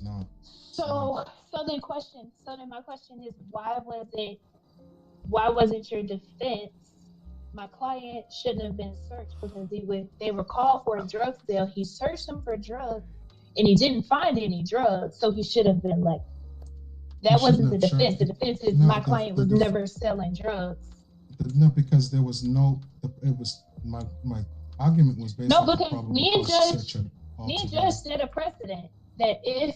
not. So then my question is, why wasn't your defense? My client shouldn't have been searched because they were called for a drug sale. He searched them for drugs and he didn't find any drugs, so he should have been like. That wasn't the defense. The defense is my client was never selling drugs. No, because there was no. It was my argument was based on because probable me and cause Judge altogether. set a precedent that if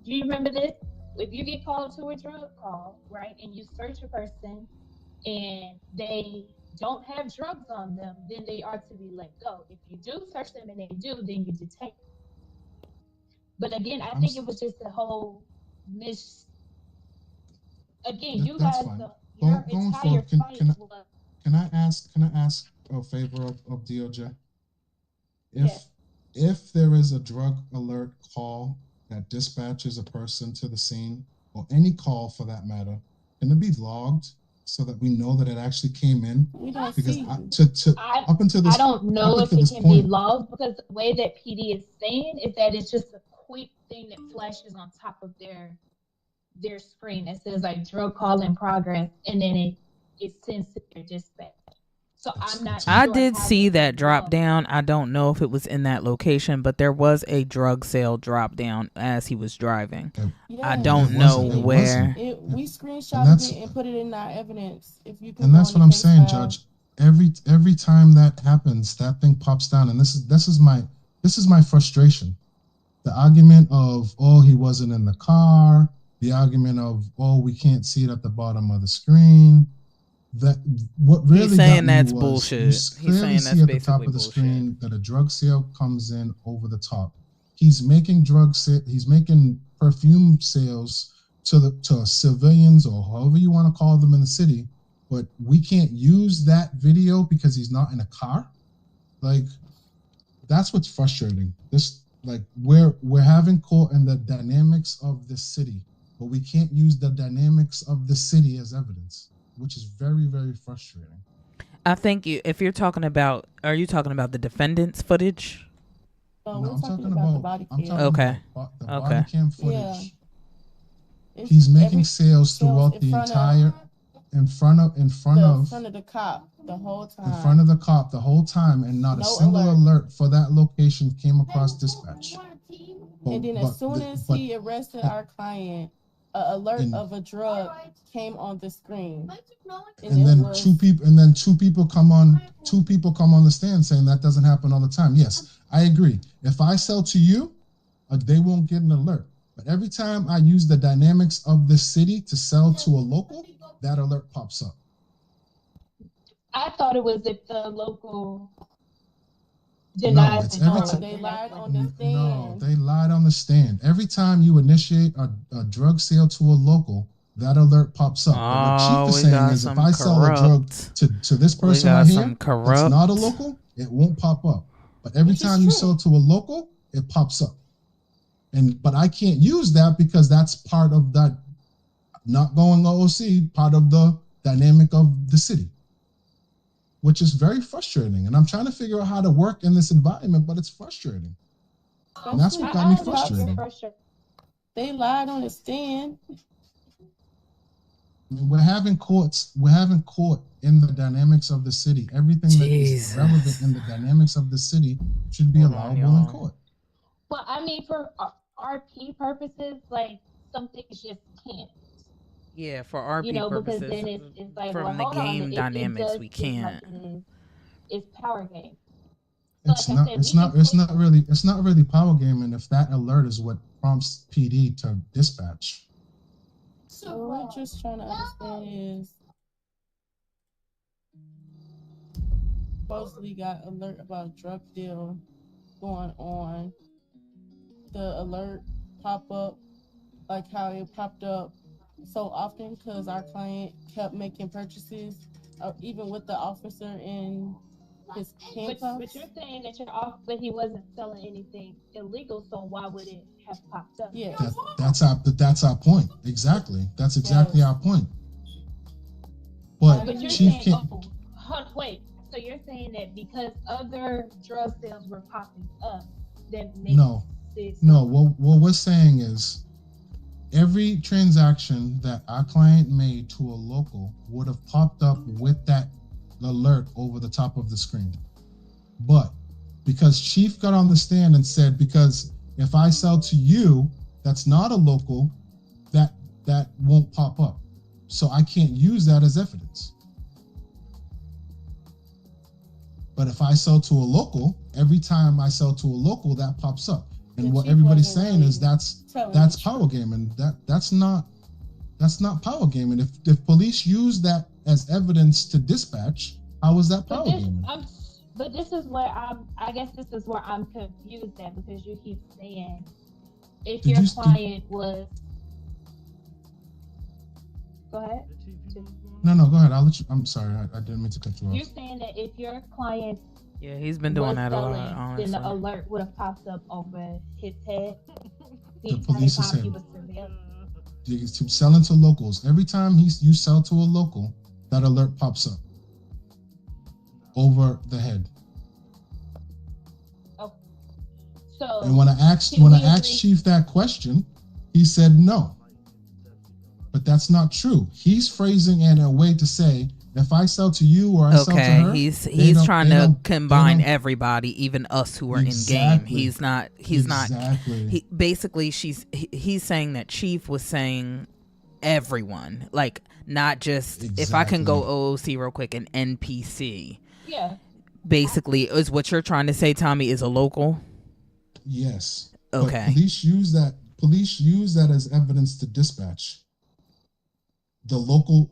do you remember this? If you get called to a drug call, right, and you search a person and they don't have drugs on them, then they are to be let go. If you do search them and they do, then you detain. But again, I think it was just a whole Again, you That's guys, fine. your Going entire forward, fight was. Can I ask a favor of DOJ? If there is a drug alert call that dispatches a person to the scene, or any call for that matter, can it be logged so that we know that it actually came in? We don't Because see. up until this, I don't know up if until it this can point, be logged because the way that PD is saying is that it's just a quick thing that flashes on top of their screen. It says like drug call in progress, and then it sends to their dispatch. So I'm not sure. I did see that drop down. I don't know if it was in that location, but there was a drug sale drop down as he was driving. I don't know where. We screenshotted it and put it in our evidence. If you can. And that's what I'm saying, Judge. Every time that happens, that thing pops down, and this is my frustration. The argument of, oh, he wasn't in the car. The argument of, oh, we can't see it at the bottom of the screen. That what really He's saying got me that's was bullshit. You He's clearly saying see that's at the top basically of the bullshit. screen that a drug sale comes in over the top. He's making he's making perfume sales to civilians or however you want to call them in the city, but we can't use that video because he's not in a car. Like, that's what's frustrating. We're having court in the dynamics of the city, but we can't use the dynamics of the city as evidence, which is very, very frustrating. I think if you're talking about, are you talking about the defendant's footage? No, I'm talking about the body cam. Okay. The Okay. body cam footage. Yeah. He's making sales throughout the entire, in front of the cop the whole time. in front of the cop the whole time, and not a No single alert for that location came across dispatch. And then as soon as he arrested our client, an alert of a drug came on the screen. And then two people come on the stand saying that doesn't happen all the time. Yes, I agree. If I sell to you, they won't get an alert. But every time I use the dynamics of the city to sell to a local, that alert pops up. I thought it was if the local No, denies it's the every drug. time. They lied on the stand. No, they lied on the stand. Every time you initiate a drug sale to a local, that alert pops up. But what Chief is saying is if I sell a drug to this person right here, it's not a local, it won't pop up. But every time you sell to a local, it pops up. But I can't use that because that's part of that not going OOC, part of the dynamic of the city, which is very frustrating. And I'm trying to figure out how to work in this environment, but it's frustrating. And that's what got me frustrated. They lied on the stand. We're having court in the dynamics of the city. Everything that is relevant in the dynamics of the city should be allowable in court. Well, I mean, for RP purposes, like, some things just can't. Yeah, for RP You know, because purposes, then it's like, from well, the hold on, game it dynamics, does we seem like can't. it's power game. It's not really power gaming if that alert is what prompts PD to dispatch. So what we're just trying to understand is, supposedly got alert about drug deal going on. The alert pop up like how it popped up so often because our client kept making purchases, even with the officer in his handcuffs. But you're saying that but he wasn't selling anything illegal, so why would it have popped up? Yeah, That's our point. Exactly. That's exactly our point. But you're Chief saying, can't. wait. So you're saying that because other drug sales were popping up, that makes No. What we're saying is every transaction that our client made to a local would have popped up with that alert over the top of the screen. But because Chief got on the stand and said, because if I sell to you, that's not a local, that won't pop up. So I can't use that as evidence. But if I sell to a local, every time I sell to a local, that pops up. And what everybody's saying is that's power gaming. That's not power gaming. If police use that as evidence to dispatch, how is that power gaming? But this is where I'm confused at, because you keep saying if your client was. Go ahead. No, go ahead. I'll let you. I'm sorry. I didn't mean to cut you off. You're saying that if your client he's been doing that a lot, then honestly. the alert would have popped up over his head The police is time he saying was surveilled. to selling to locals. Every time you sell to a local, that alert pops up over the head. Okay. So And when I asked Chief that question, he said no. But that's not true. He's phrasing it in a way to say, if I sell to you or I sell to her, he's trying to combine everybody, even us who are in game. He's not. Basically, he's saying that Chief was saying everyone, like not just if I can go OOC real quick, an NPC. Yeah. Basically, is what you're trying to say, Tommy, is a local. Yes. Okay. But police use that as evidence to dispatch. The local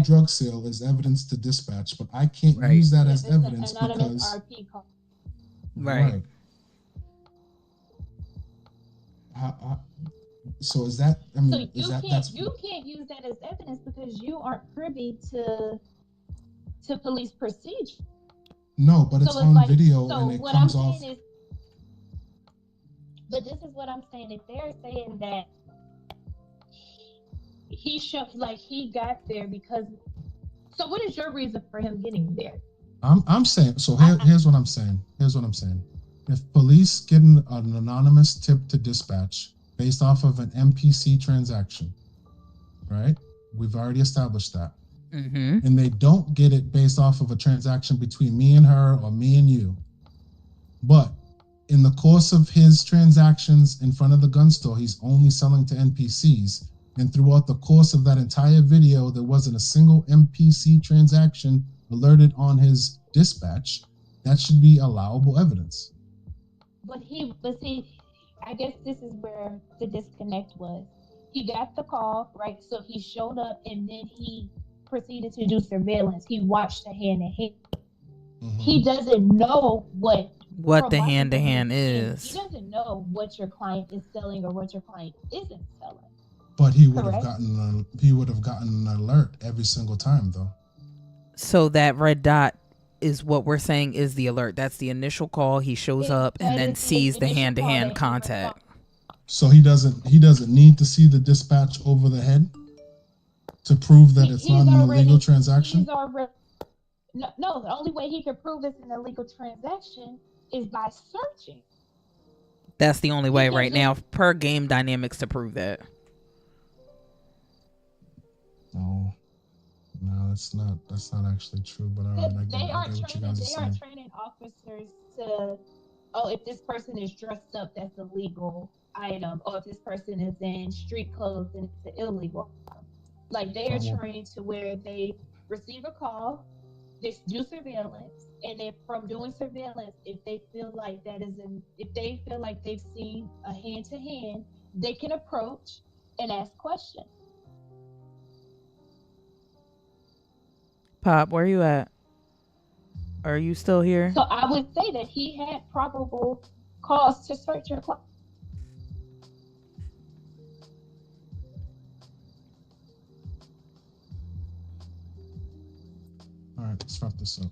drug sale is evidence to dispatch, but I can't use that as evidence because RP call. Right. So is that? I mean, You can't use that as evidence because you aren't privy to police procedure. No, but it's on video and it comes off. But this is what I'm saying. If they're saying that he got there because. So what is your reason for him getting there? I'm saying. So here's what I'm saying. If police get an anonymous tip to dispatch based off of an MPC transaction, right? We've already established that. Mm-hmm. And they don't get it based off of a transaction between me and her or me and you. But in the course of his transactions in front of the gun store, he's only selling to NPCs. And throughout the course of that entire video, there wasn't a single NPC transaction alerted on his dispatch. That should be allowable evidence. But see, I guess this is where the disconnect was. He got the call, right? So he showed up and then he proceeded to do surveillance. He watched the hand-to-hand. Mm-hmm. He doesn't know what the hand-to-hand is. He doesn't know what your client is selling or what your client isn't selling. But he would have gotten an alert every single time, though. So that red dot is what we're saying is the alert. That's the initial call. He shows up and then sees the hand-to-hand contact. So he doesn't need to see the dispatch over the head. To prove that it's He's not an already- illegal transaction? He's already no. The only way he can prove it's an illegal transaction is by searching. That's the only way can't right just- now per Game Dynamics to prove that. No, that's not actually true. But all right, I They get aren't what you training. guys are They saying. aren't training officers to, if this person is dressed up, that's a legal item, or if this person is in street clothes, then it's an illegal item. Like they are Oh, well. trained to where they receive a call, they do surveillance, and then from doing surveillance, if they feel like they've seen a hand to hand, they can approach and ask questions. Pop, where you at? Are you still here? So I would say that he had probable cause to search your closet. All right, let's wrap this up.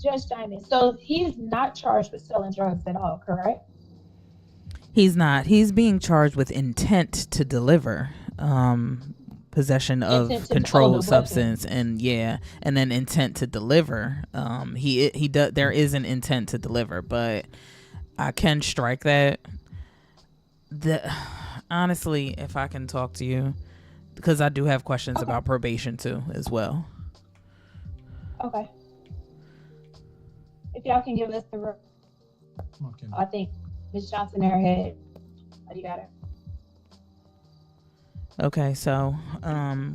Judge Diamond. So he's not charged with selling drugs at all, correct? He's not. He's being charged with intent to deliver, possession of Intent to controlled own a substance, and then intent to deliver. He does. There is an intent to deliver, but I can strike that. Honestly, if I can talk to you, because I do have questions about probation too, as well. Okay. If y'all can give us the I think Ms. Johnson Airhead. You got it. Okay, so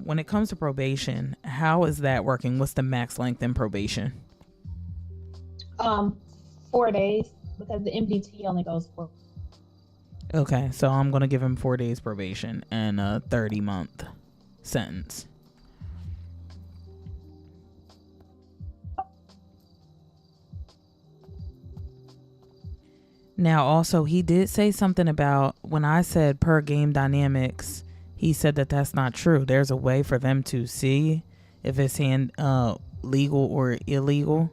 when it comes to probation, how is that working? What's the max length in probation? 4 days, because the MDT only goes for. Okay, so I'm gonna give him 4 days probation and a 30-month sentence. Now, also, he did say something about when I said per Game Dynamics, he said that that's not true. There's a way for them to see if it's legal or illegal.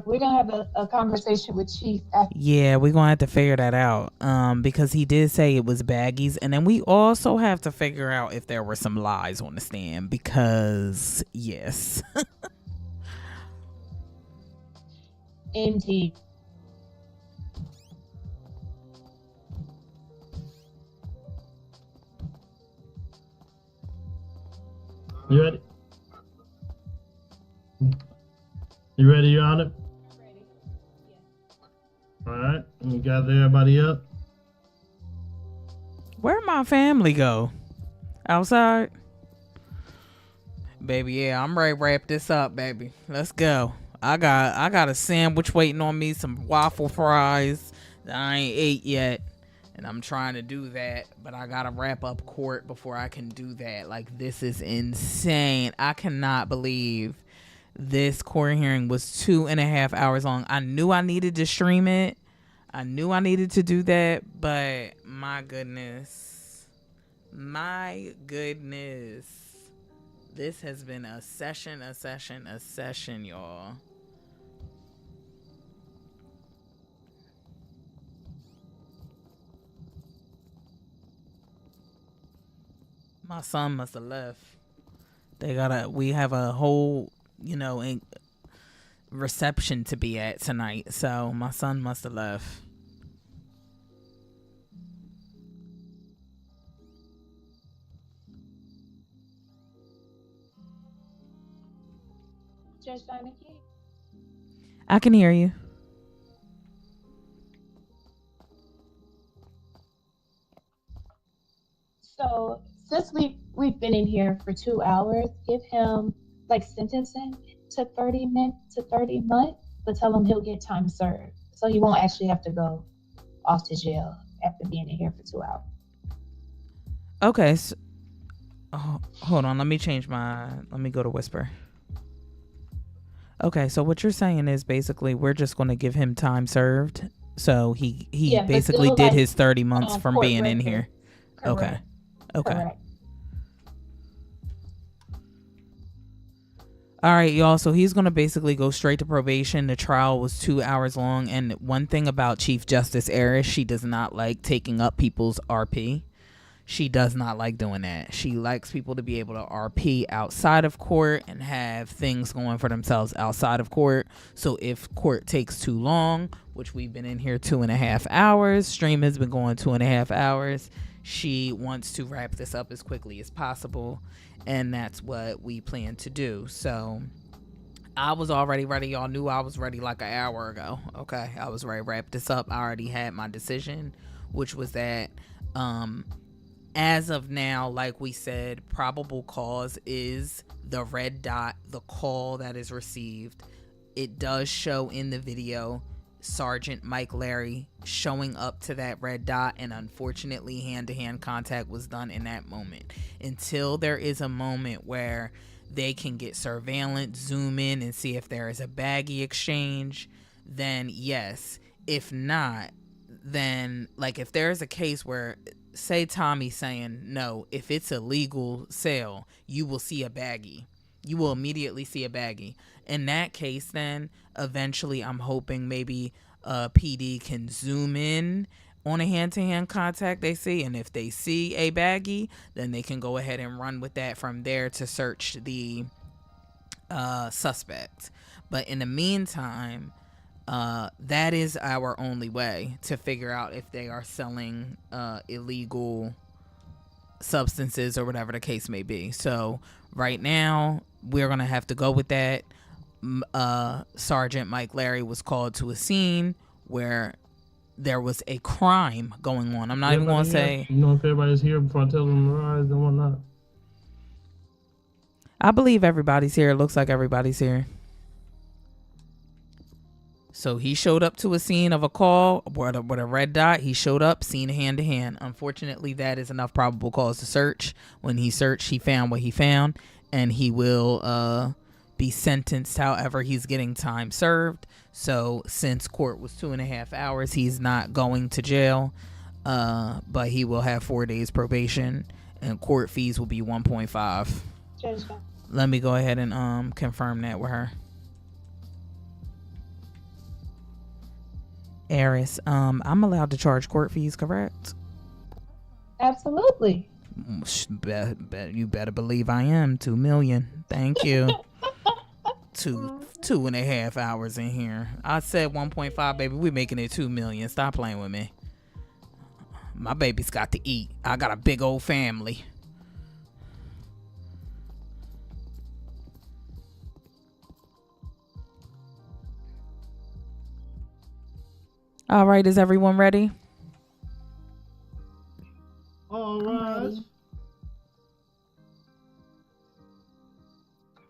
We're gonna have a conversation with Chief after. Yeah, we're gonna have to figure that out. Because he did say it was baggies, and then we also have to figure out if there were some lies on the stand. Because yes, MD. You ready? You ready, Your Honor? All right, and you gather everybody up. where'd my family go? Outside? Baby, yeah, I'm ready to wrap this up, baby. Let's go. I got a sandwich waiting on me, some waffle fries that I ain't ate yet. And I'm trying to do that, but I gotta wrap up court before I can do that. Like, this is insane. I cannot believe this court hearing was 2.5 hours long. I knew I needed to stream it. I knew I needed to do that, but my goodness. This has been a session, y'all. My son must have left. We have a whole, reception to be at tonight. So my son must have left. Judge Diamond. I can hear you. So since we've been in here for 2 hours, give him sentencing to 30 months, but tell him he'll get time served, so he won't actually have to go off to jail after being in here for 2 hours. Okay. So, hold on. Let me go to Whisper. Okay, so what you're saying is basically we're just going to give him time served. So he basically did his 30 months from being in here. Correct. Okay. Correct. All right, y'all. So he's going to basically go straight to probation. The trial was 2 hours long. And one thing about Chief Justice Eris, she does not like taking up people's RP. She does not like doing that. She likes people to be able to RP outside of court and have things going for themselves outside of court. So if court takes too long, which we've been in here 2.5 hours, stream has been going 2.5 hours, she wants to wrap this up as quickly as possible. And that's what we plan to do. So I was already ready. Y'all knew I was ready like an hour ago. Okay. I was ready to wrap this up. I already had my decision, which was that as of now, like we said, probable cause is the red dot, the call that is received. It does show in the video Sergeant Mike Larry showing up to that red dot, and unfortunately hand-to-hand contact was done in that moment. Until there is a moment where they can get surveillance, zoom in and see if there is a baggie exchange, then yes. If not, then like if there's a case where say Tommy's saying no, if it's a legal sale, you will see a baggie. You will immediately see a baggie. In that case, then eventually I'm hoping maybe PD can zoom in on a hand-to-hand contact they see, and if they see a baggie, then they can go ahead and run with that from there to search the suspect. But in the meantime, that is our only way to figure out if they are selling illegal substances or whatever the case may be. So right now we're gonna have to go with that. Sergeant Mike Larry was called to a scene where there was a crime going on. I'm not even gonna say, you know, if everybody's here before I tell them to rise and whatnot. I believe everybody's here. It looks like everybody's here. So he showed up to a scene of a call with a red dot. He showed up, seen hand to hand. Unfortunately, that is enough probable cause to search. When he searched, he found what he found, and he will be sentenced. However, he's getting time served. So since court was 2.5 hours, he's not going to jail, but he will have 4 days probation, and court fees will be 1.5. Let me go ahead and confirm that with her. Eris, I'm allowed to charge court fees, correct? Absolutely. You better believe I am. 2 million. Thank you. 2.5 hours in here. I said 1.5, baby. We're making it 2 million. Stop playing with me. My baby's got to eat. I got a big old family. All right, is everyone ready? All right.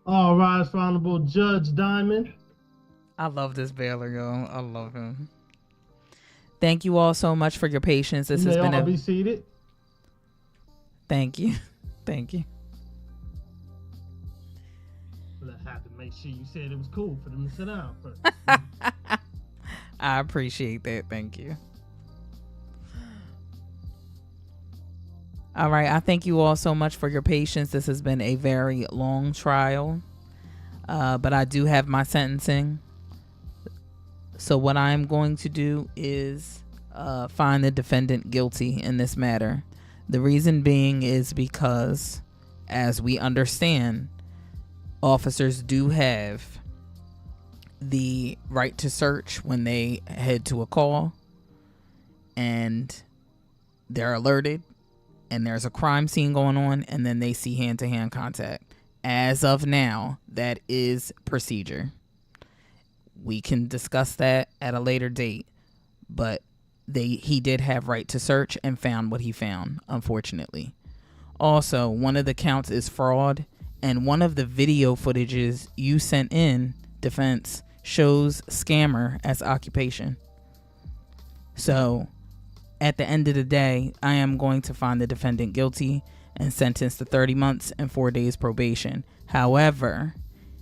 All rise for Honorable Judge Diamond. I love this Baylor, yo. I love him. Thank you all so much for your patience. This has been be seated. Thank you. Thank you. Well, I have to make sure you said it was cool for them to sit down first. I appreciate that. Thank you. All right. I thank you all so much for your patience. This has been a very long trial, but I do have my sentencing. So what I'm going to do is find the defendant guilty in this matter. The reason being is because, as we understand, officers do have the right to search when they head to a call and they're alerted and there's a crime scene going on, and then they see hand-to-hand contact. As of now, that is procedure. We can discuss that at a later date, but he did have right to search and found what he found, unfortunately. Also, one of the counts is fraud, and one of the video footages you sent in, defense, shows scammer as occupation. So at the end of the day, I am going to find the defendant guilty and sentence to 30 months and 4 days probation. However,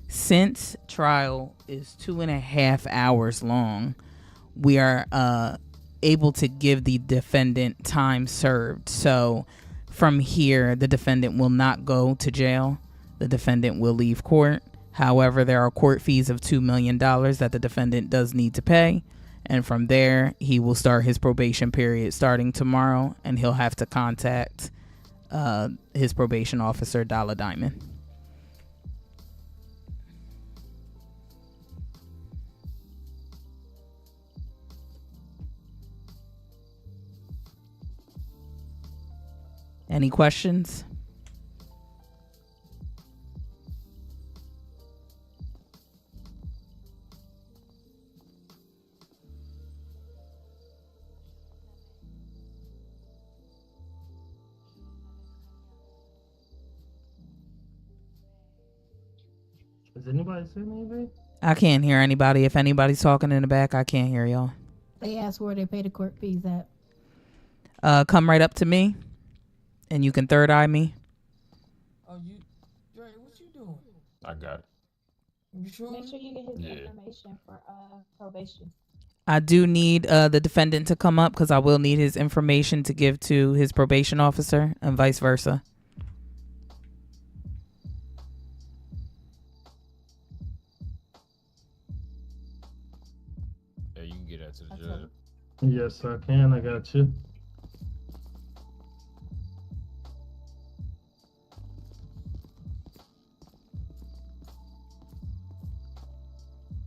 since trial is 2.5 hours long, we are able to give the defendant time served. So from here, the defendant will not go to jail. The defendant will leave court. However, there are court fees of $2 million that the defendant does need to pay. And from there, he will start his probation period starting tomorrow, and he'll have to contact his probation officer, Dollar Diamond. Any questions? Is anybody saying anything? I can't hear anybody. If anybody's talking in the back, I can't hear y'all. They asked where they pay the court fees at. Come right up to me, and you can third eye me. Oh, Dre, what you doing? I got it. You sure? Make sure you get his information for probation. I do need the defendant to come up because I will need his information to give to his probation officer and vice versa. Yeah, you can get that to the judge. Yes, I can. I got you.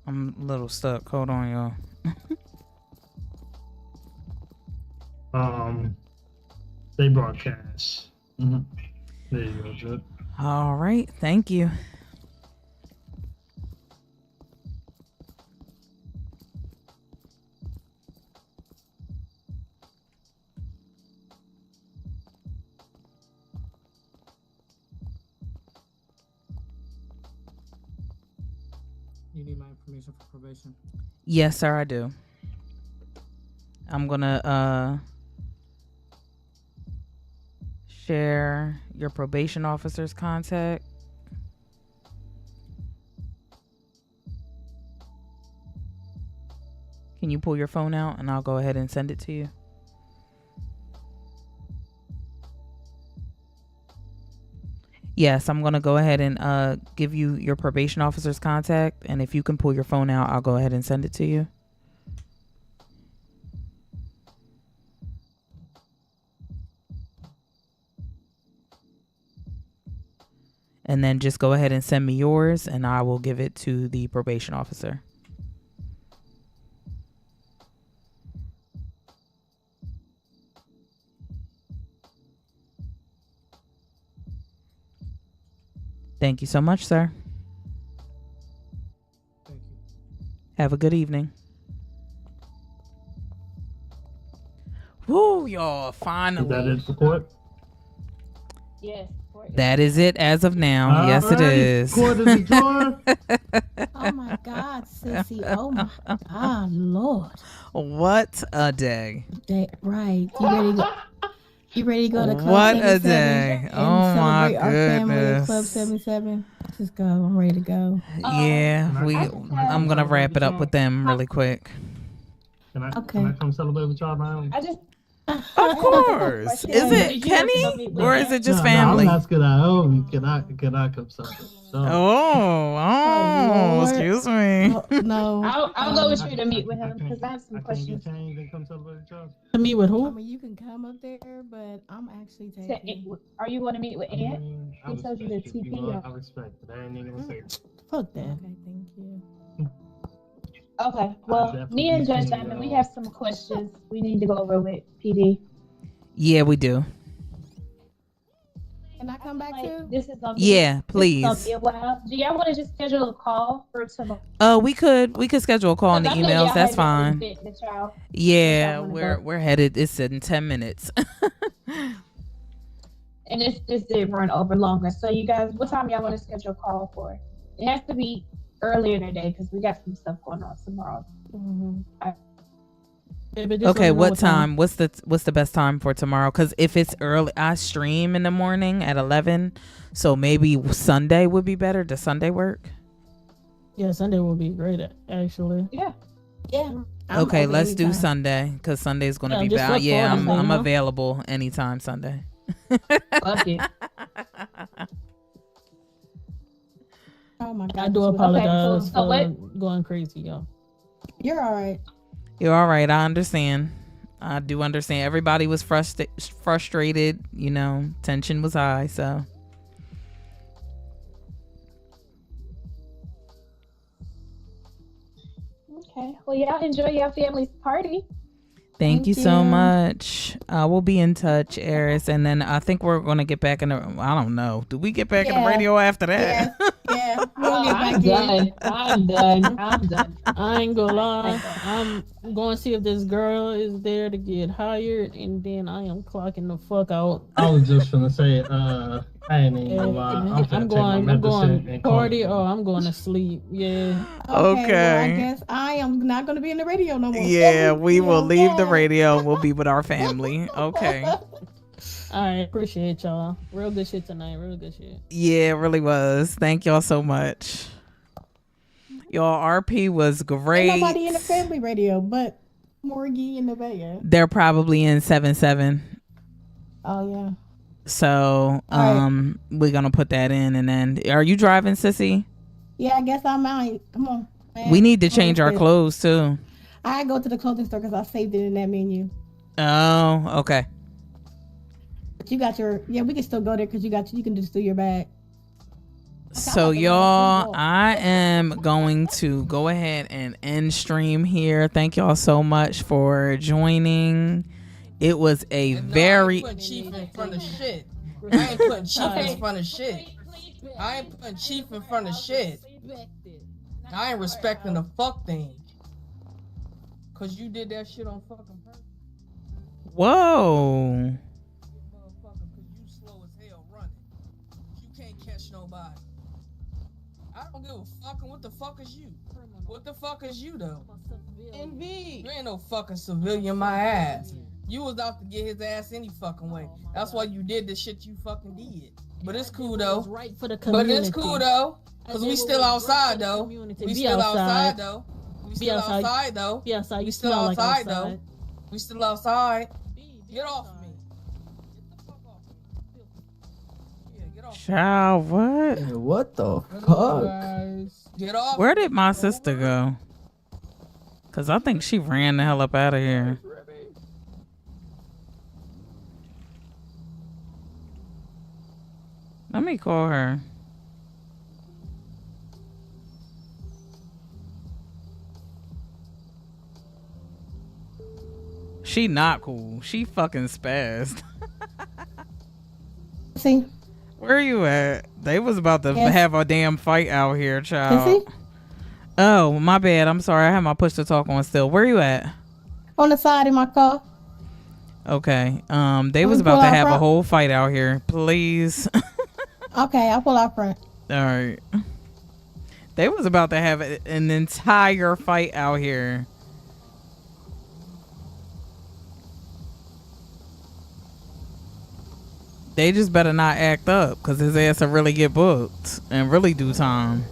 I'm a little stuck. Hold on, y'all. They brought cash. Mm-hmm. There you go, Judge. All right. Thank you. You need my information for probation? Yes, sir, I do. I'm gonna share your probation officer's contact. Can you pull your phone out and I'll go ahead and send it to you? Yes, I'm going to go ahead and give you your probation officer's contact. And if you can pull your phone out, I'll go ahead and send it to you. And then just go ahead and send me yours and I will give it to the probation officer. Thank you so much, sir. Thank you. Have a good evening. Woo, y'all, finally. Is that it for court? Yes. That is it as of now. All yes, right. it is. Court is adjourned. Oh my God, sissy. Oh my God, Lord. What a day. Right. You ready to go to Club What 77 a day. and Oh my celebrate our family at goodness. Club 77? Just go. I'm ready to go. Yeah, I'm gonna wrap it up with them really quick. Can I Okay. come celebrate with y'all now? I just. Of course. Is it Kenny or is it just family? No, I'm asking at home. Can I come celebrate? Oh, excuse me. No. I'll go with you to meet with him because I have some questions. To meet with who? I mean, you can come up there, but I'm actually taking. Are you going to meet with Aunt? He told you to TP. I respect it. I ain't even gonna say it. Fuck that. Okay, thank you. Okay, well, me and Judge Diamond, we have some questions we need to go over with PD. Yeah, we do. Can I come back too? This is gonna Yeah, please. This is gonna be a while. Do y'all want to just schedule a call for tomorrow? We could schedule a call on the 'Cause I know emails. y'all That's had fine. this event that y'all- Yeah, y'all wanna go. we're headed. It's in 10 minutes. And this did run over longer. So you guys, what time y'all want to schedule a call for? It has to be earlier today because we got some stuff going on tomorrow. Okay, what time? What's the best time for tomorrow? Because if it's early, I stream in the morning at 11, so maybe Sunday would be better. Does Sunday work? Yeah, Sunday will be great, actually. Yeah. Okay, let's do Sunday because Sunday is going to Yeah, be just bad. look Yeah, forward to I'm Sunday, available anytime Sunday. Fuck it. Oh my God. I do this was- apologize so what- for going crazy, y'all. You're all right. You're all right. I understand. I do understand. Everybody was frustrated. You know, tension was high. So Okay. Well, y'all enjoy your family's party. thank you so you. much. We'll be in touch, Eris, and then I think we're gonna get back in the. I don't know. Do we get back in the Yeah. radio after that? Yeah. We'll get I'm back in. done. I'm done. I'm done. I ain't gonna lie. I'm going to see if this girl is there to get hired, and then I am clocking the fuck out. I was just gonna say, I ain't even gonna lie. I'm I'm finna take my going medicine and call party it. or I'm going to sleep. Yeah. Okay. Well, I guess I am not going to be in the radio no more. Yeah, we will leave the Yeah. radio and we'll be with our family. Okay. I appreciate y'all. Real good shit tonight. Real good shit. Yeah, it really was. Thank y'all so much. Y'all, RP was great. Ain't nobody in the family radio but Morgie and the Vega. They're probably in 7-7. Oh yeah. So we're gonna put that in, and then are you driving, Sissy? Yeah, I guess I'm out. Come on, man. We need to change our clothes too. I go to the clothing store because I saved it in that menu. Oh, okay. But you got your we can still go there because you can just do your bag. So y'all, I am going to go ahead and end stream here. Thank y'all so much for joining. It was a very putting Chief in front of shit. I ain't putting Chief in front of shit. I ain't putting Chief in front of shit. I ain't respecting the fuck thing. Cause you did that shit on fucking purpose. whoa. Motherfucker, cause you slow as hell running. You can't catch nobody. I don't give a fuck. What the fuck is you? What the fuck is you though? NV. You ain't no fucking civilian, my ass. You was out to get his ass any fucking way. That's why you did the shit you fucking did. But it's cool though. Right for the But community. it's cool though. Cause we still outside though. We Be still outside outside. though. We Be still outside. outside though. Be outside. We You still smell like outside though. outside. We still outside. Get off me. Child, what? What the fuck? Get off. Where did my sister go? Cause I think she ran the hell up out of here. Let me call her. She not cool. She fucking spazzed. See? Where you at? They was about to Yes. have a damn fight out here, child. Sissy? Oh, my bad. I'm sorry. I have my push to talk on still. Where you at? On the side of my car. Okay. They Let was me about pull to out have a front. whole fight out here. Please. Okay, I'll pull out front. All right. They was about to have an entire fight out here. They just better not act up because his ass will really get booked and really do time.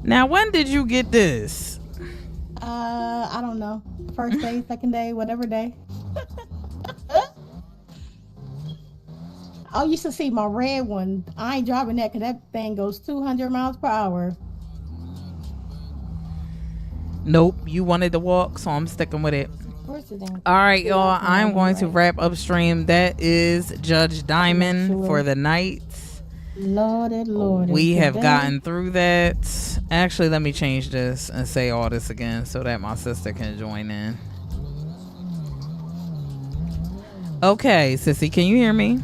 Now, when did you get this? I don't know. First day, second day, whatever day. I used to see my red one. I ain't driving that because that thing goes 200 miles per hour. Nope, you wanted to walk, so I'm sticking with it. Of course it ain't. All right, y'all. I'm going to wrap up stream. That is Judge Diamond for the night. Lord. We have gotten through that. Actually, let me change this and say all this again so that my sister can join in. Okay, Sissy, can you hear me?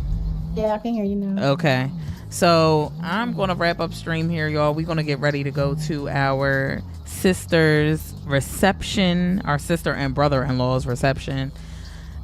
Yeah, I can hear you now. Okay. So I'm going to wrap up stream here, y'all. We're going to get ready to go to our sister's reception, our sister and brother-in-law's reception.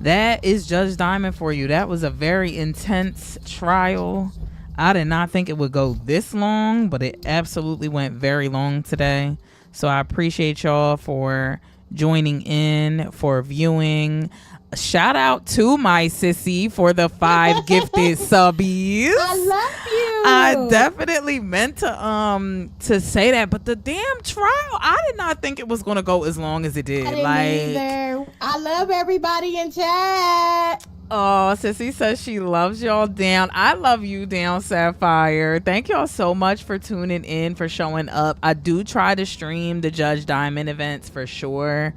That is Judge Diamond for you. That was a very intense trial. I did not think it would go this long, but it absolutely went very long today. So I appreciate y'all for joining in for viewing. Shout out to my sissy for the 5 gifted subbies. I love you. I definitely meant to say that, but the damn trial, I did not think it was gonna go as long as it did. I didn't either. I love everybody in chat. Oh, Sissy says she loves y'all down. I love you down, Sapphire. Thank y'all so much for tuning in, for showing up. I do try to stream the Judge Diamond events for sure,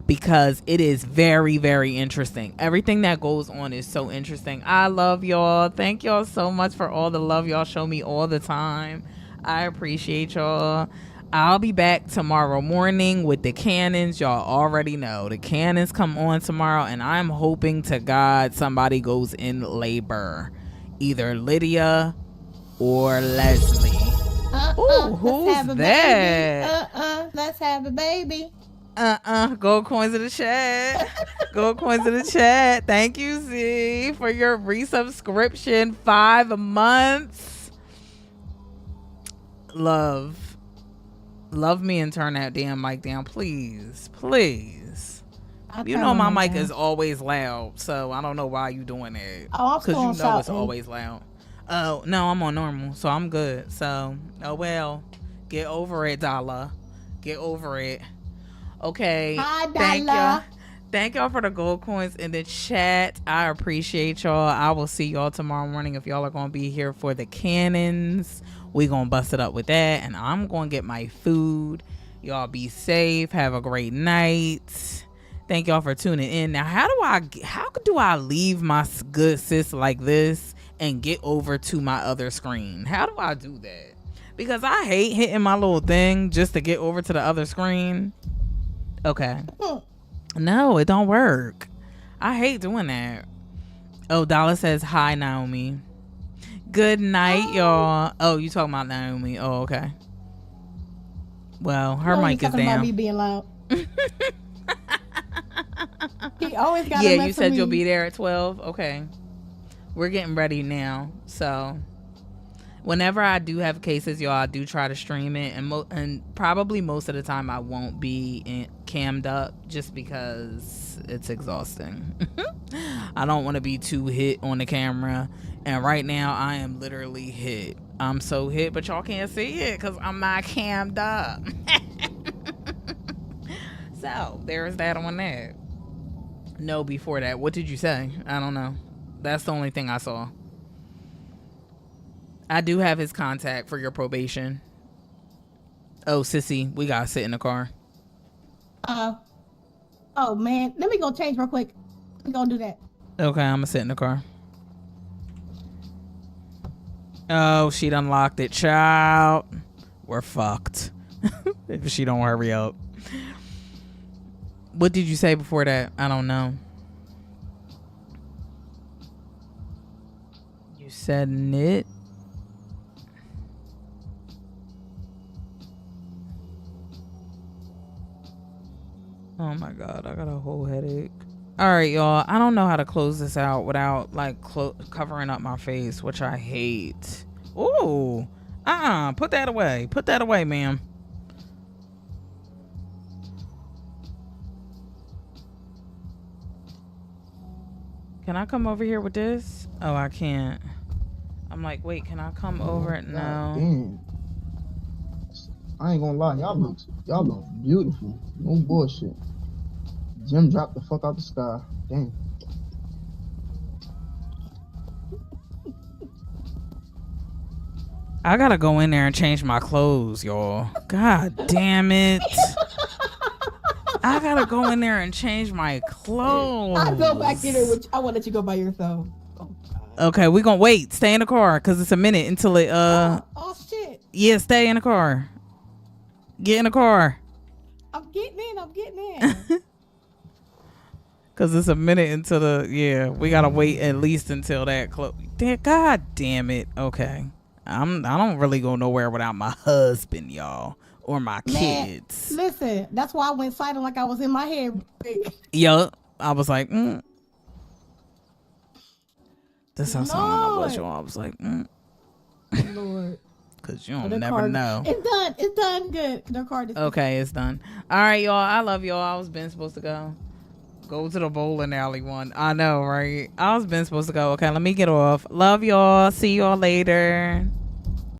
because it is very, very interesting. Everything that goes on is so interesting. I love y'all. Thank y'all so much for all the love y'all show me all the time. I appreciate y'all. I'll be back tomorrow morning with the cannons. Y'all already know the cannons come on tomorrow, and I'm hoping to God somebody goes in labor, either Lydia or Leslie. Ooh, who's that? Let's have a baby. Gold coins in the chat. Gold coins in the chat. Thank you, Z, for your resubscription. 5 months. Love me and turn that damn mic down, please. Please. You know my mic is always loud, so I don't know why you doing it. Oh, I'm because still you on know it's shouting. always loud. Oh no, I'm on normal, so I'm good. So oh well, get over it, Dala. Get over it. Okay. Hi, Thank Dala. y'all. Thank y'all for the gold coins in the chat. I appreciate y'all. I will see y'all tomorrow morning if y'all are gonna be here for the cannons. We gonna bust it up with that, and I'm gonna get my food. Y'all be safe. Have a great night. Thank y'all for tuning in. Now, how do I leave my good sis like this and get over to my other screen? How do I do that? Because I hate hitting my little thing just to get over to the other screen. Okay. No, it don't work. I hate doing that. Oh, Dala says hi, Naomi. Good night, y'all. Oh, you talking about Naomi? Oh, okay. Well, her Oh, mic you is talking about down. me being loud. He always got. Yeah, you said you'll be there at 12. Okay. We're getting ready now. So whenever I do have cases, y'all, I do try to stream it, and probably most of the time I won't be cammed up just because it's exhausting. I don't want to be too hit on the camera, and right now I am literally hit. I'm so hit, but y'all can't see it because I'm not cammed up. So there's that on that. No, before that, what did you say? I don't know. That's the only thing I saw. I do have his contact for your probation. Oh, sissy, we gotta sit in the car. Oh man, let me go change real quick. We gonna do that. Okay, I'm gonna sit in the car. Oh, she done locked it, child. We're fucked. If she don't hurry up. What did you say before that? I don't know. You said knit. Oh my god, I got a whole headache. All right, y'all. I don't know how to close this out without like covering up my face, which I hate. Ooh, put that away. Put that away, ma'am. Can I come over here with this? Oh, I can't. I'm like, wait, can I come over it? No. Damn. I ain't gonna lie, y'all look beautiful. No bullshit. Jim dropped the fuck out the sky. Damn. I gotta go in there and change my clothes, y'all. God damn it. I gotta go in there and change my clothes. I'll go back in there with you. I want to let you go by yourself. Okay, we gonna wait. Stay in the car because it's a minute until it Oh shit. Yeah, stay in the car. Get in the car. I'm getting in. Cause it's a minute until we gotta wait at least until that close. God damn it. Okay. I don't really go nowhere without my husband, y'all. Or my kids. Listen, that's why I went silent like I was in my head. Yup. I was like, That's how silent I was, y'all. I was like, Lord. because you Oh, don't the never card- know. It's done. It's done. Good. The card is Okay, it's done. All right, y'all. I love y'all. I was been supposed to go. Go to the bowling alley one. I know, right? I was been supposed to go. Okay, let me get off. Love y'all. See y'all later.